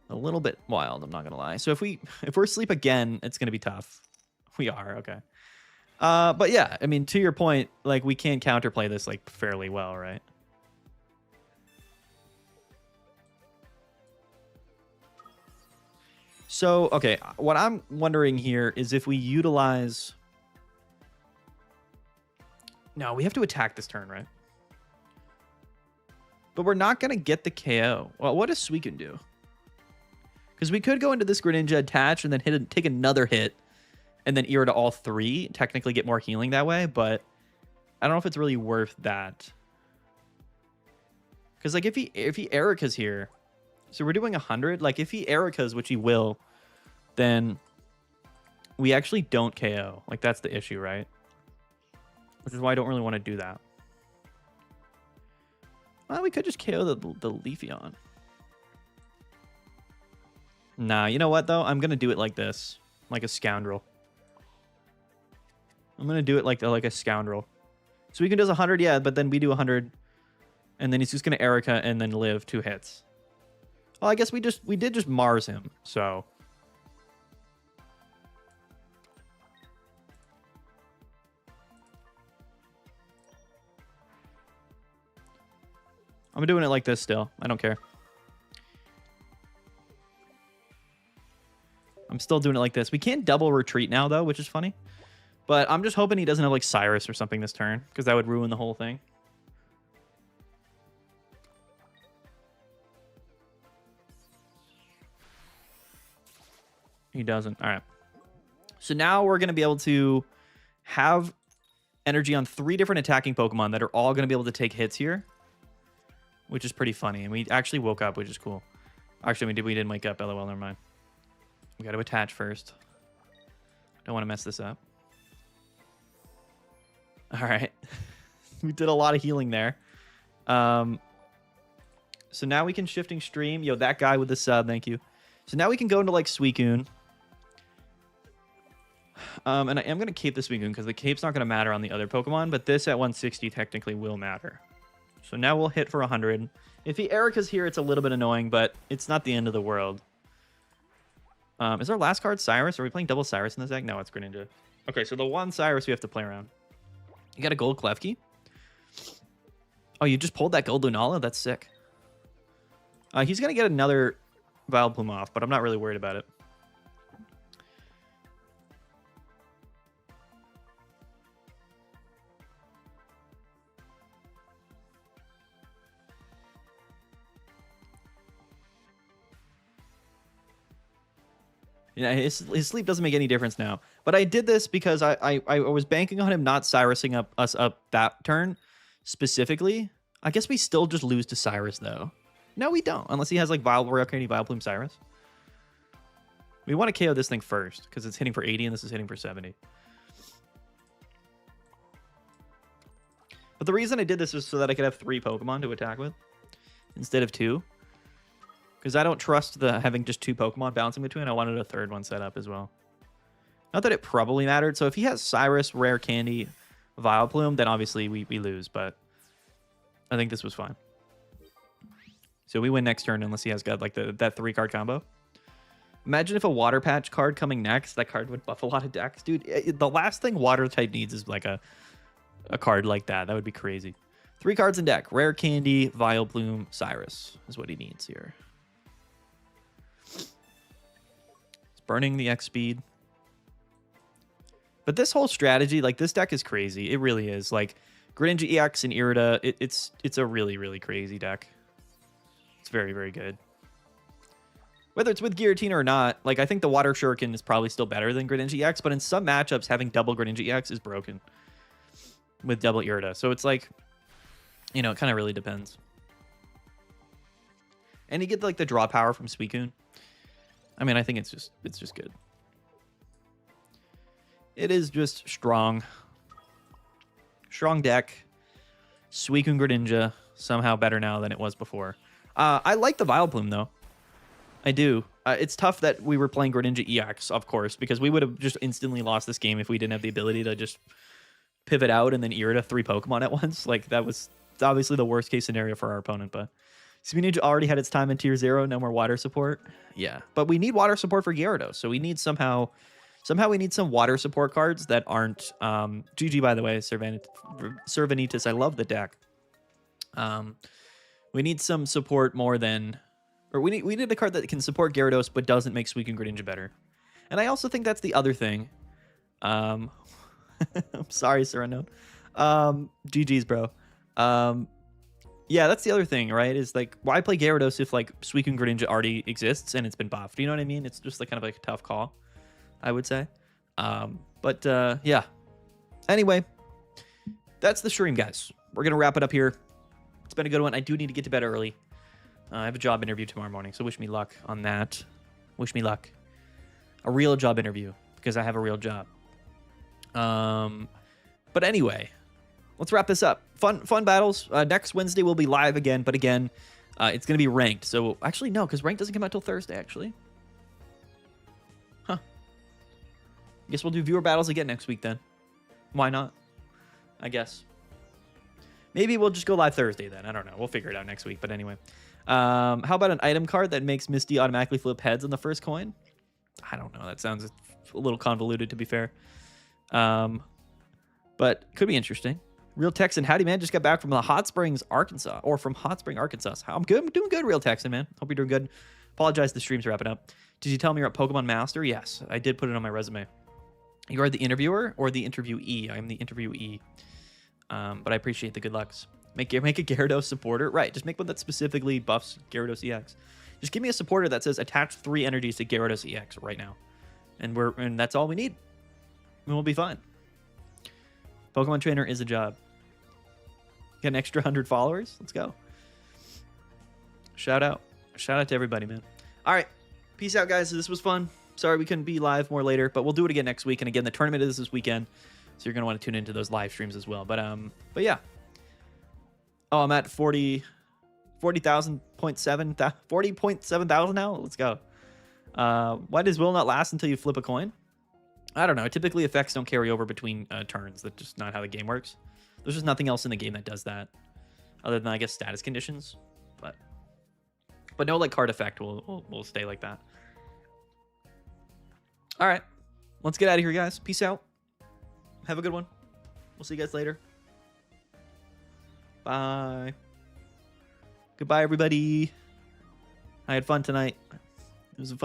a little bit wild, I'm not gonna lie. So if we're asleep again, it's gonna be tough. We are, okay. But yeah, I mean, to your point, like, we can counterplay this, like, fairly well, right? So, okay, what I'm wondering here is if we utilize... No, we have to attack this turn, right? But we're not going to get the KO. Well, what does Suicune do? Because we could go into this Greninja, attach, and then take another hit, and then Irida all 3, technically get more healing that way, but I don't know if it's really worth that. Because, like, if he Erica's here... So we're doing 100. Like, if he Erica's, which he will, then we actually don't KO. Like, that's the issue, right? Which is why I don't really want to do that. Well, we could just KO the Leafeon. Nah, you know what, though? I'm going to do it like this. Like a scoundrel. I'm going to do it like a scoundrel. So we can do 100, yeah, but then we do 100. And then he's just going to Erica and then live 2 hits. Well, I guess we did just Mars him, so. I'm doing it like this still. I don't care. I'm still doing it like this. We can't double retreat now, though, which is funny. But I'm just hoping he doesn't have, like, Cyrus or something this turn, because that would ruin the whole thing. He doesn't. All right. So now we're going to be able to have energy on 3 different attacking Pokemon that are all going to be able to take hits here, which is pretty funny. And we actually woke up, which is cool. Actually, we didn't wake up. LOL, never mind. We got to attach first. Don't want to mess this up. All right. We did a lot of healing there. So now we can shifting stream. Yo, that guy with the sub, thank you. So now we can go into like Suicune. And I am going to cape the Suicune because the cape's not going to matter on the other Pokemon, but this at 160 technically will matter. So now we'll hit for 100. If the Erica's here, it's a little bit annoying, but it's not the end of the world. Is our last card Cyrus? Are we playing double Cyrus in this deck? No, it's Greninja. Okay, so the one Cyrus we have to play around. You got a gold Klefki? Oh, you just pulled that gold Lunala? That's sick. He's going to get another Vileplume off, but I'm not really worried about it. Yeah, his sleep doesn't make any difference now. But I did this because I was banking on him not Cyrusing us up that turn specifically. I guess we still just lose to Cyrus, though. No, we don't. Unless he has, like, Rare Candy, Vileplume, Cyrus. We want to KO this thing first because it's hitting for 80 and this is hitting for 70. But the reason I did this was so that I could have 3 Pokemon to attack with instead of 2. Because I don't trust having just 2 Pokemon bouncing between. I wanted a 3rd one set up as well. Not that it probably mattered. So if he has Cyrus, Rare Candy, Vileplume, then obviously we lose. But I think this was fine. So we win next turn unless he has got like that 3-card combo. Imagine if a Water Patch card coming next. That card would buff a lot of decks. Dude, the last thing Water type needs is like a card like that. That would be crazy. 3 cards in deck. Rare Candy, Vileplume, Cyrus is what he needs here. Burning the X speed. But this whole strategy, like this deck is crazy. It really is. Like Greninja EX and Irida, it's a really, really crazy deck. It's very, very good. Whether it's with Giratina or not, like I think the Water Shuriken is probably still better than Greninja EX, but in some matchups, having double Greninja EX is broken with double Irida. So it's like, you know, it kind of really depends. And you get like the draw power from Suicune. I mean, I think it's just good. It is just strong. Strong deck. Suicune Greninja, somehow better now than it was before. I like the Vileplume, though. I do. It's tough that we were playing Greninja EX, of course, because we would have just instantly lost this game if we didn't have the ability to just pivot out and then Irida 3 Pokemon at once. Like, that was obviously the worst case scenario for our opponent, but Spinach already had its time in tier 0. No more water support. Yeah, but we need water support for Gyarados, so we need somehow we need some water support cards that aren't GG, by the way, Cervanitas. I love the deck. We need some support more than, or we need a card that can support Gyarados but doesn't make Suicune Greninja better. And I also think that's the other thing. I'm sorry, Sir Unknown. GG's, bro. Yeah, that's the other thing, right? Is like, why play Gyarados if like Suicune Greninja already exists and it's been buffed? You know what I mean? It's just like kind of like a tough call, I would say. Yeah. Anyway, that's the stream, guys. We're gonna wrap it up here. It's been a good one. I do need to get to bed early. I have a job interview tomorrow morning, so wish me luck on that. Wish me luck. A real job interview, because I have a real job. But anyway, let's wrap this up. Fun battles. Next Wednesday we'll be live again, but again, it's going to be ranked. So actually, no, because ranked doesn't come out till Thursday, actually. Huh. I guess we'll do viewer battles again next week then. Why not? I guess. Maybe we'll just go live Thursday then. I don't know. We'll figure it out next week. But anyway. How about an item card that makes Misty automatically flip heads on the first coin? I don't know. That sounds a little convoluted, to be fair. But could be interesting. Real Texan, howdy, man. Just got back from the Hot Springs, Arkansas. Or from Hot Spring, Arkansas. I'm good. I'm doing good, Real Texan, man. Hope you're doing good. Apologize, the stream's wrapping up. Did you tell me you're at Pokemon Master? Yes, I did put it on my resume. You are the interviewer or the interviewee? I'm the interviewee. But I appreciate the good lucks. Make a Gyarados supporter. Right, just make one that specifically buffs Gyarados EX. Just give me a supporter that says attach 3 energies to Gyarados EX right now. And that's all we need. And we'll be fine. Pokemon trainer is a job. Get an extra 100 followers? Let's go. Shout out. Shout out to everybody, man. All right. Peace out, guys. This was fun. Sorry we couldn't be live more later, but we'll do it again next week. And again, the tournament is this weekend, so you're going to want to tune into those live streams as well. But yeah. Oh, I'm at 40.7 thousand now. Let's go. Why does will not last until you flip a coin? I don't know. Typically, effects don't carry over between turns. That's just not how the game works. There's just nothing else in the game that does that, other than I guess status conditions. But no like card effect will stay like that. All right, let's get out of here, guys. Peace out. Have a good one. We'll see you guys later. Bye. Goodbye, everybody. I had fun tonight. It was a fun